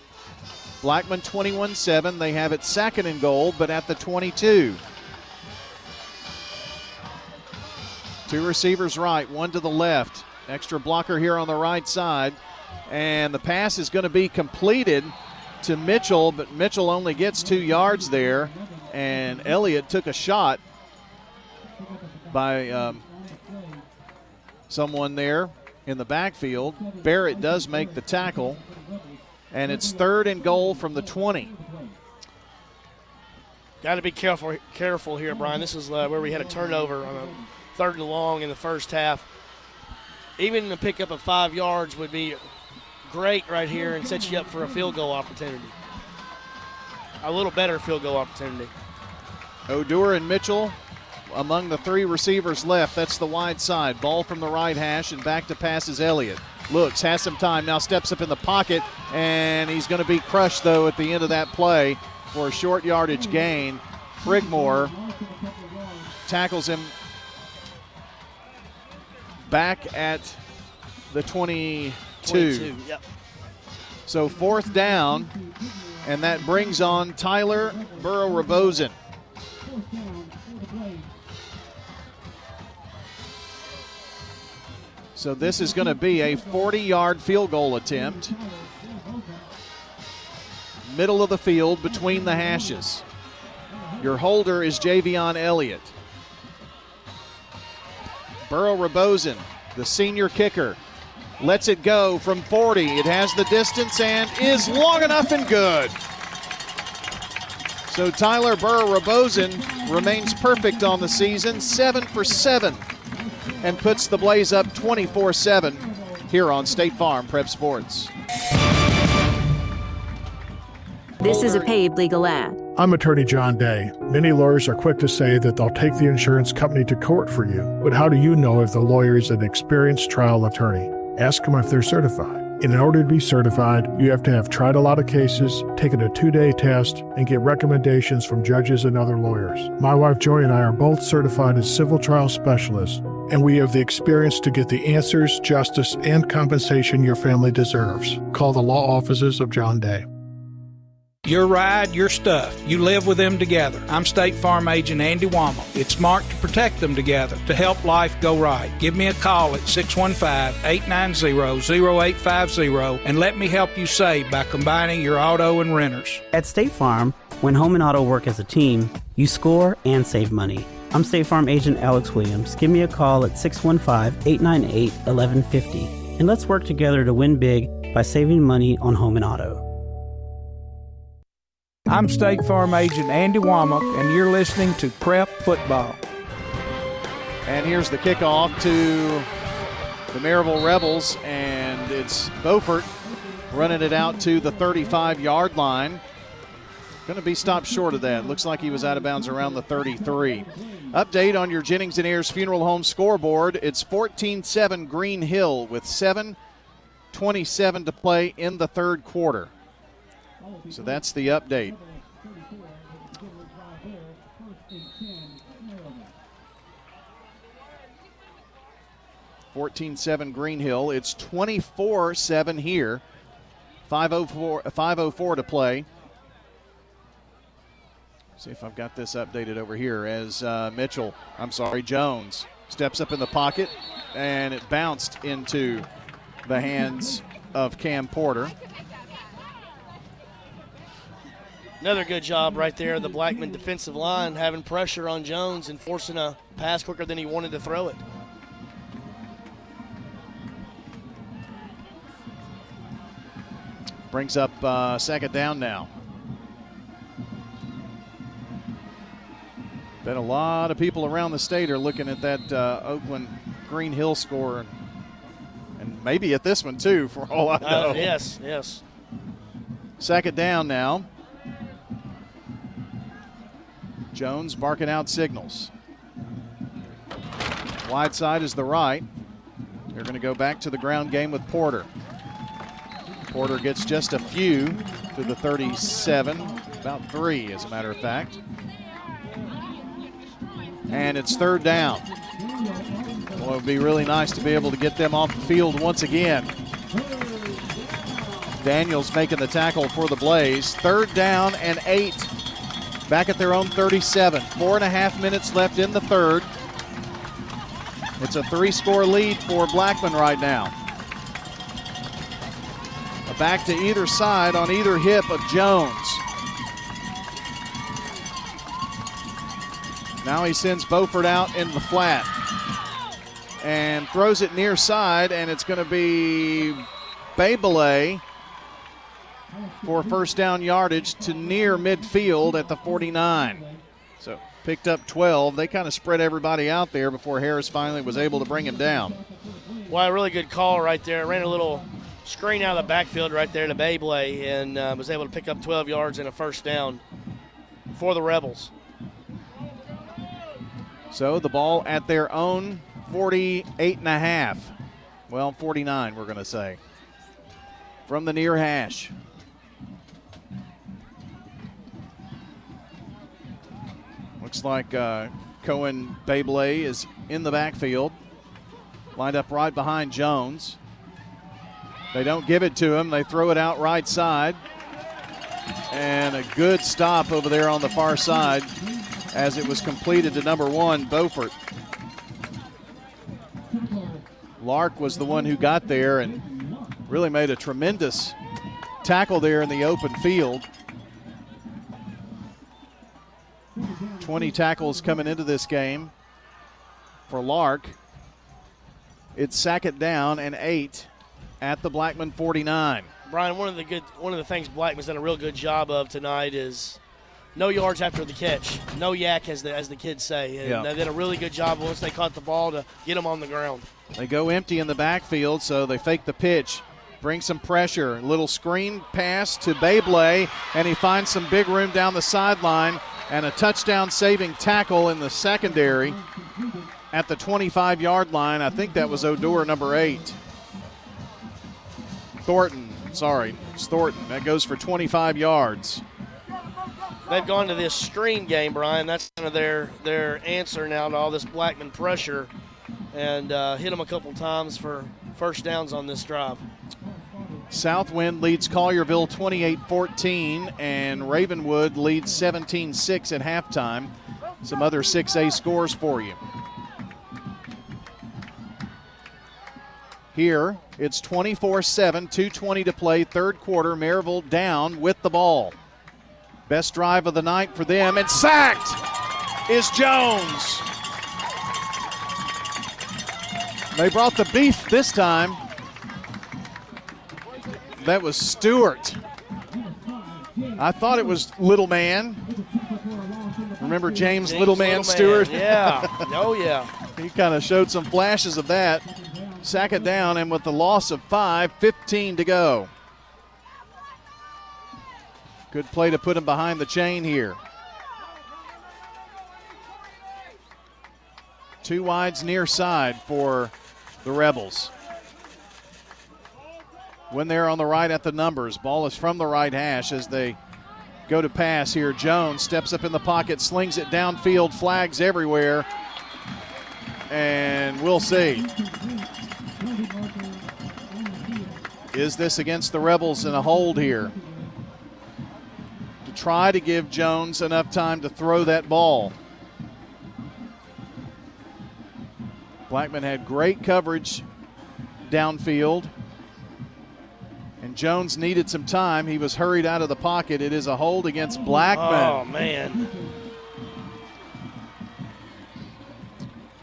Blackman 21-7. They have it second and goal, but at the 22. 2 receivers right, 1 to the left. Extra blocker here on the right side. And the pass is going to be completed to Mitchell, but Mitchell only gets 2 yards there. And Elliott took a shot by someone there in the backfield. Barrett does make the tackle. And it's third and goal from the 20. Got to be careful here, Brian. This is where we had a turnover on a third and long in the first half. Even the pickup of 5 yards would be great right here and set you up for a field goal opportunity. A little better field goal opportunity. O'Dour and Mitchell among the 3 receivers left. That's the wide side. Ball from the right hash, and back to pass is Elliott. Looks, has some time, now steps up in the pocket, and he's going to be crushed, though, at the end of that play for a short yardage gain. Brigmore tackles him back at the 22. Yep. So fourth down, and that brings on Tyler Burrow-Rabosin. So this is going to be a 40-yard field goal attempt. Middle of the field between the hashes. Your holder is Javion Elliott. Burrow-Rabosin, the senior kicker, lets it go from 40. It has the distance and is long enough and good. So Tyler Burrow-Rabosin remains perfect on the season, 7 for 7. And puts the Blaze up 24-7 here on State Farm Prep Sports. This is a paid legal ad. I'm attorney John Day. Many lawyers are quick to say that they'll take the insurance company to court for you. But how do you know if the lawyer is an experienced trial attorney? Ask them if they're certified. And in order to be certified, you have to have tried a lot of cases, taken a 2-day test, and get recommendations from judges and other lawyers. My wife Joy and I are both certified as civil trial specialists, and we have the experience to get the answers, justice, and compensation your family deserves. Call the law offices of John Day. Your ride, your stuff. You live with them together. I'm State Farm Agent Andy Womack. It's smart to protect them together, to help life go right. Give me a call at 615-890-0850 and let me help you save by combining your auto and renters. At State Farm, when home and auto work as a team, you score and save money. I'm State Farm Agent Alex Williams. Give me a call at 615-898-1150 and let's work together to win big by saving money on home and auto. I'm State Farm Agent Andy Womack, and you're listening to Prep Football. And here's the kickoff to the Maryville Rebels, and it's Beaufort running it out to the 35-yard line. Going to be stopped short of that. Looks like he was out of bounds around the 33. Update on your Jennings & Ayers Funeral Home scoreboard. It's 14-7 Green Hill with 7:27 to play in the third quarter. So that's the update. (14-7) Green Hill. It's 24-7 here. 5:04 to play. See if I've got this updated over here as Jones steps up in the pocket, and it bounced into the hands of Cam Porter. Another good job right there, the Blackman defensive line having pressure on Jones and forcing a pass quicker than he wanted to throw it. Brings up second down now. Bet a lot of people around the state are looking at that Oakland Green Hill score and maybe at this one too, for all I know. Yes. Second down now. Jones barking out signals. Wide side is the right. They're going to go back to the ground game with Porter. Porter gets just a few to the 37, about 3 as a matter of fact. And it's third down. Well, it would be really nice to be able to get them off the field once again. Daniels making the tackle for the Blaze. Third down and 8. Back at their own 37. 4.5 minutes left in the third. It's a 3-score lead for Blackman right now. A back to either side on either hip of Jones. Now he sends Beaufort out in the flat and throws it near side, and it's going to be Babele for first down yardage to near midfield at the 49. So picked up 12. They kind of spread everybody out there before Harris finally was able to bring him down. Well, a really good call right there. Ran a little screen out of the backfield right there to Babele and was able to pick up 12 yards and a first down for the Rebels. So the ball at their own 48.5. Well, 49 we're going to say. From the near hash. Looks like Cohen Babele is in the backfield. Lined up right behind Jones. They don't give it to him. They throw it out right side. And a good stop over there on the far side as it was completed to number 1, Beaufort. Lark was the one who got there and really made a tremendous tackle there in the open field. 20 tackles coming into this game for Lark. It's second down and 8 at the Blackman 49. Brian, one of the things Blackman's done a real good job of tonight is no yards after the catch, no yak as the kids say. And they did a really good job once they caught the ball to get them on the ground. They go empty in the backfield, so they fake the pitch, bring some pressure. A little screen pass to Babele, and he finds some big room down the sideline, and a touchdown-saving tackle in the secondary at the 25-yard line. I think that was Odor, number 8. It's Thornton. That goes for 25 yards. They've gone to this screen game, Brian. That's kind of their answer now to all this Blackman pressure, and hit them a couple times for first downs on this drive. Southwind leads Collierville 28-14, and Ravenwood leads 17-6 at halftime. Some other 6A scores for you. Here, it's 24-7, 2:20 to play, third quarter. Maryville down with the ball. Best drive of the night for them, and sacked is Jones. They brought the beef this time. That was Stewart. I thought it was Little Man. Remember James Little Man Stewart? Yeah. Oh, yeah. He kind of showed some flashes of that. Sack it down, and with the loss of 5, 15 to go. Good play to put him behind the chain here. 2 wides near side for the Rebels. When they're on the right at the numbers, ball is from the right hash as they go to pass here. Jones steps up in the pocket, slings it downfield, flags everywhere, and we'll see. Is this against the Rebels in a hold here? To try to give Jones enough time to throw that ball. Blackman had great coverage downfield, and Jones needed some time. He was hurried out of the pocket. It is a hold against Blackman. Oh, man.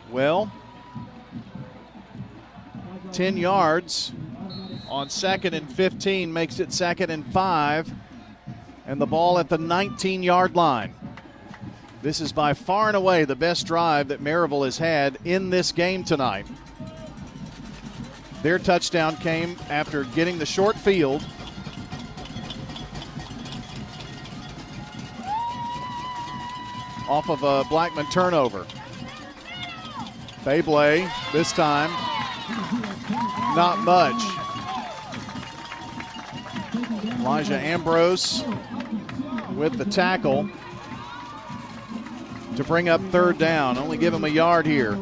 Well, 10 yards on 2nd and 15 makes it 2nd and 5, and the ball at the 19-yard line. This is by far and away the best drive that Maryville has had in this game tonight. Their touchdown came after getting the short field. Off of a Blackman turnover. Beyblade, this time, not much. Elijah Ambrose with the tackle to bring up 3rd down. Only give him a yard here.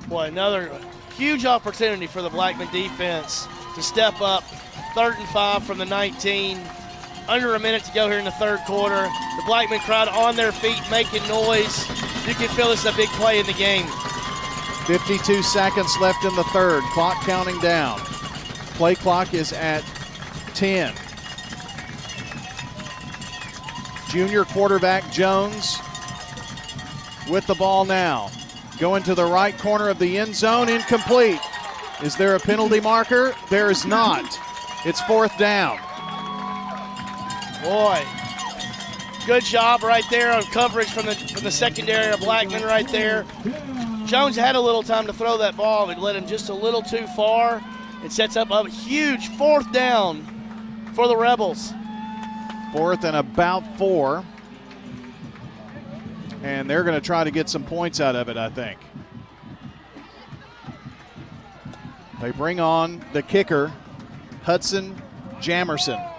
Boy, another huge opportunity for the Blackman defense to step up. 3rd and 5 from the 19. Under a minute to go here in the third quarter. The Blackman crowd on their feet making noise. You can feel this is a big play in the game. 52 seconds left in the third. Clock counting down. Play clock is at 10. Junior quarterback Jones with the ball now. Going to the right corner of the end zone, incomplete. Is there a penalty marker? There is not. It's 4th down. Boy, good job right there on coverage from the secondary of Blackman right there. Jones had a little time to throw that ball, but led him just a little too far. It sets up a huge 4th down for the Rebels. 4th and about 4. And they're going to try to get some points out of it, I think. They bring on the kicker, Hudson Jamerson.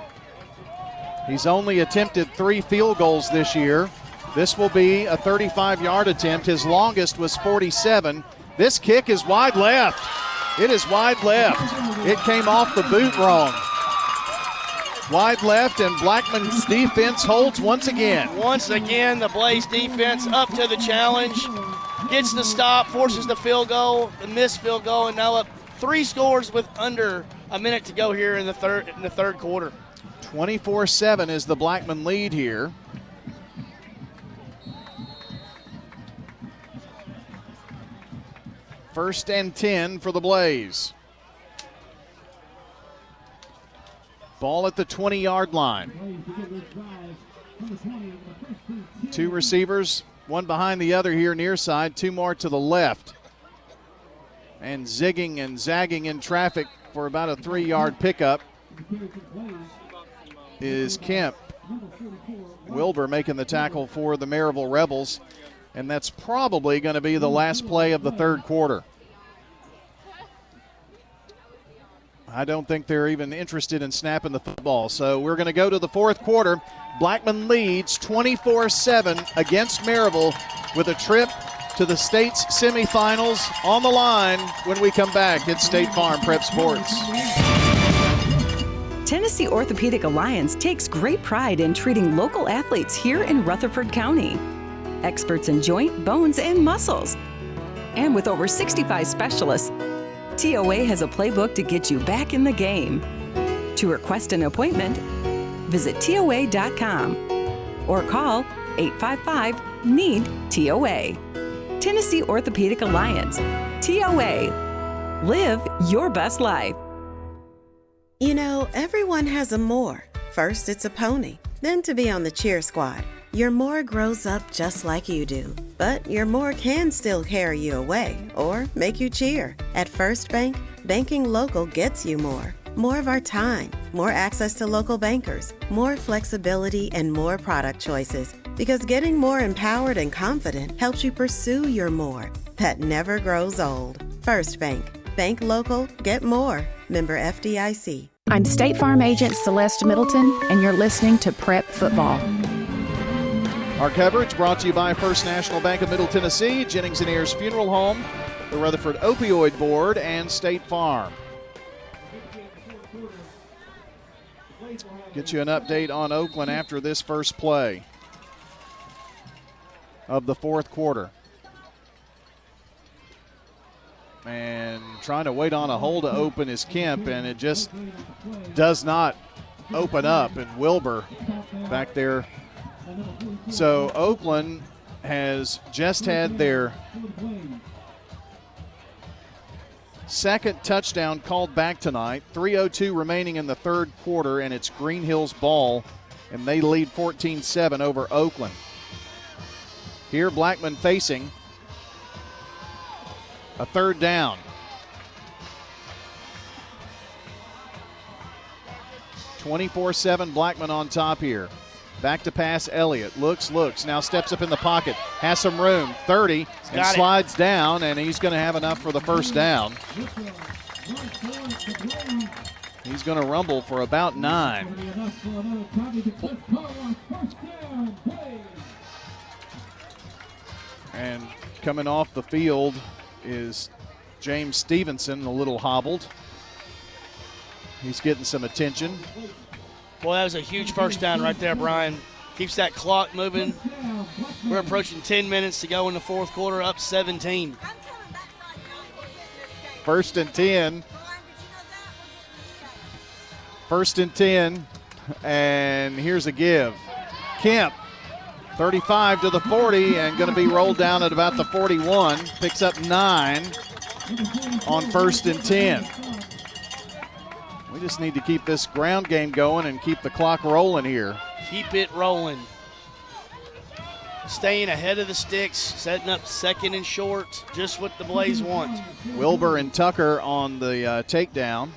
He's only attempted 3 field goals this year. This will be a 35-yard attempt. His longest was 47. This kick is wide left. It is wide left. It came off the boot wrong. Wide left, and Blackman's defense holds once again. Once again, the Blaze defense up to the challenge. Gets the stop, forces the field goal, the missed field goal, and now up 3 scores with under a minute to go here in the third quarter. 24-7 is the Blackman lead here. First and 10 for the Blaze. Ball at the 20-yard line. 2 receivers, one behind the other here near side, 2 more to the left. And zigging and zagging in traffic for about a 3-yard pickup is Kemp. Wilbur making the tackle for the Maryville Rebels, and that's probably going to be the last play of the third quarter. I don't think they're even interested in snapping the football. So we're going to go to the fourth quarter. Blackman leads 24-7 against Maryville with a trip to the state's semifinals on the line when we come back. It's State Farm Prep Sports. Tennessee Orthopedic Alliance takes great pride in treating local athletes here in Rutherford County. Experts in joint, bones, and muscles. And with over 65 specialists, TOA has a playbook to get you back in the game. To request an appointment, visit TOA.com or call 855-NEED-TOA. Tennessee Orthopedic Alliance. TOA. Live your best life. You know, everyone has a more. First, it's a pony. Then to be on the cheer squad. Your more grows up just like you do. But your more can still carry you away or make you cheer. At First Bank, banking local gets you more. More of our time, more access to local bankers, more flexibility, and more product choices. Because getting more empowered and confident helps you pursue your more. That never grows old. First Bank. Bank local, get more. Member FDIC. I'm State Farm Agent Celeste Middleton, and you're listening to Prep Football. Our coverage brought to you by First National Bank of Middle Tennessee, Jennings & Ayers Funeral Home, the Rutherford Opioid Board, and State Farm. Get you an update on Oakland after this first play of the fourth quarter. And trying to wait on a hole to open is Kemp, and it just does not open up. And Wilbur back there. So Oakland has just had their second touchdown called back tonight. 3:02 remaining in the third quarter, and it's Green Hill's ball, and they lead 14-7 over Oakland. Here, Blackman facing a third down. 24-7 Blackman on top here. Back to pass, Elliott. Looks, now steps up in the pocket. Has some room, 30, and slides down, and he's going to have enough for the first down. He's going to rumble for about 9. And coming off the field is James Stevenson, a little hobbled. He's getting some attention. Boy, that was a huge first down right there, Brian. Keeps that clock moving. We're approaching 10 minutes to go in the fourth quarter, up 17. First and 10. First and 10, and here's a give. Kemp, 35 to the 40, and going to be rolled down at about the 41. Picks up 9 on first and 10. We just need to keep this ground game going and keep the clock rolling here. Keep it rolling. Staying ahead of the sticks, setting up second and short, just what the Blaze want. Wilbur and Tucker on the takedown.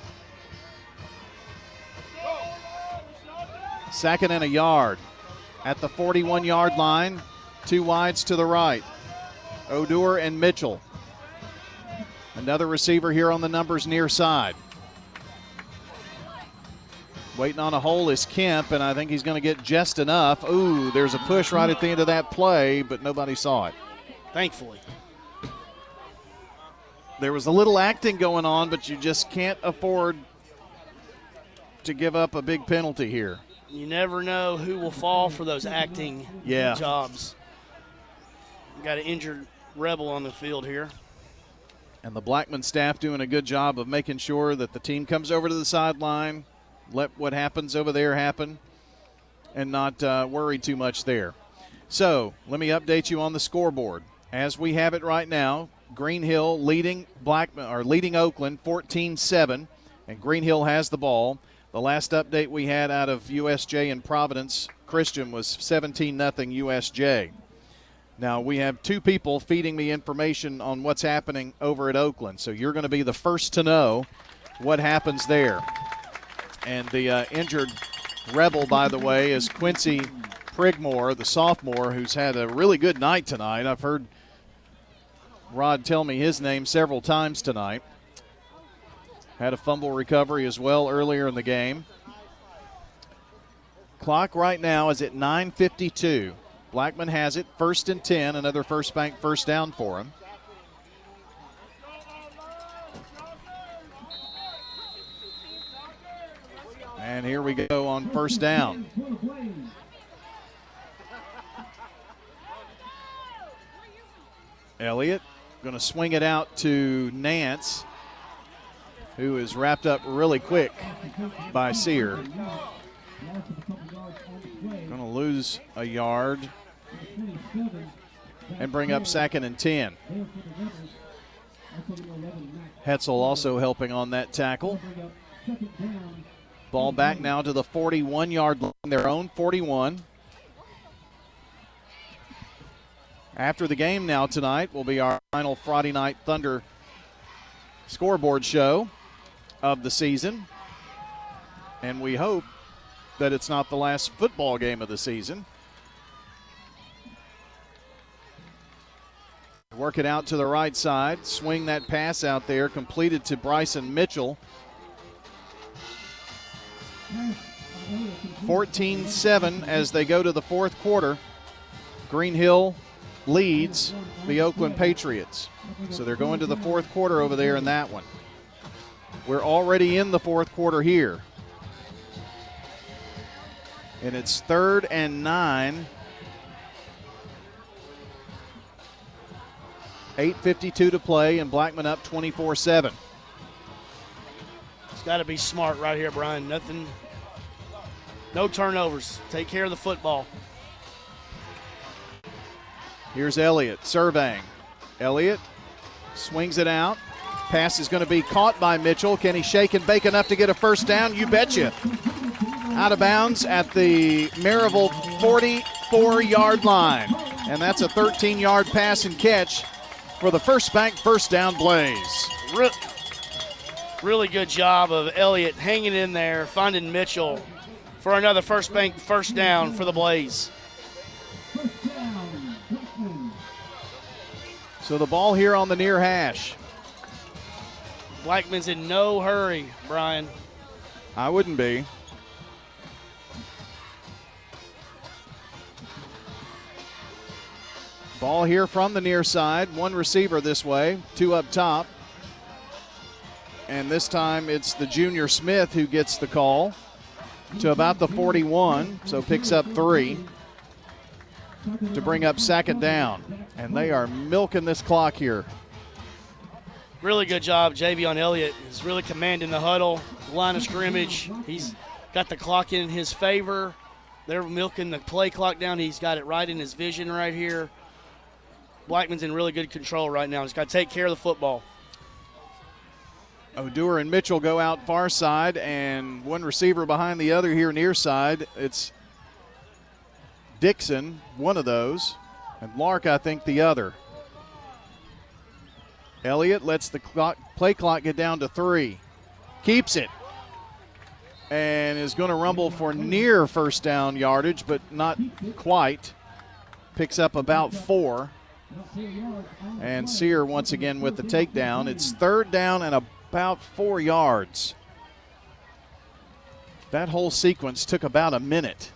Second and a yard at the 41-yard line. 2 wides to the right. Odur and Mitchell. Another receiver here on the numbers near side. Waiting on a hole is Kemp, and I think he's going to get just enough. Ooh, there's a push right at the end of that play, but nobody saw it. Thankfully. There was a little acting going on, but you just can't afford to give up a big penalty here. You never know who will fall for those acting jobs. We've got an injured Rebel on the field here. And the Blackman staff doing a good job of making sure that the team comes over to the sideline, let what happens over there happen, and not worry too much there. So let me update you on the scoreboard. As we have it right now, Green Hill leading Oakland 14-7, and Green Hill has the ball. The last update we had out of USJ and Providence Christian was 17-0 USJ. Now, we have 2 people feeding me information on what's happening over at Oakland, so you're going to be the first to know what happens there. And the injured Rebel, by the way, is Quincy Prigmore, the sophomore, who's had a really good night tonight. I've heard Rod tell me his name several times tonight. Had a fumble recovery as well earlier in the game. Clock right now is at 9:52. Blackman has it, first and 10, another First Bank first down for him. And And here we go on first down. Elliott going to swing it out to Nance, who is wrapped up really quick by Sear. Going to lose a yard and bring up 2nd and 10. Hetzel also helping on that tackle. Ball back now to the 41-yard line, their own 41. After the game now tonight will be our final Friday Night Thunder scoreboard show of the season. And we hope that it's not the last football game of the season. Work it out to the right side. Swing that pass out there, completed to Bryson Mitchell. 14-7 as they go to the fourth quarter. Green Hill leads the Oakland Patriots. So they're going to the fourth quarter over there in that one. We're already in the fourth quarter here. And it's 3rd and 9. 8:52 to play, and Blackman up 24-7. It's got to be smart right here, Brian. No turnovers. Take care of the football. Here's Elliott surveying. Elliott swings it out. Pass is going to be caught by Mitchell. Can he shake and bake enough to get a first down? You betcha. Out of bounds at the Maryville 44-yard line. And that's a 13-yard pass and catch for the First Bank first down Blaze. Really good job of Elliott hanging in there, finding Mitchell for another First Bank first down for the Blaze. So the ball here on the near hash. Blackman's in no hurry, Brian. I wouldn't be. Ball here from the near side. One receiver this way, 2 up top. And this time it's the junior Smith who gets the call to about the 41, so picks up 3 to bring up 2nd down. And they are milking this clock here. Really good job. Javion Elliott is really commanding the huddle, line of scrimmage. He's got the clock in his favor. They're milking the play clock down. He's got it right in his vision right here. Blackman's in really good control right now. He's got to take care of the football. O'Doer and Mitchell go out far side, and one receiver behind the other here near side. It's Dixon, one of those, and Lark, I think, the other. Elliott lets the play clock get down to 3. Keeps it. And is going to rumble for near first down yardage, but not quite. Picks up about 4. And Sear once again with the takedown. It's 3rd down and about 4 yards. That whole sequence took about a minute.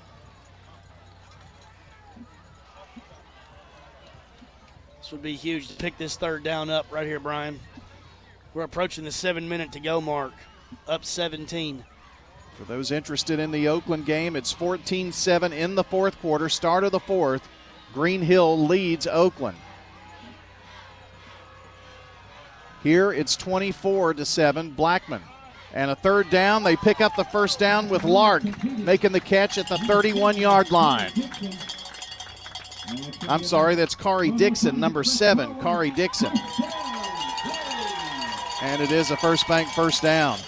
This would be huge to pick this 3rd down up right here, Brian. We're approaching the 7-minute to go mark. Up 17. For those interested in the Oakland game, it's 14-7 in the fourth quarter. Start of the fourth. Green Hill leads Oakland. Here it's 24-7, Blackman. And a 3rd down, they pick up the first down with Lark making the catch at the 31-yard line. I'm sorry, that's Kari Dixon, number 7, Kari Dixon. And it is a First Bank first down.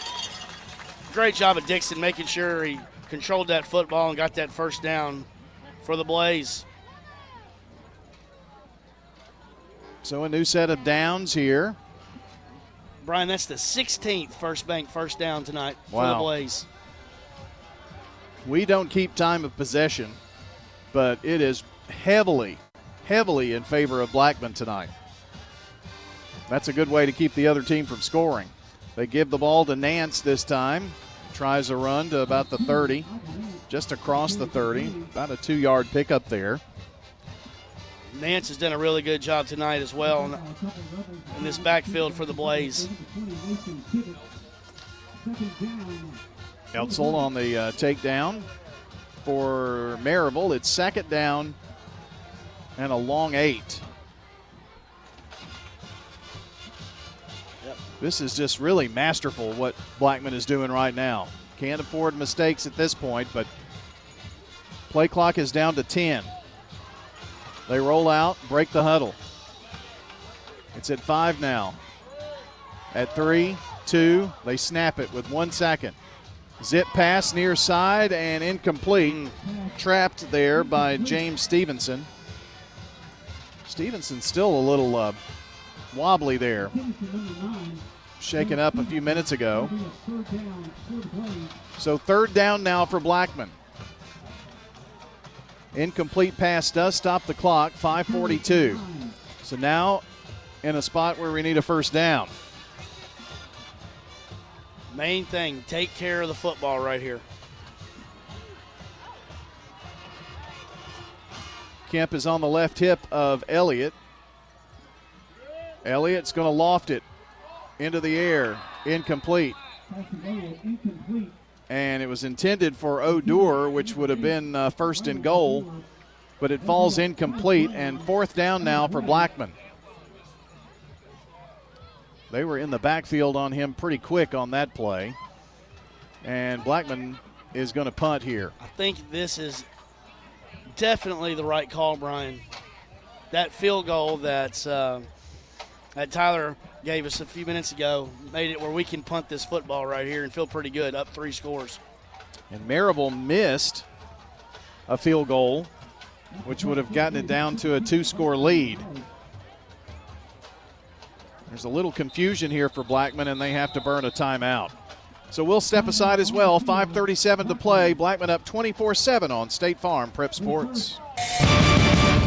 Great job of Dixon making sure he controlled that football and got that first down for the Blaze. So a new set of downs here. Brian, that's the 16th First Bank first down tonight for the Blaze. We don't keep time of possession, but it is heavily in favor of Blackman tonight. That's a good way to keep the other team from scoring. They give the ball to Nance this time. Tries a run to about the 30, just across the 30, about a 2-yard pickup there. Nance has done a really good job tonight as well in this backfield for the Blaze. Eltzel on the takedown for Maryville. It's second down and a long 8. This is just really masterful what Blackman is doing right now. Can't afford mistakes at this point, but play clock is down to 10. They roll out, break the huddle. It's at 5 now. At 3, 2, they snap it with 1 second. Zip pass near side and incomplete. Trapped there by James Stevenson. Stevenson still a little wobbly there. Shaken up a few minutes ago. So third down now for Blackman. Incomplete pass does stop the clock, 5:42. So now in a spot where we need a first down. Main thing, take care of the football right here. Kemp is on the left hip of Elliott. Elliott's going to loft it into the air. Incomplete. And it was intended for O'Dour, which would have been first and goal, but it falls incomplete, and fourth down now for Blackman. They were in the backfield on him pretty quick on that play, and Blackman is going to punt here. I think this is definitely the right call, Brian. That field goal that Tyler gave us a few minutes ago made it where we can punt this football right here and feel pretty good, up 3 scores. And Maryville missed a field goal, which would have gotten it down to a 2-score lead. There's a little confusion here for Blackman, and they have to burn a timeout. So we'll step aside as well. 5:37 to play. Blackman up 24-7 on State Farm Prep Sports.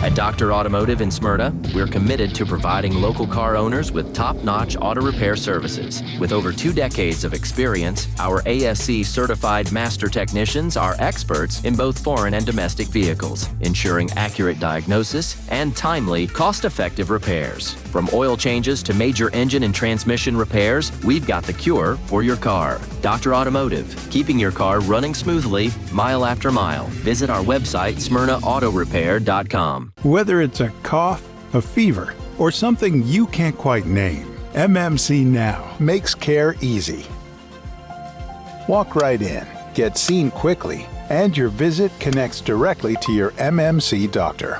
At Dr. Automotive in Smyrna, we're committed to providing local car owners with top-notch auto repair services. With over 2 decades of experience, our ASC certified master technicians are experts in both foreign and domestic vehicles, ensuring accurate diagnosis and timely, cost-effective repairs. From oil changes to major engine and transmission repairs, we've got the cure for your car. Dr. Automotive, keeping your car running smoothly, mile after mile. Visit our website, smyrnaautorepair.com. Whether it's a cough, a fever, or something you can't quite name, MMC Now makes care easy. Walk right in, get seen quickly, and your visit connects directly to your MMC doctor.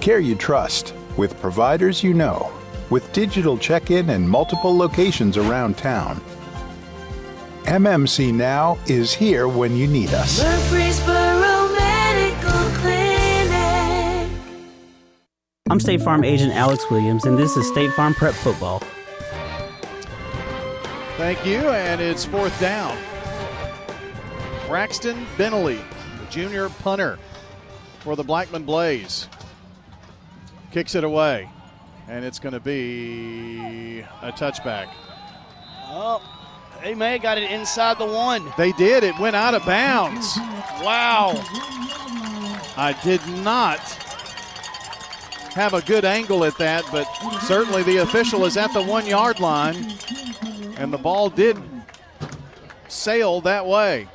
Care you trust, with providers you know, with digital check-in and multiple locations around town. MMC Now is here when you need us. Murfreesboro Medical Clinic. I'm State Farm agent Alex Williams, and this is State Farm Prep Football. Thank you, and it's fourth down. Braxton Bentley, the junior punter for the Blackman Blaze. Kicks it away, and it's going to be a touchback. Oh, they may have got it inside the 1. They did. It went out of bounds. Wow. I did not have a good angle at that, but certainly the official is at the 1-yard line, and the ball did sail that way.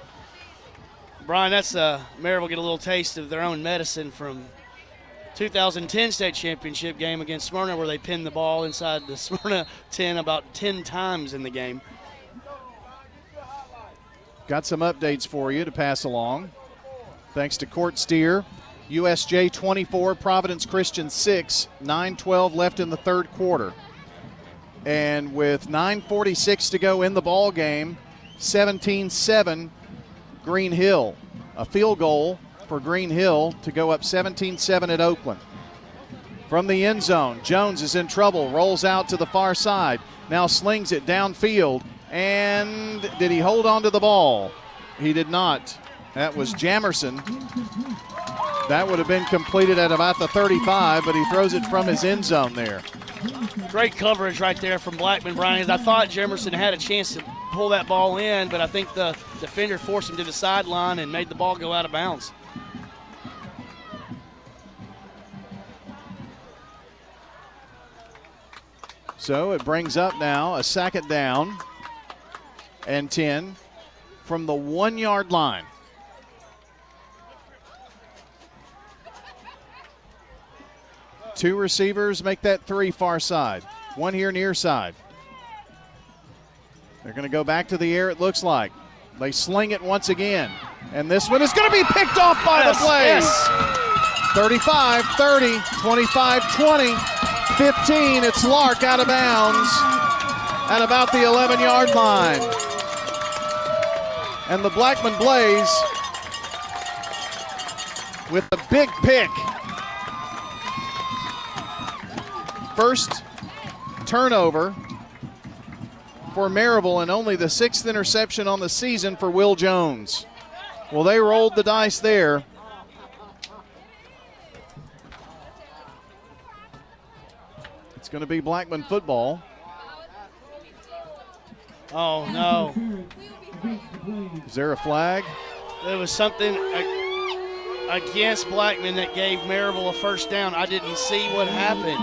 Brian, that's Maryville get a little taste of their own medicine from 2010 state championship game against Smyrna, where they pinned the ball inside the Smyrna 10 about 10 times in the game. Got some updates for you to pass along. Thanks to Court Steer. USJ 24, Providence Christian 6, 9:12 left in the third quarter. And with 9:46 to go in the ball game, 17-7 Green Hill. A field goal for Green Hill to go up 17-7 at Oakland. From the end zone, Jones is in trouble, rolls out to the far side, now slings it downfield, and did he hold on to the ball? He did not. That was Jamerson. That would have been completed at about the 35, but he throws it from his end zone there. Great coverage right there from Blackman, Brian. I thought Jamerson had a chance to pull that ball in, but I think the defender forced him to the sideline and made the ball go out of bounds. So it brings up now a second down and 10 from the 1-yard line. Two receivers make that 3 far side. One here near side. They're going to go back to the air, it looks like. They sling it once again. And this one is going to be picked off by the Blaze. 35, 30, 25, 20, 15. It's Lark out of bounds at about the 11-yard line. And the Blackman Blaze with the big pick. First turnover for Maryville and only the 6th interception on the season for Will Jones. Well, they rolled the dice there. It's going to be Blackman football. Oh, no. Is there a flag? There was something against Blackman that gave Maryville a first down. I didn't see what happened.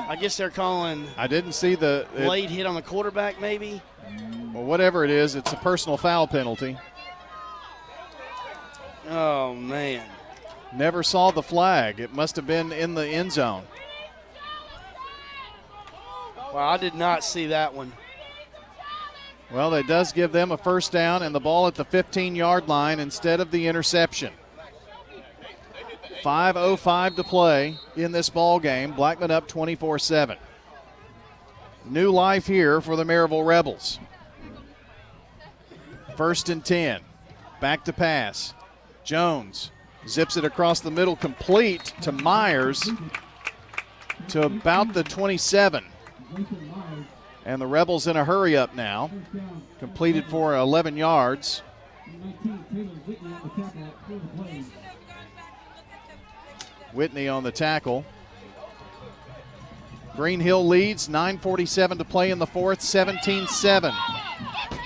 I guess they're calling. I didn't see the late hit on the quarterback, maybe. Well, whatever it is, it's a personal foul penalty. Oh, man. Never saw the flag. It must have been in the end zone. Well, I did not see that one. Well, it does give them a first down and the ball at the 15-yard line instead of the interception. 5:05 to play in this ball game. Blackman up 24-7. New life here for the Maryville Rebels. 1st and 10. Back to pass. Jones zips it across the middle, complete to Myers to about the 27. And the Rebels in a hurry up now. Completed for 11 yards. Whitney on the tackle. Green Hill leads, 9:47 to play in the fourth, 17-7.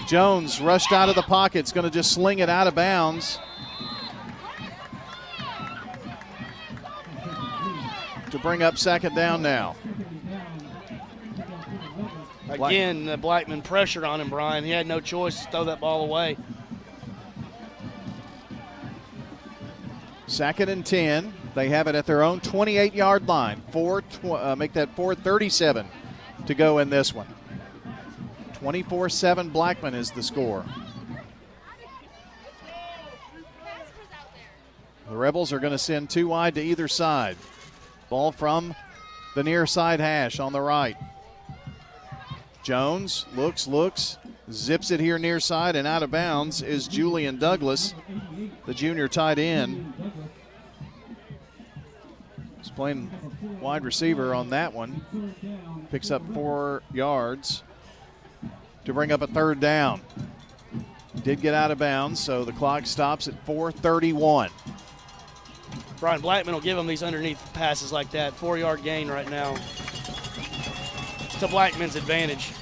Jones rushed out of the pocket, is going to just sling it out of bounds. To bring up 2nd down now. Again, the Blackman pressured on him, Brian. He had no choice to throw that ball away. 2nd and 10. They have it at their own 28-yard line. Make that 4:37 to go in this one. 24-7 Blackman is the score. The Rebels are going to send 2 wide to either side. Ball from the near side hash on the right. Jones looks, zips it here near side, and out of bounds is Julian Douglas, the junior tight end. He's playing wide receiver on that one. Picks up 4 yards to bring up a 3rd down. Did get out of bounds, so the clock stops at 4:31. Brian, Blackman will give him these underneath passes like that. 4-yard gain right now. It's to Blackman's advantage.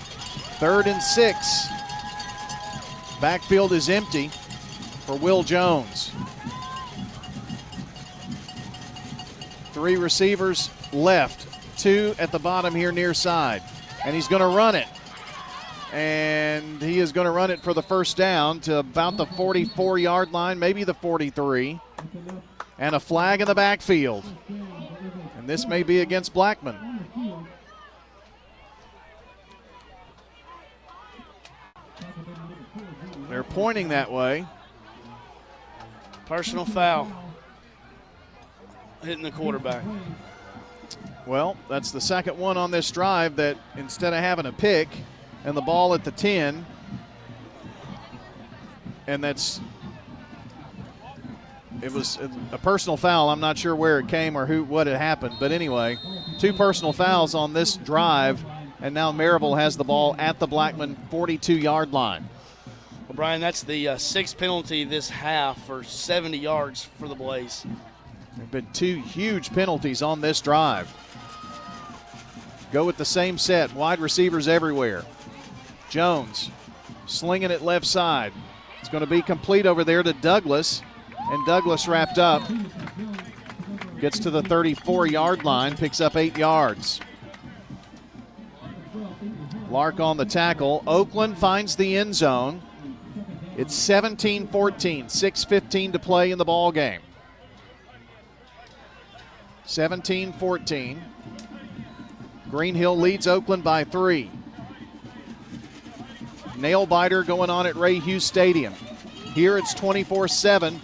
3rd and 6. Backfield is empty for Will Jones. 3 receivers left, 2 at the bottom here near side. And he's going to run it. And he is going to run it for the first down to about the 44-yard line, maybe the 43. And a flag in the backfield. And this may be against Blackman. They're pointing that way. Personal foul. Hitting the quarterback. Well, that's the second one on this drive that instead of having a pick and the ball at the 10, and it was a personal foul. I'm not sure where it came or what had happened, but anyway, 2 personal fouls on this drive, and now Maryville has the ball at the Blackman 42-yard line. Well, Brian, that's the 6th penalty this half for 70 yards for the Blaze. There have been 2 huge penalties on this drive. Go with the same set, wide receivers everywhere. Jones slinging it left side. It's going to be complete over there to Douglas, and Douglas wrapped up. Gets to the 34-yard line, picks up 8 yards. Lark on the tackle. Oakland finds the end zone. It's 17-14, 6:15 to play in the ball game. 17-14. Green Hill leads Oakland by 3. Nail biter going on at Ray Hughes Stadium. Here it's 24-7.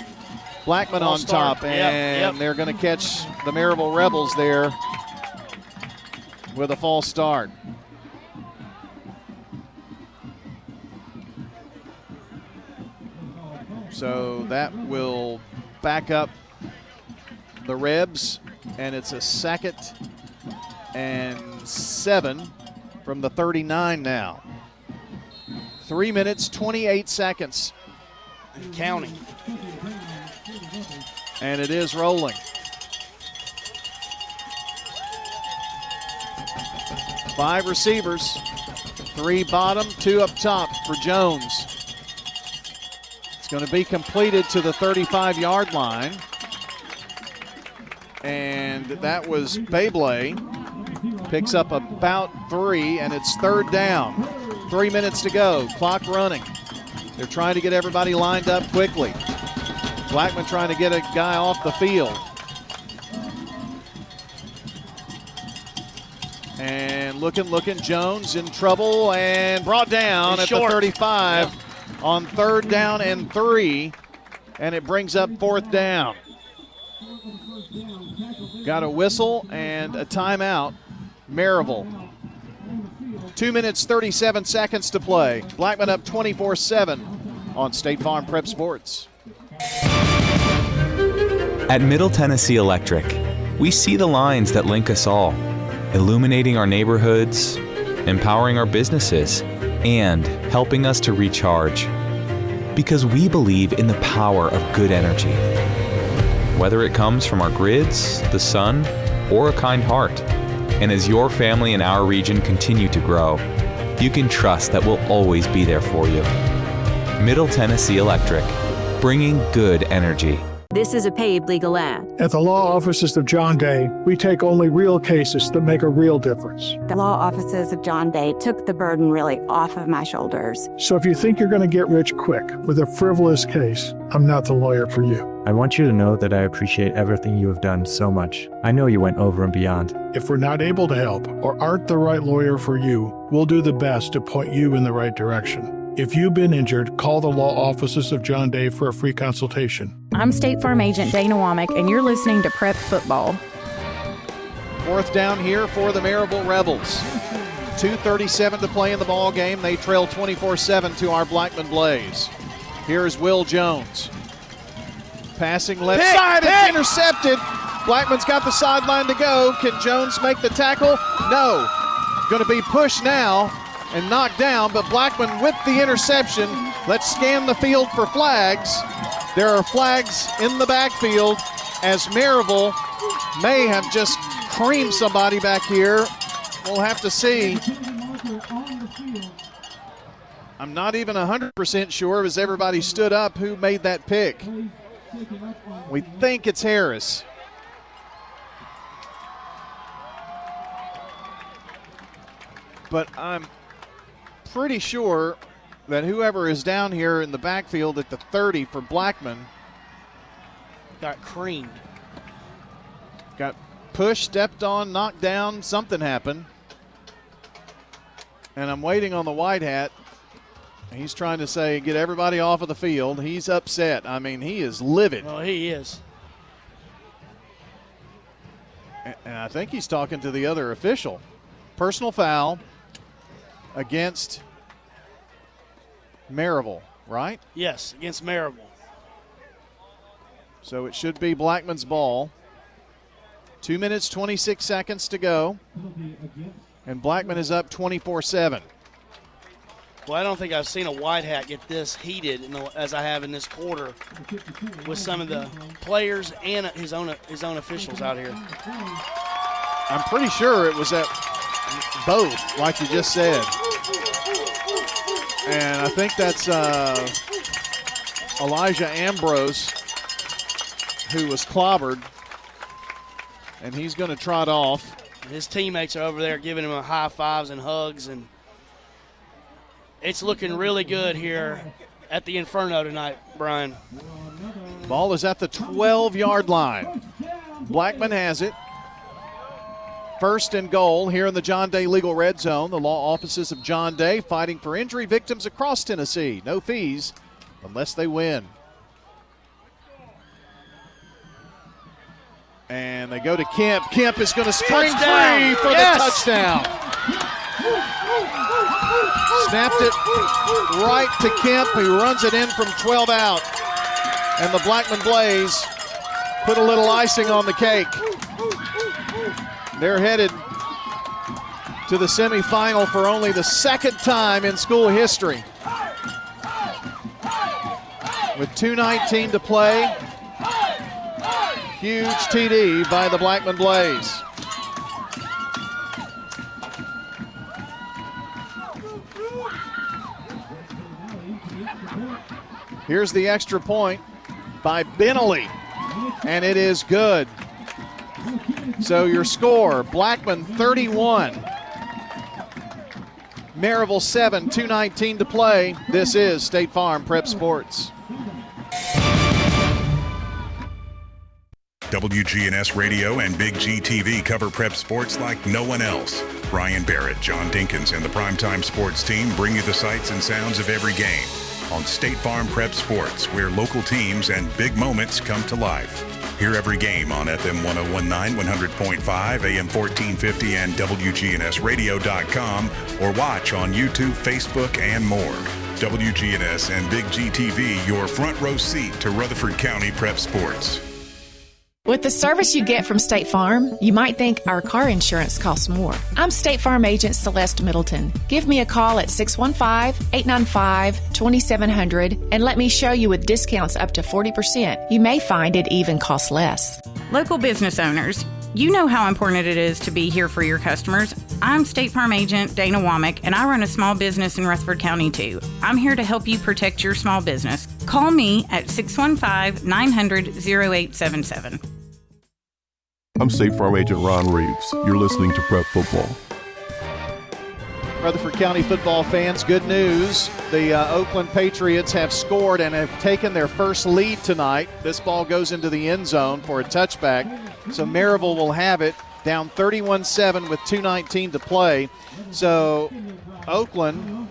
Blackman on top, and they're going to catch the Maryville Rebels there with a false start. So that will back up the Rebs, and it's a 2nd and 7 from the 39 now. 3 minutes, 28 seconds. And counting. And it is rolling. Five receivers, 3 bottom, 2 up top for Jones. It's going to be completed to the 35-yard line. And that was Beyblade. Picks up about 3, and it's 3rd down. 3 minutes to go, clock running. They're trying to get everybody lined up quickly. Blackman trying to get a guy off the field. And looking, Jones in trouble and brought down at the 35 on 3rd down and 3, and it brings up 4th down. Got a whistle and a timeout, Maryville. 2 minutes, 37 seconds to play. Blackman up 24-7 on State Farm Prep Sports. At Middle Tennessee Electric, we see the lines that link us all, illuminating our neighborhoods, empowering our businesses, and helping us to recharge. Because we believe in the power of good energy. Whether it comes from our grids, the sun, or a kind heart. And as your family and our region continue to grow, you can trust that we'll always be there for you. Middle Tennessee Electric, bringing good energy. This is a paid legal ad. At the law offices of John Day, we take only real cases that make a real difference. The law offices of John Day took the burden really off of my shoulders. So if you think you're going to get rich quick with a frivolous case, I'm not the lawyer for you. I want you to know that I appreciate everything you have done so much. I know you went over and beyond. If we're not able to help or aren't the right lawyer for you, we'll do the best to point you in the right direction. If you've been injured, call the law offices of John Day for a free consultation. I'm State Farm Agent Dana Womack, and you're listening to Prep Football. 4th down here for the Maryville Rebels. 2:37 to play in the ball game. They trail 24-7 to our Blackman Blaze. Here's Will Jones. Passing left side, it's intercepted. Blackman's got the sideline to go. Can Jones make the tackle? No. Going to be pushed now and knocked down, but Blackman with the interception. Let's scan the field for flags. There are flags in the backfield as Maryville may have just creamed somebody back here. We'll have to see. I'm not even 100% sure as everybody stood up who made that pick. We think it's Harris. But I'm pretty sure that whoever is down here in the backfield at the 30 for Blackman got creamed. Got pushed, stepped on, knocked down, something happened. And I'm waiting on the white hat. He's trying to say, get everybody off of the field. He's upset. I mean, he is livid. Oh, he is. And I think he's talking to the other official. Personal foul against Maryville, right? Yes, against Maryville. So it should be Blackman's ball. 2 minutes, 26 seconds to go. And Blackman is up 24-7. Well, I don't think I've seen a white hat get this heated as I have in this quarter with some of the players and his own officials out here. I'm pretty sure it was at both, like you just said. And I think that's Elijah Ambrose who was clobbered, and he's going to trot off. His teammates are over there giving him high fives and hugs, and it's looking really good here at the Inferno tonight, Brian. Ball is at the 12-yard line. Blackman has it. First and goal here in the John Day Legal Red Zone. The law offices of John Day fighting for injury victims across Tennessee. No fees unless they win. And they go to Kemp. Kemp is going to spring free for the touchdown. Snapped it right to Kemp, who runs it in from 12 out. And the Blackman Blaze put a little icing on the cake. They're headed to the semifinal for only the second time in school history. With 2:19 to play, huge TD by the Blackman Blaze. Here's the extra point by Bentley, and it is good. So your score, Blackman 31, Maryville 7, 2:19 to play. This is State Farm Prep Sports. WGNS Radio and Big G TV cover prep sports like no one else. Brian Barrett, John Dinkins, and the Primetime Sports team bring you the sights and sounds of every game on State Farm Prep Sports, where local teams and big moments come to life. Hear every game on FM 1019, 100.5, AM 1450, and WGNSradio.com, or watch on YouTube, Facebook, and more. WGNS and Big G TV, your front row seat to Rutherford County Prep Sports. With the service you get from State Farm, you might think our car insurance costs more. I'm State Farm agent Celeste Middleton. Give me a call at 615-895-2700 and let me show you with discounts up to 40%. You may find it even costs less. Local business owners, you know how important it is to be here for your customers. I'm State Farm agent Dana Womack, and I run a small business in Rutherford County too. I'm here to help you protect your small business. Call me at 615-900-0877. I'm State Farm Agent Ron Reeves. You're listening to Prep Football. Rutherford County football fans, good news. The Oakland Patriots have scored and have taken their first lead tonight. This ball goes into the end zone for a touchback. So Maryville will have it down 31-7 with 2:19 to play. So Oakland,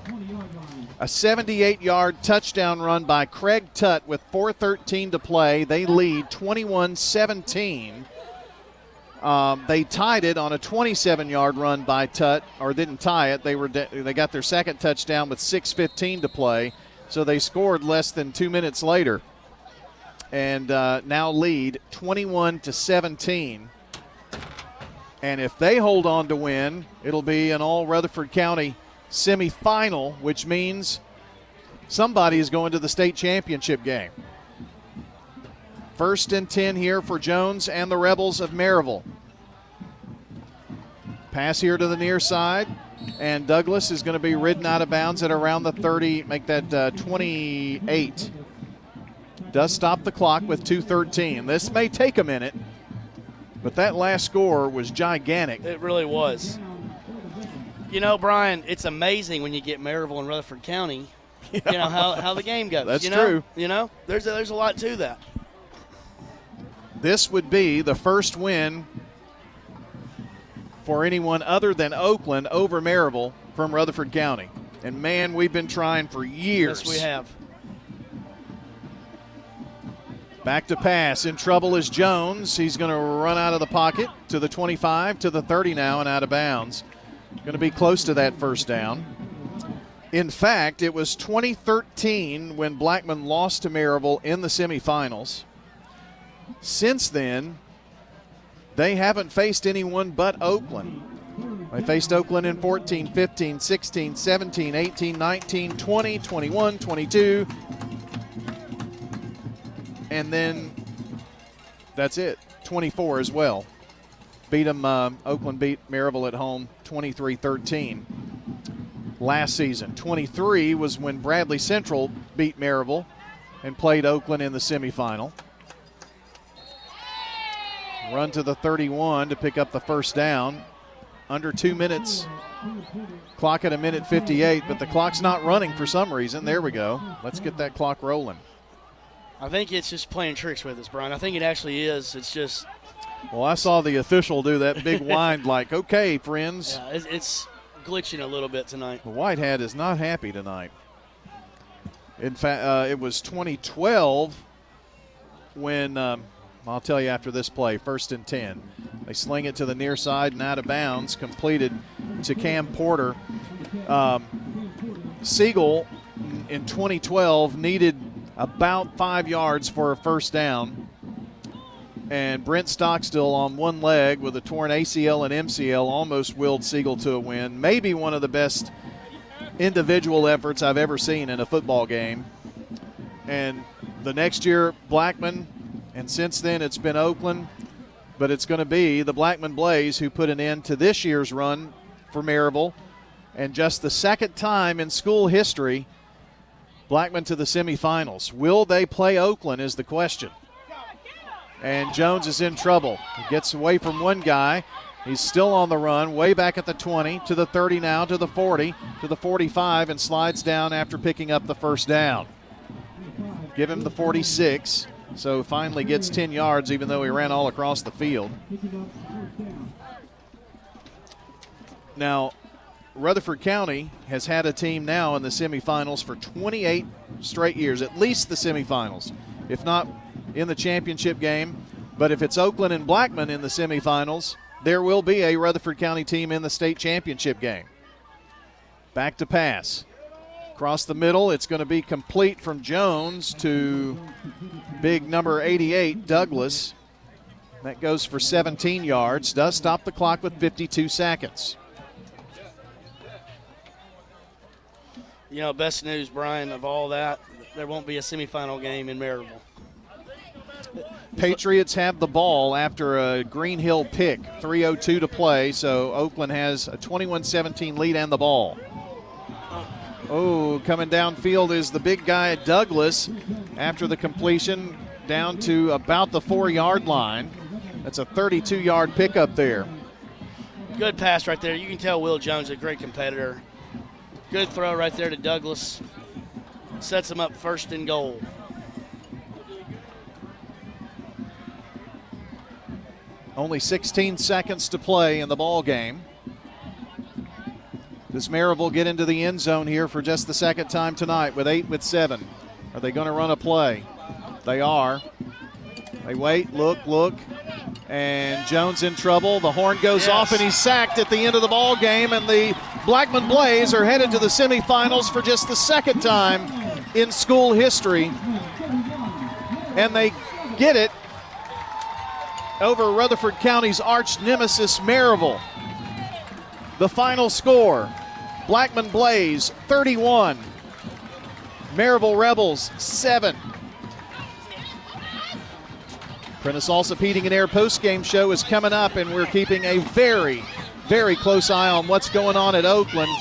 a 78-yard touchdown run by Craig Tutt with 4:13 to play. They lead 21-17. They tied it on a 27-yard run by Tutt, or didn't tie it. They got their second touchdown with 6:15 to play, so they scored less than 2 minutes later, and now lead 21-17. And if they hold on to win, it'll be an all Rutherford County semifinal, which means somebody is going to the state championship game. First and 10 here for Jones and the Rebels of Maryville. Pass here to the near side, and Douglas is going to be ridden out of bounds at around the 30, make that 28. Does stop the clock with 2:13. This may take a minute, but that last score was gigantic. It really was. You know, Brian, it's amazing when you get Maryville and Rutherford County, you know, how the game goes. That's true. true. You know, there's a lot to that. This would be the first win for anyone other than Oakland over Maryville from Rutherford County. And, man, we've been trying for years. Yes, we have. Back to pass. In trouble is Jones. He's going to run out of the pocket to the 25, to the 30 now, and out of bounds. Going to be close to that first down. In fact, it was 2013 when Blackman lost to Maryville in the semifinals. Since then, they haven't faced anyone but Oakland. They faced Oakland in 14, 15, 16, 17, 18, 19, 20, 21, 22. And then that's it, 24 as well. Oakland beat Maryville at home 23-13 last season. 23 was when Bradley Central beat Maryville and played Oakland in the semifinal. Run to the 31 to pick up the first down. under 2 minutes. Clock at 1:58, but the clock's not running for some reason. There we go. Let's get that clock rolling. I think it's just playing tricks with us, Brian. I think it actually is. It's just. Well, I saw the official do that big wind like, okay, friends. Yeah, it's glitching a little bit tonight. The White Hat is not happy tonight. In fact, it was 2012 when, I'll tell you after this play, 1st and 10. They sling it to the near side and out of bounds, completed to Cam Porter. Siegel in 2012 needed about 5 yards for a first down. And Brent Stockstill on one leg with a torn ACL and MCL almost willed Siegel to a win. Maybe one of the best individual efforts I've ever seen in a football game. And the next year, Blackman, and since then it's been Oakland, but it's going to be the Blackman Blaze who put an end to this year's run for Maryville. And just the second time in school history, Blackman to the semifinals. Will they play Oakland is the question. And Jones is in trouble. He gets away from one guy. He's still on the run, way back at the 20, to the 30 now, to the 40, to the 45, and slides down after picking up the first down. Give him the 46. So finally gets 10 yards, even though he ran all across the field. Now, Rutherford County has had a team now in the semifinals for 28 straight years, at least the semifinals, if not in the championship game. But if it's Oakland and Blackman in the semifinals, there will be a Rutherford County team in the state championship game. Back to pass. Across the middle, it's going to be complete from Jones to big number 88, Douglas. That goes for 17 yards. Does stop the clock with 52 seconds. You know, best news, Brian, of all that, there won't be a semifinal game in Maryville. Patriots have the ball after a Green Hill pick, 3:02 to play, so Oakland has a 21-17 lead and the ball. Oh, coming downfield is the big guy, Douglas, after the completion down to about the 4-yard line. That's a 32-yard pickup there. Good pass right there. You can tell Will Jones is a great competitor. Good throw right there to Douglas. Sets him up 1st and goal. Only 16 seconds to play in the ball game. Does Maryville get into the end zone here for just the second time tonight with 8-7? Are they going to run a play? They are. They wait, look, and Jones in trouble. The horn goes off and he's sacked at the end of the ball game, and the Blackman Blaze are headed to the semifinals for just the second time in school history. And they get it over Rutherford County's arch nemesis, Maryville. The final score, Blackman Blaze 31, Maryville Rebels 7. Prentice Alsop Heating and Air post-game show is coming up, and we're keeping a very, very close eye on what's going on at Oakland.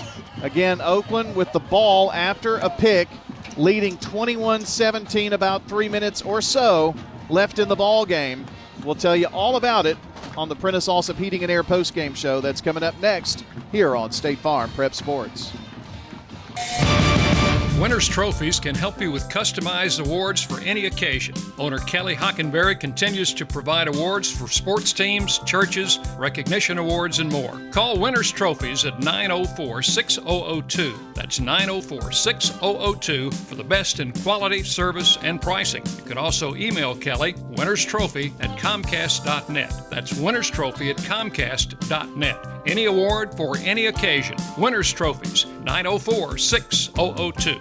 Again, Oakland with the ball after a pick, leading 21-17, about 3 minutes or so left in the ball game. We'll tell you all about it on the Prentice Alsop Heating and Air post-game show that's coming up next here on State Farm Prep Sports. Winners Trophies can help you with customized awards for any occasion. Owner Kelly Hockenberry continues to provide awards for sports teams, churches, recognition awards, and more. Call Winners Trophies at 904-6002. That's 904-6002 for the best in quality, service, and pricing. You can also email Kelly, winnerstrophy@comcast.net. That's winnerstrophy@comcast.net. Any award for any occasion. Winners Trophies, 904-6002.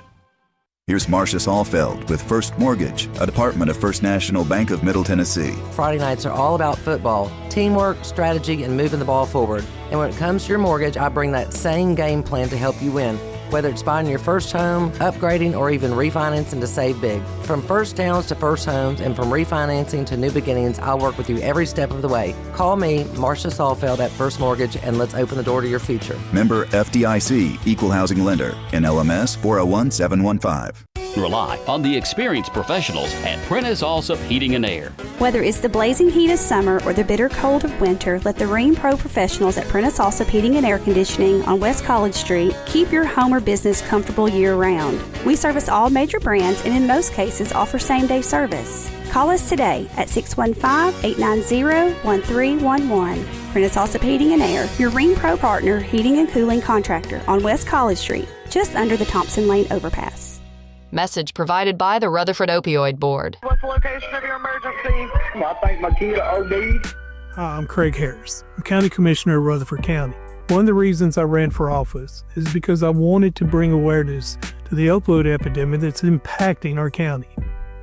Here's Marcia Saalfeld with First Mortgage, a department of First National Bank of Middle Tennessee. Friday nights are all about football, teamwork, strategy, and moving the ball forward. And when it comes to your mortgage, I bring that same game plan to help you win. Whether it's buying your first home, upgrading, or even refinancing to save big. From first downs to first homes, and from refinancing to new beginnings, I'll work with you every step of the way. Call me, Marcia Saalfeld at First Mortgage, and let's open the door to your future. Member FDIC, Equal Housing Lender, NLMS 401715. Rely on the experienced professionals at Prentice Allsup Heating and Air. Whether it's the blazing heat of summer or the bitter cold of winter, let the Rheem Pro professionals at Prentice Allsup Heating and Air Conditioning on West College Street keep your home or business comfortable year-round. We service all major brands and in most cases offer same-day service. Call us today at 615-890-1311. Prentice Allsup Heating and Air, your Rheem Pro partner heating and cooling contractor on West College Street, just under the Thompson Lane overpass. Message provided by the Rutherford Opioid Board. What's the location of your emergency? I think my kid OD'd. Hi, I'm Craig Harris. I'm County Commissioner of Rutherford County. One of the reasons I ran for office is because I wanted to bring awareness to the opioid epidemic that's impacting our county.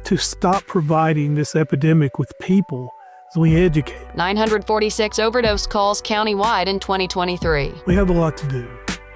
To stop providing this epidemic with people as we educate. 946 overdose calls countywide in 2023. We have a lot to do,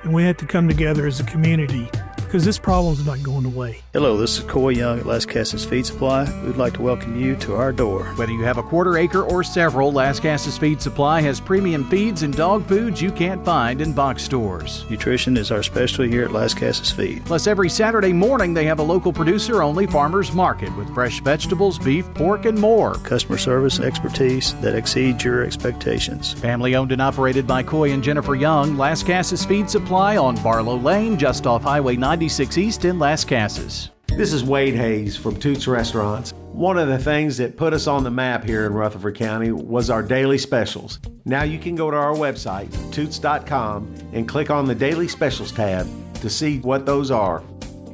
and we have to come together as a community because this problem's not going away. Hello, this is Coy Young at Las Casas Feed Supply. We'd like to welcome you to our door. Whether you have a quarter acre or several, Las Casas Feed Supply has premium feeds and dog foods you can't find in box stores. Nutrition is our specialty here at Las Casas Feed. Plus, every Saturday morning they have a local producer-only farmers market with fresh vegetables, beef, pork, and more. Customer service expertise that exceeds your expectations. Family owned and operated by Coy and Jennifer Young, Las Casas Feed Supply on Barlow Lane, just off Highway 96 East in Las Casas. This is Wade Hayes from Toots Restaurants. One of the things that put us on the map here in Rutherford County was our daily specials. Now you can go to our website, toots.com, and click on the Daily Specials tab to see what those are.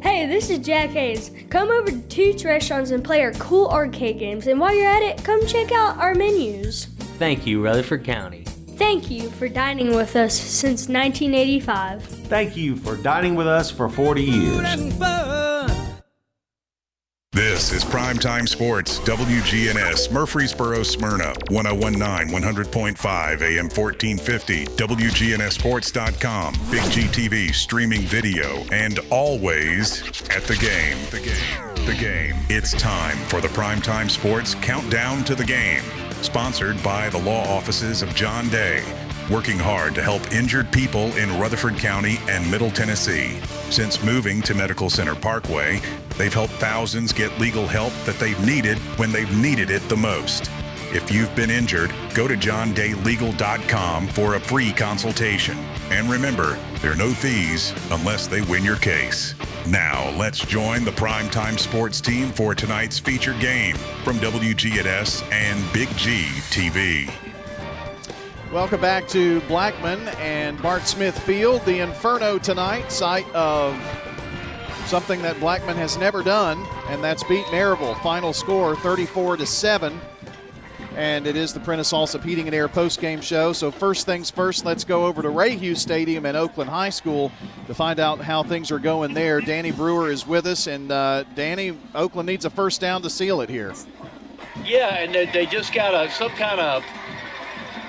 Hey, this is Jack Hayes. Come over to Toots Restaurants and play our cool arcade games. And while you're at it, come check out our menus. Thank you, Rutherford County. Thank you for dining with us since 1985. Thank you for dining with us for 40 years. This is Primetime Sports, WGNS, Murfreesboro, Smyrna, 1019, 100.5, AM 1450, WGNSSports.com, Big G TV, streaming video, and always at the game. The game. It's time for the Primetime Sports Countdown to the Game, sponsored by the law offices of John Day, working hard to help injured people in Rutherford County and Middle Tennessee. Since moving to Medical Center Parkway, they've helped thousands get legal help that they've needed when they've needed it the most. If you've been injured, go to johndaylegal.com for a free consultation. And remember, there are no fees unless they win your case. Now, let's join the Primetime Sports team for tonight's featured game from WGNS and Big G TV. Welcome back to Blackman and Bart Smith Field. The Inferno tonight, site of something that Blackman has never done, and that's beat Maryville. Final score 34-7. And it is the Prentice Allsup Heating and Air postgame show. So first things first, let's go over to Ray Hughes Stadium at Oakland High School to find out how things are going there. Danny Brewer is with us, and Danny, Oakland needs a first down to seal it here. Yeah, and they just got some kind of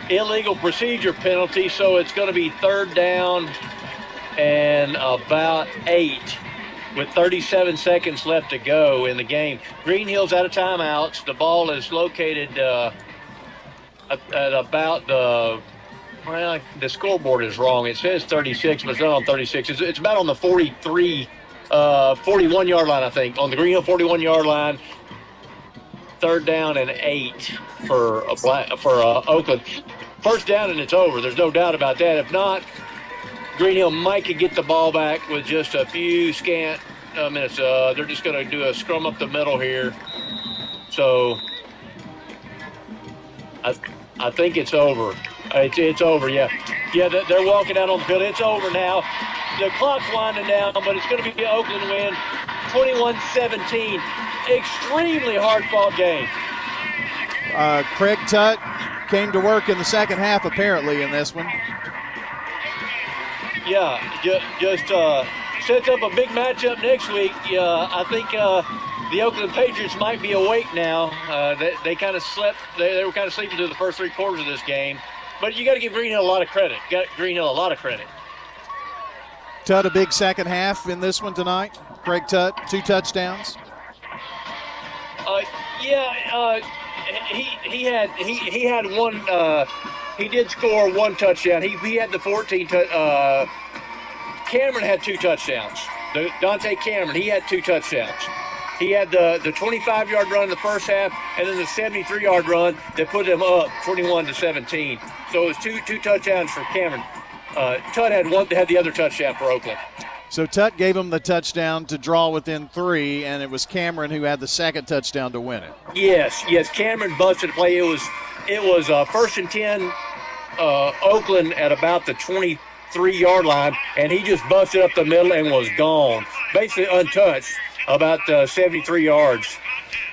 illegal procedure penalty, so it's going to be third down and about 8 with 37 seconds left to go in the game. Green Hill's out of timeouts. The ball is located at about the scoreboard is wrong. It says 36, but it's not on 36. It's about on the 41-yard line, I think, on the Green Hill 41-yard line. Third down and 8 for Oakland. First down and it's over. There's no doubt about that. If not, Green Hill might could get the ball back with just a few scant minutes. They're just going to do a scrum up the middle here. So I think it's over. It's over, yeah. Yeah, they're walking out on the field. It's over now. The clock's winding down, but it's going to be an Oakland win, 21-17. Extremely hard-fought game. Craig Tutt came to work in the second half, apparently, in this one. Yeah, just sets up a big matchup next week. I think the Oakland Patriots might be awake now. They kind of slept. They were kind of sleeping through the first 3 quarters of this game. But you got to give Green Hill a lot of credit. Tutt, a big second half in this one tonight. Craig Tutt, 2 touchdowns. He had one. He did score 1 touchdown. He had the 14. Cameron had 2 touchdowns. Dante Cameron, he had 2 touchdowns. He had the 25-yard run in the first half, and then the 73-yard run that put them up 21-17. So it was two touchdowns for Cameron. Tut had the other touchdown for Oakland. So Tut gave him the touchdown to draw within 3, and it was Cameron who had the second touchdown to win it. Yes. Cameron busted a play. It was 1st and 10, Oakland at about the 23-yard line, and he just busted up the middle and was gone, basically untouched, about 73 yards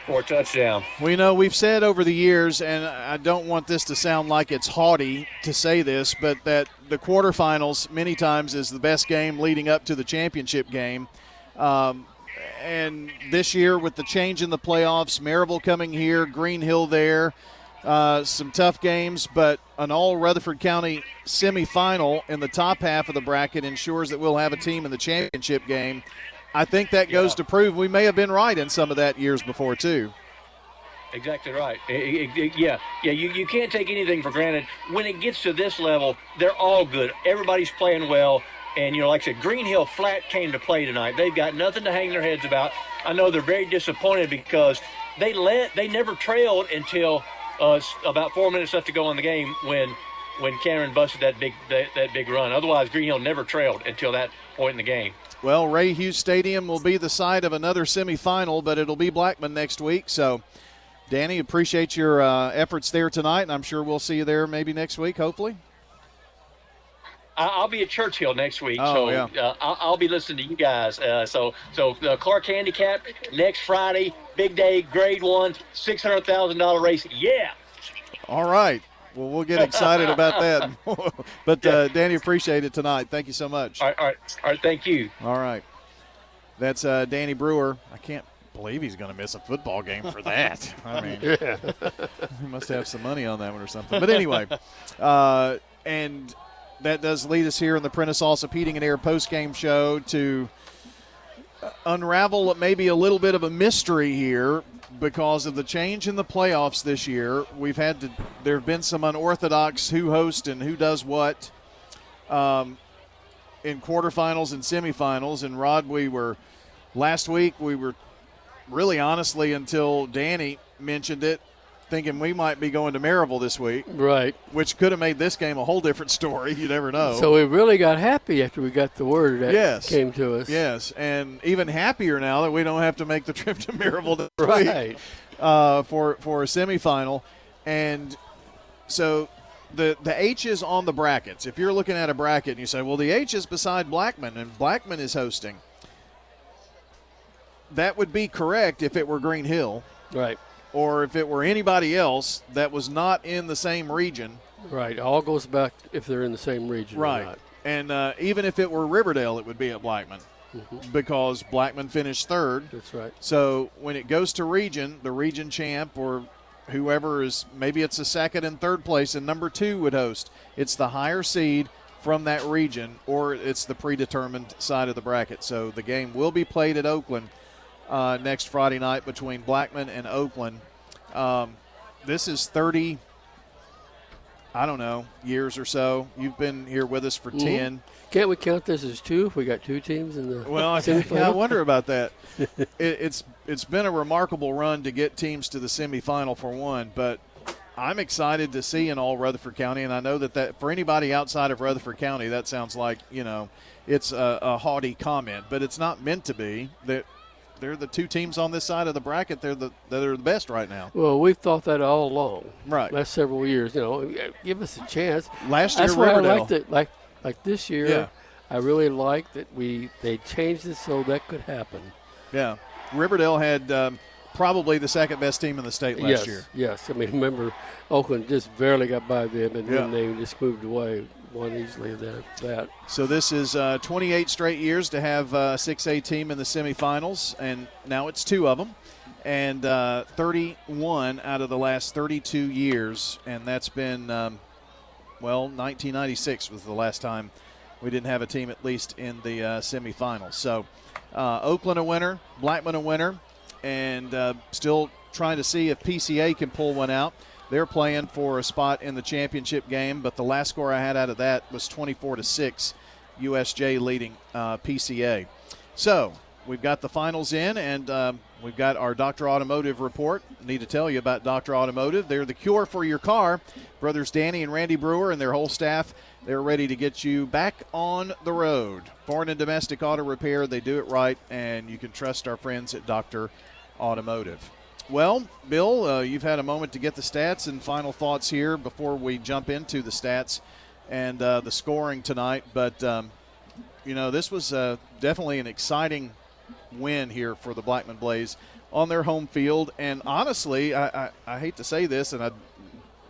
for a touchdown. We know we've said over the years, and I don't want this to sound like it's haughty to say this, but that the quarterfinals many times is the best game leading up to the championship game. And this year with the change in the playoffs, Maryville coming here, Green Hill there, some tough games, but an all Rutherford County semifinal in the top half of the bracket ensures that we'll have a team in the championship game. I think that goes to prove we may have been right in some of that years before, too. Exactly right. You can't take anything for granted. When it gets to this level, they're all good. Everybody's playing well. And, like I said, Green Hill flat came to play tonight. They've got nothing to hang their heads about. I know they're very disappointed because they never trailed until about 4 minutes left to go in the game when Cameron busted that big run. Otherwise, Green Hill never trailed until that point in the game. Well, Ray Hughes Stadium will be the site of another semifinal, but it'll be Blackman next week. So, Danny, appreciate your efforts there tonight, and I'm sure we'll see you there maybe next week, hopefully. I'll be at Churchill next week, I'll be listening to you guys. So Clark Handicap next Friday, big day, grade 1, $600,000 race. Yeah. All right. Well, we'll get excited about that. But, Danny, appreciate it tonight. Thank you so much. All right. Thank you. All right. That's Danny Brewer. I can't believe he's going to miss a football game for that. I mean, he must have some money on that one or something. But anyway, and that does lead us here in the Prentice Allsup Heating and Air postgame show to unravel maybe a little bit of a mystery here. Because of the change in the playoffs this year, there have been some unorthodox who hosts and who does what in quarterfinals and semifinals. And Rod, last week we were really honestly until Danny mentioned it, thinking we might be going to Maryville this week. Right. Which could have made this game a whole different story. You never know. So we really got happy after we got the word that came to us. Yes, and even happier now that we don't have to make the trip to Maryville this week for a semifinal. And so the H is on the brackets. If you're looking at a bracket and you say, well, the H is beside Blackman and Blackman is hosting, that would be correct if it were Green Hill. Right. Or if it were anybody else that was not in the same region. Right. It all goes back if they're in the same region right. or not. And even if it were Riverdale, it would be at Blackman because Blackman finished third. That's right. So when it goes to region, the region champ or whoever is, maybe it's a second and third place and number 2 would host. It's the higher seed from that region or it's the predetermined side of the bracket. So the game will be played at Oakland next Friday night between Blackman and Oakland. This is 30, years or so. You've been here with us for 10. Can't we count this as 2 if we got 2 teams in the semifinal? I wonder about that. It's been a remarkable run to get teams to the semifinal for one, but I'm excited to see in all Rutherford County, and I know that for anybody outside of Rutherford County, that sounds like, it's a haughty comment, but it's not meant to be. They're the 2 teams on this side of the bracket. They're the best right now. Well, we've thought that all along. Right. Last several years, give us a chance. Last year, that's why Riverdale. I liked it. Like this year, yeah. I really liked that they changed it so that could happen. Yeah. Riverdale had probably the second best team in the state last year. Yes. I mean, remember, Oakland just barely got by them, and then they just moved away. Won easily that. So this is 28 straight years to have a 6A team in the semifinals, and now it's 2 of them, and 31 out of the last 32 years, and that's been, 1996 was the last time we didn't have a team at least in the semifinals. So Oakland a winner, Blackman a winner, and still trying to see if PCA can pull one out. They're playing for a spot in the championship game, but the last score I had out of that was 24-6, USJ leading PCA. So we've got the finals in, and we've got our Dr. Automotive report. Need to tell you about Dr. Automotive. They're the cure for your car. Brothers Danny and Randy Brewer and their whole staff, they're ready to get you back on the road. Foreign and domestic auto repair, they do it right, and you can trust our friends at Dr. Automotive. Well, Bill, you've had a moment to get the stats and final thoughts here before we jump into the stats and the scoring tonight. But, this was definitely an exciting win here for the Blackman Blaze on their home field. And honestly, I hate to say this, and I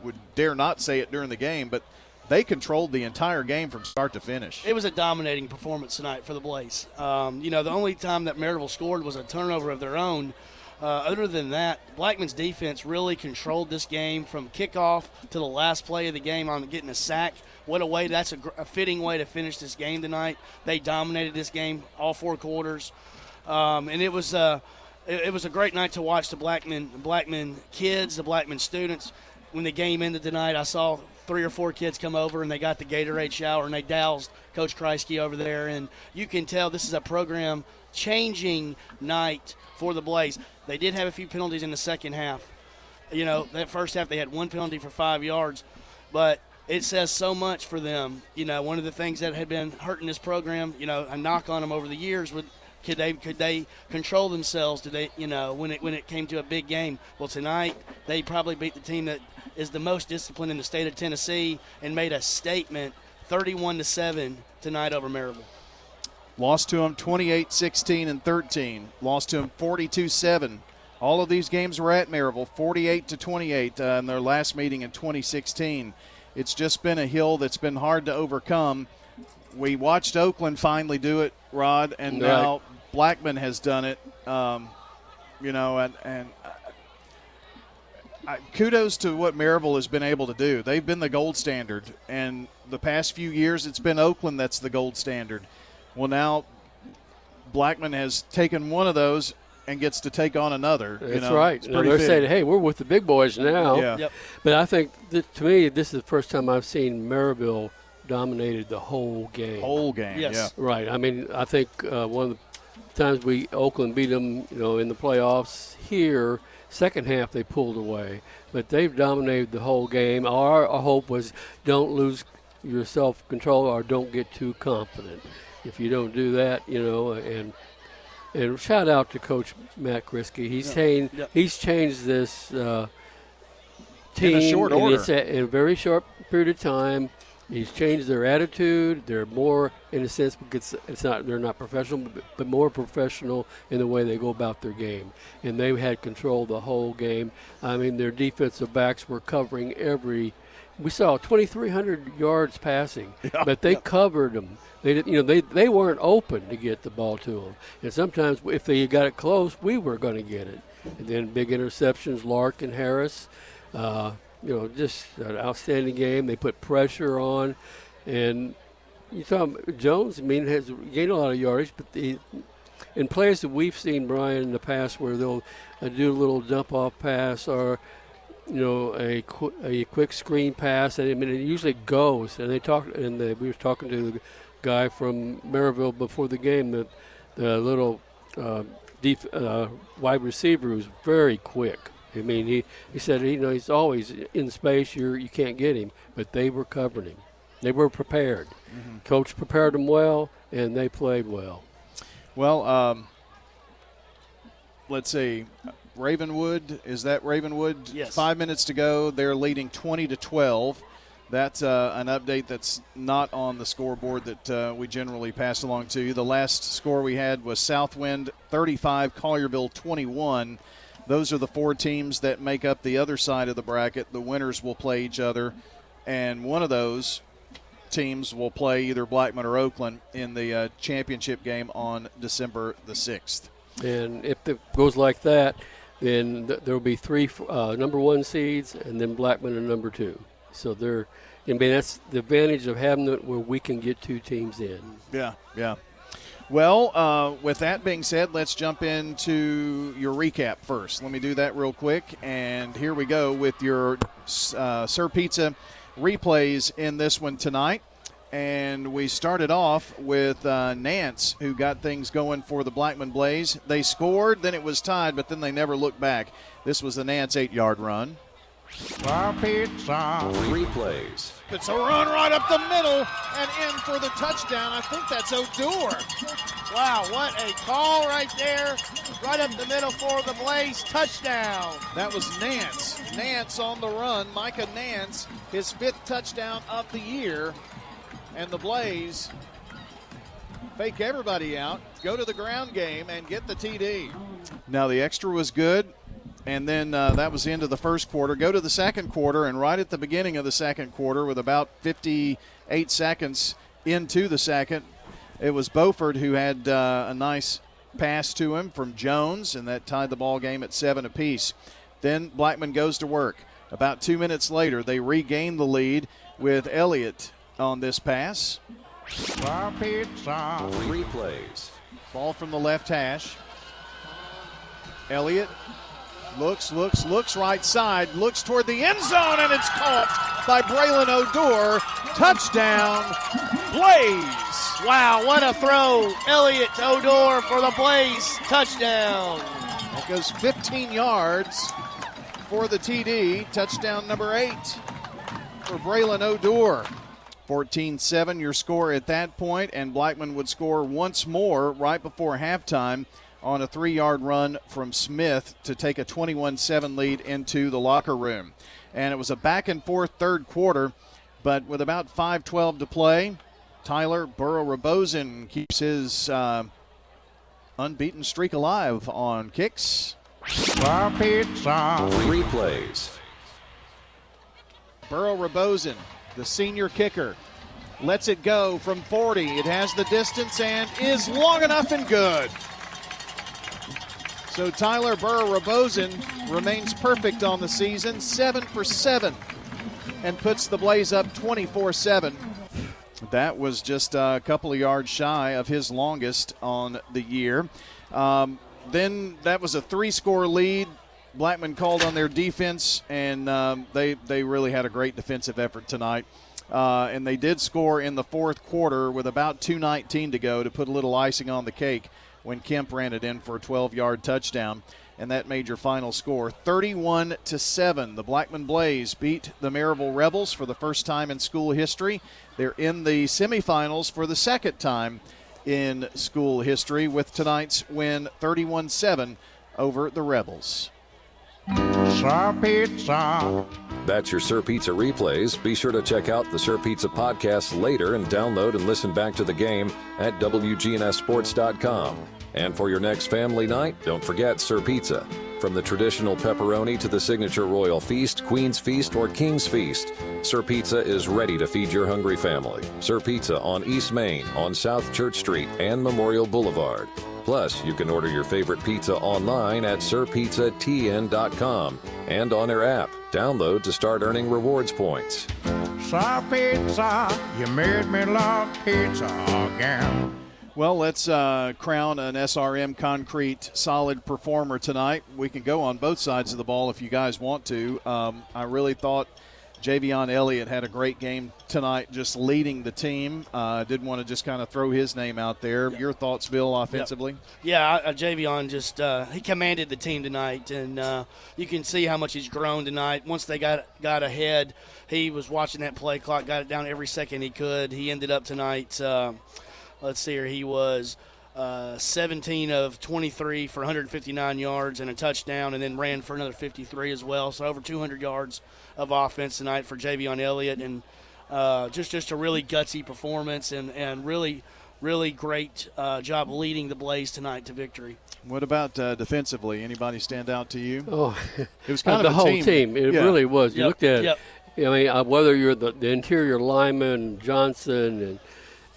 would dare not say it during the game, but they controlled the entire game from start to finish. It was a dominating performance tonight for the Blaze. The only time that Maryville scored was a turnover of their own. Other than that, Blackman's defense really controlled this game from kickoff to the last play of the game on getting a sack. What a way. That's a fitting way to finish this game tonight. They dominated this game all 4 quarters. And it was a great night to watch the Blackman kids, the Blackman students. When the game ended tonight, I saw 3 or 4 kids come over and they got the Gatorade shower and they doused Coach Kreisky over there. And you can tell this is a program-changing night for the Blaze. They did have a few penalties in the second half. That first half they had 1 penalty for 5 yards, but it says so much for them. One of the things that had been hurting this program, a knock on them over the years with could they control themselves? Did they, when it came to a big game? Well, tonight they probably beat the team that is the most disciplined in the state of Tennessee and made a statement, 31-7 tonight over Maryville. Lost to them 28-16 and 13. Lost to them 42-7. All of these games were at Maryville, 48-28 in their last meeting in 2016. It's just been a hill that's been hard to overcome. We watched Oakland finally do it, Rod, and now Blackman has done it. Kudos to what Maryville has been able to do. They've been the gold standard, and the past few years it's been Oakland that's the gold standard. Well, now Blackman has taken one of those and gets to take on another. That's right. They're saying, hey, we're with the big boys now. Yeah. Yep. But I think, to me, this is the first time I've seen Maryville dominated the whole game. Yes. Yeah. Right. I mean, I think one of the times Oakland beat them, in the playoffs here, second half they pulled away. But they've dominated the whole game. Our hope was don't lose your self-control or don't get too confident. If you don't do that, and shout out to Coach Matt Kriske. He's changed this team in a short order. In a very short period of time. He's changed their attitude. They're more, in a sense, because they're not professional, but more professional in the way they go about their game. And they had control the whole game. I mean, their defensive backs were covering we saw 2,300 yards passing, but they covered them. They weren't open to get the ball to them. And sometimes if they got it close, we were going to get it. And then big interceptions, Lark and Harris. Just an outstanding game. They put pressure on. And you saw Jones, has gained a lot of yardage, but in plays that we've seen, Brian, in the past where they'll do a little dump-off pass or a quick screen pass. It usually goes. And we were talking to the guy from Maryville before the game, the little wide receiver who's very quick. I mean, he said he's always in space. You can't get him, but they were covering him. They were prepared. Mm-hmm. Coach prepared them well, and they played well. Well, let's see. Ravenwood, is that Ravenwood? Yes. 5 minutes to go. They're leading 20-12. That's an update that's not on the scoreboard that we generally pass along to you. The last score we had was Southwind 35, Collierville 21. Those are the 4 teams that make up the other side of the bracket. The winners will play each other, and one of those teams will play either Blackman or Oakland in the championship game on December the 6th. And if it goes like that, then there will be 3 number 1 seeds and then Blackman and number 2. So that's the advantage of having it where we can get 2 teams in. Yeah. Well, with that being said, let's jump into your recap first. Let me do that real quick. And here we go with your Sir Pizza replays in this one tonight. And we started off with Nance, who got things going for the Blackman Blaze. They scored, then it was tied, but then they never looked back. This was the Nance 8-yard run. Three plays. It's a run right up the middle and in for the touchdown. I think that's Odor. Wow, what a call right there. Right up the middle for the Blaze touchdown. That was Nance. Nance on the run. Micah Nance, his 5th touchdown of the year. And the Blaze fake everybody out, go to the ground game, and get the TD. Now the extra was good. And then that was the end of the first quarter. Go to the second quarter, and right at the beginning of the second quarter, with about 58 seconds into the second, it was Beaufort who had a nice pass to him from Jones, and that tied the ball game at 7 apiece. Then Blackman goes to work. About 2 minutes later, they regain the lead with Elliott on this pass. Three plays. Ball from the left hash. Elliott looks right side, looks toward the end zone, and it's caught by Braylon Odor. Touchdown, Blaze. Wow, what a throw. Elliott to Odor for the Blaze touchdown. That goes 15 yards for the TD. Touchdown number 8 for Braylon Odor. 14-7 your score at that point, and Blackman would score once more right before halftime on a 3-yard run from Smith to take a 21-7 lead into the locker room. And it was a back-and-forth third quarter, but with about 5:12 to play, Tyler Burrow-Rabosin keeps his unbeaten streak alive on kicks. Three plays. Burrow-Rabosin, the senior kicker, lets it go from 40. It has the distance and is long enough and good. So Tyler Burrow-Rabosin remains perfect on the season, 7 for 7, and puts the Blaze up 24-7. That was just a couple of yards shy of his longest on the year. Then that was a 3-score lead. Blackman called on their defense, and they really had a great defensive effort tonight. And they did score in the fourth quarter with about 2:19 to go to put a little icing on the cake when Kemp ran it in for a 12-yard touchdown. And that made your final score 31-7. The Blackman Blaze beat the Maryville Rebels for the first time in school history. They're in the semifinals for the second time in school history with tonight's win 31-7 over the Rebels. Sir Pizza. That's your Sir Pizza replays. Be sure to check out the Sir Pizza podcast later and download and listen back to the game at WGNSSports.com. And for your next family night, don't forget Sir Pizza. From the traditional pepperoni to the signature royal feast, Queen's Feast, or King's Feast, Sir Pizza is ready to feed your hungry family. Sir Pizza on East Main, on South Church Street, and Memorial Boulevard. Plus, you can order your favorite pizza online at sirpizzatn.com and on their app. Download to start earning rewards points. Sir Pizza, you made me love pizza again. Well, let's crown an SRM Concrete solid performer tonight. We can go on both sides of the ball if you guys want to. I really thought Javion Elliott had a great game tonight, just leading the team. Didn't want to just kind of throw his name out there. Yep. Your thoughts, Bill, offensively? Yep. Yeah, Javion just he commanded the team tonight, and you can see how much he's grown tonight. Once they got ahead, he was watching that play clock, got it down every second he could. He ended up tonight, let's see here, he was 17 of 23 for 159 yards and a touchdown, and then ran for another 53 as well. So over 200 yards of offense tonight for Javion Elliott, and just a really gutsy performance and really great job leading the Blaze tonight to victory. What about defensively? Anybody stand out to you? Oh, it was kind of the a whole team. It really was. You looked at it. I mean, whether you're the interior lineman, Johnson,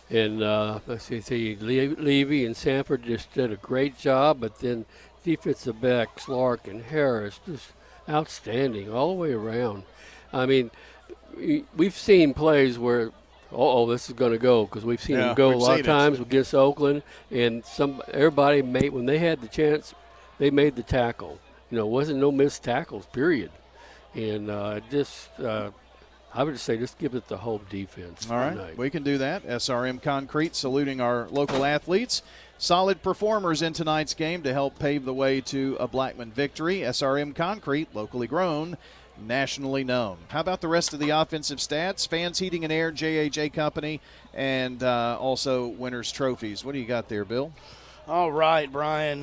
and let's see, Levy and Sanford just did a great job, but then defensive backs, Clark and Harris, just outstanding all the way around. I mean, we've seen plays where, this is going to go, because we've seen them go a lot of times against Oakland, and everybody when they had the chance, they made the tackle. It wasn't no missed tackles, period. And I would just say just give it the whole defense. All right, tonight. we can do that. SRM Concrete saluting our local athletes. Solid performers in tonight's game to help pave the way to a Blackman victory. SRM Concrete, locally grown, nationally known. How about the rest of the offensive stats? Fans Heating and Air, JHA Company, and also winners' trophies. What do you got there, Bill? All right, Brian.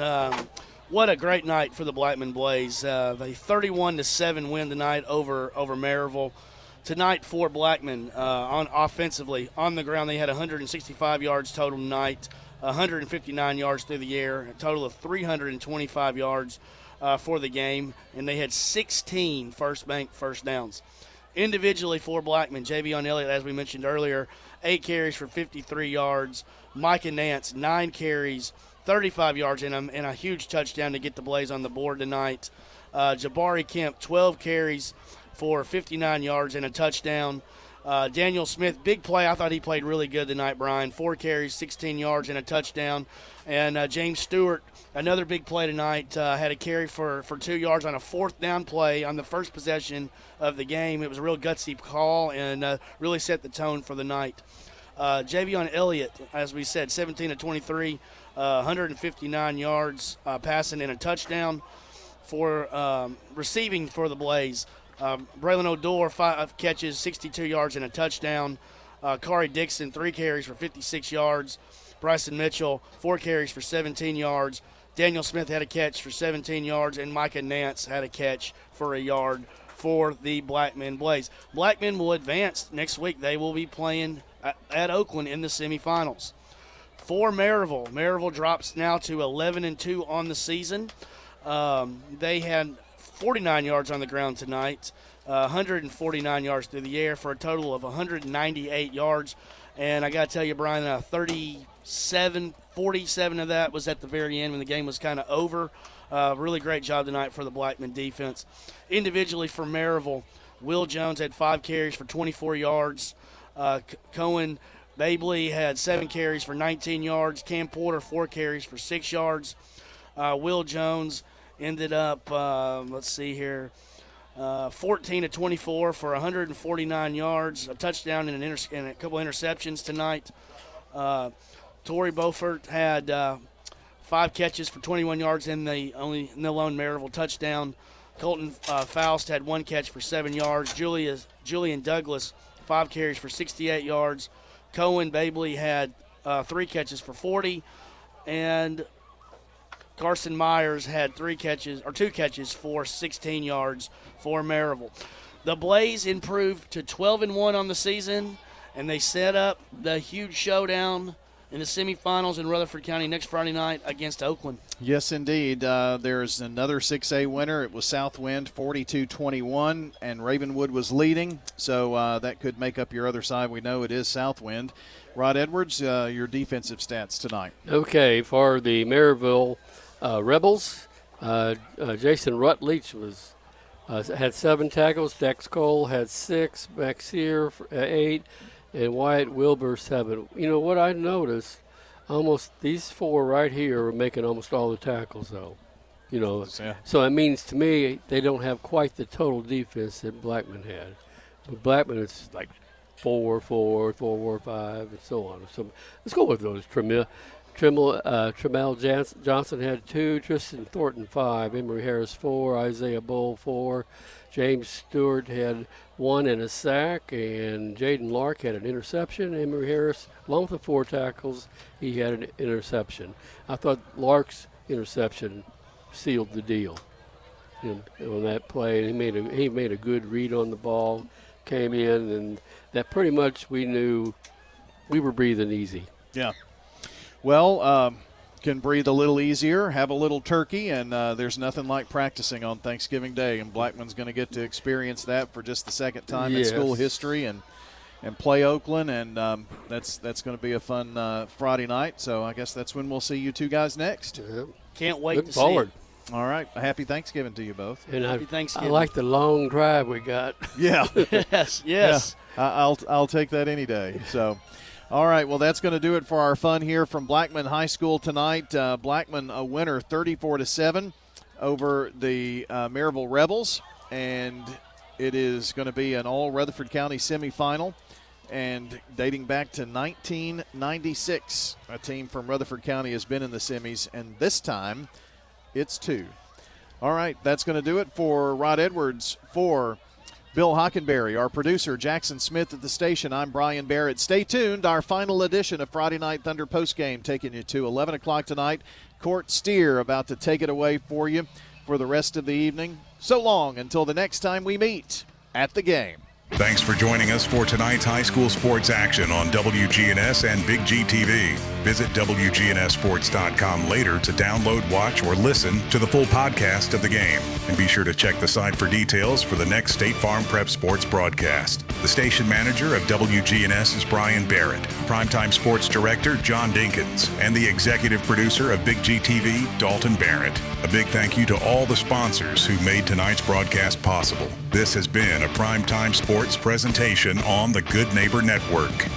What a great night for the Blackman Blaze. They 31-7 win tonight over Maryville. Tonight for Blackman, on offensively, on the ground, they had 165 yards total tonight, 159 yards through the air, a total of 325 yards for the game, and they had 16 first bank first downs. Individually for Blackman, Javion Elliott, as we mentioned earlier, 8 carries for 53 yards. Micah Nance, 9 carries, 35 yards in them, and a huge touchdown to get the Blaze on the board tonight. Jabari Kemp, 12 carries for 59 yards and a touchdown. Daniel Smith, big play. I thought he played really good tonight, Brian. 4 carries, 16 yards and a touchdown. And James Stewart, another big play tonight, had a carry for 2 yards on a 4th down play on the first possession of the game. It was a real gutsy call and really set the tone for the night. Javion Elliott, as we said, 17-23, 159 yards passing and a touchdown. For receiving for the Blaze, Braylon O'Dore, 5 catches, 62 yards and a touchdown. Kari Dixon, 3 carries for 56 yards. Bryson Mitchell, 4 carries for 17 yards. Daniel Smith had a catch for 17 yards, and Micah Nance had a catch for a yard for the Blackman Blaze. Blackman will advance next week. They will be playing at Oakland in the semifinals. For Maryville drops now to 11-2 on the season. They had 49 yards on the ground tonight, 149 yards through the air for a total of 198 yards. And I got to tell you, Brian, 47 of that was at the very end when the game was kind of over. Really great job tonight for the Blackman defense. Individually for Maryville, Will Jones had 5 carries for 24 yards. Cohen Babley had 7 carries for 19 yards. Cam Porter, 4 carries for 6 yards. Will Jones ended up, 14-24 for 149 yards, a touchdown and a couple interceptions tonight. Torrey Beaufort had 5 catches for 21 yards in the lone Maryville touchdown. Colton Faust had 1 catch for 7 yards. Julian Douglas, 5 carries for 68 yards. Cohen Babley had 3 catches for 40, and Carson Myers had 2 catches for 16 yards for Maryville. The Blaze improved to 12-1 on the season, and they set up the huge showdown in the semifinals in Rutherford County next Friday night against Oakland. Yes, indeed. There's another 6A winner. It was Southwind, 42-21, and Ravenwood was leading, so that could make up your other side. We know it is Southwind. Rod Edwards, your defensive stats tonight. Okay, for the Maryville Rebels, Jason Rutledge had 7 tackles. Dex Cole had 6. Maxier 8. And Wyatt Wilbur 7. You know what I noticed? Almost these 4 right here are making almost all the tackles, though. You know, so it means to me they don't have quite the total defense that Blackman had. With Blackman, it's like 4-4, 4-5, and so on. So let's go with those. Tremel Johnson had 2. Tristan Thornton 5. Emory Harris 4. Isaiah Bull 4. James Stewart had 1 and a sack, and Jaden Lark had an interception. Emory Harris, along with the 4 tackles, he had an interception. I thought Lark's interception sealed the deal on that play. He made a good read on the ball, came in, and that pretty much we knew we were breathing easy. Yeah. Well, can breathe a little easier, have a little turkey, and there's nothing like practicing on Thanksgiving Day, and Blackman's going to get to experience that for just the second time in school history and play Oakland, and that's going to be a fun Friday night. So I guess that's when we'll see you 2 guys next. Can't wait Look to forward. see it. All right. A happy Thanksgiving to you both. And Happy Thanksgiving. I like the long drive we got. Yeah. Yes. Yeah. I'll take that any day. So. All right, well, that's going to do it for our fun here from Blackman High School tonight. Blackman a winner 34-7 over the Maryville Rebels. And it is going to be an all Rutherford County semifinal. And dating back to 1996, a team from Rutherford County has been in the semis, and this time it's 2. All right, that's going to do it for Rod Edwards. For Bill Hockenberry, our producer, Jackson Smith at the station, I'm Brian Barrett. Stay tuned. Our final edition of Friday Night Thunder postgame taking you to 11 o'clock tonight. Court Steer about to take it away for you for the rest of the evening. So long until the next time we meet at the game. Thanks for joining us for tonight's high school sports action on WGNS and Big G TV. Visit WGNSSports.com later to download, watch, or listen to the full podcast of the game. And be sure to check the site for details for the next State Farm Prep Sports broadcast. The station manager of WGNS is Brian Barrett, primetime sports director John Dinkins, and the executive producer of Big G TV, Dalton Barrett. A big thank you to all the sponsors who made tonight's broadcast possible. This has been a primetime sports presentation on the Good Neighbor Network.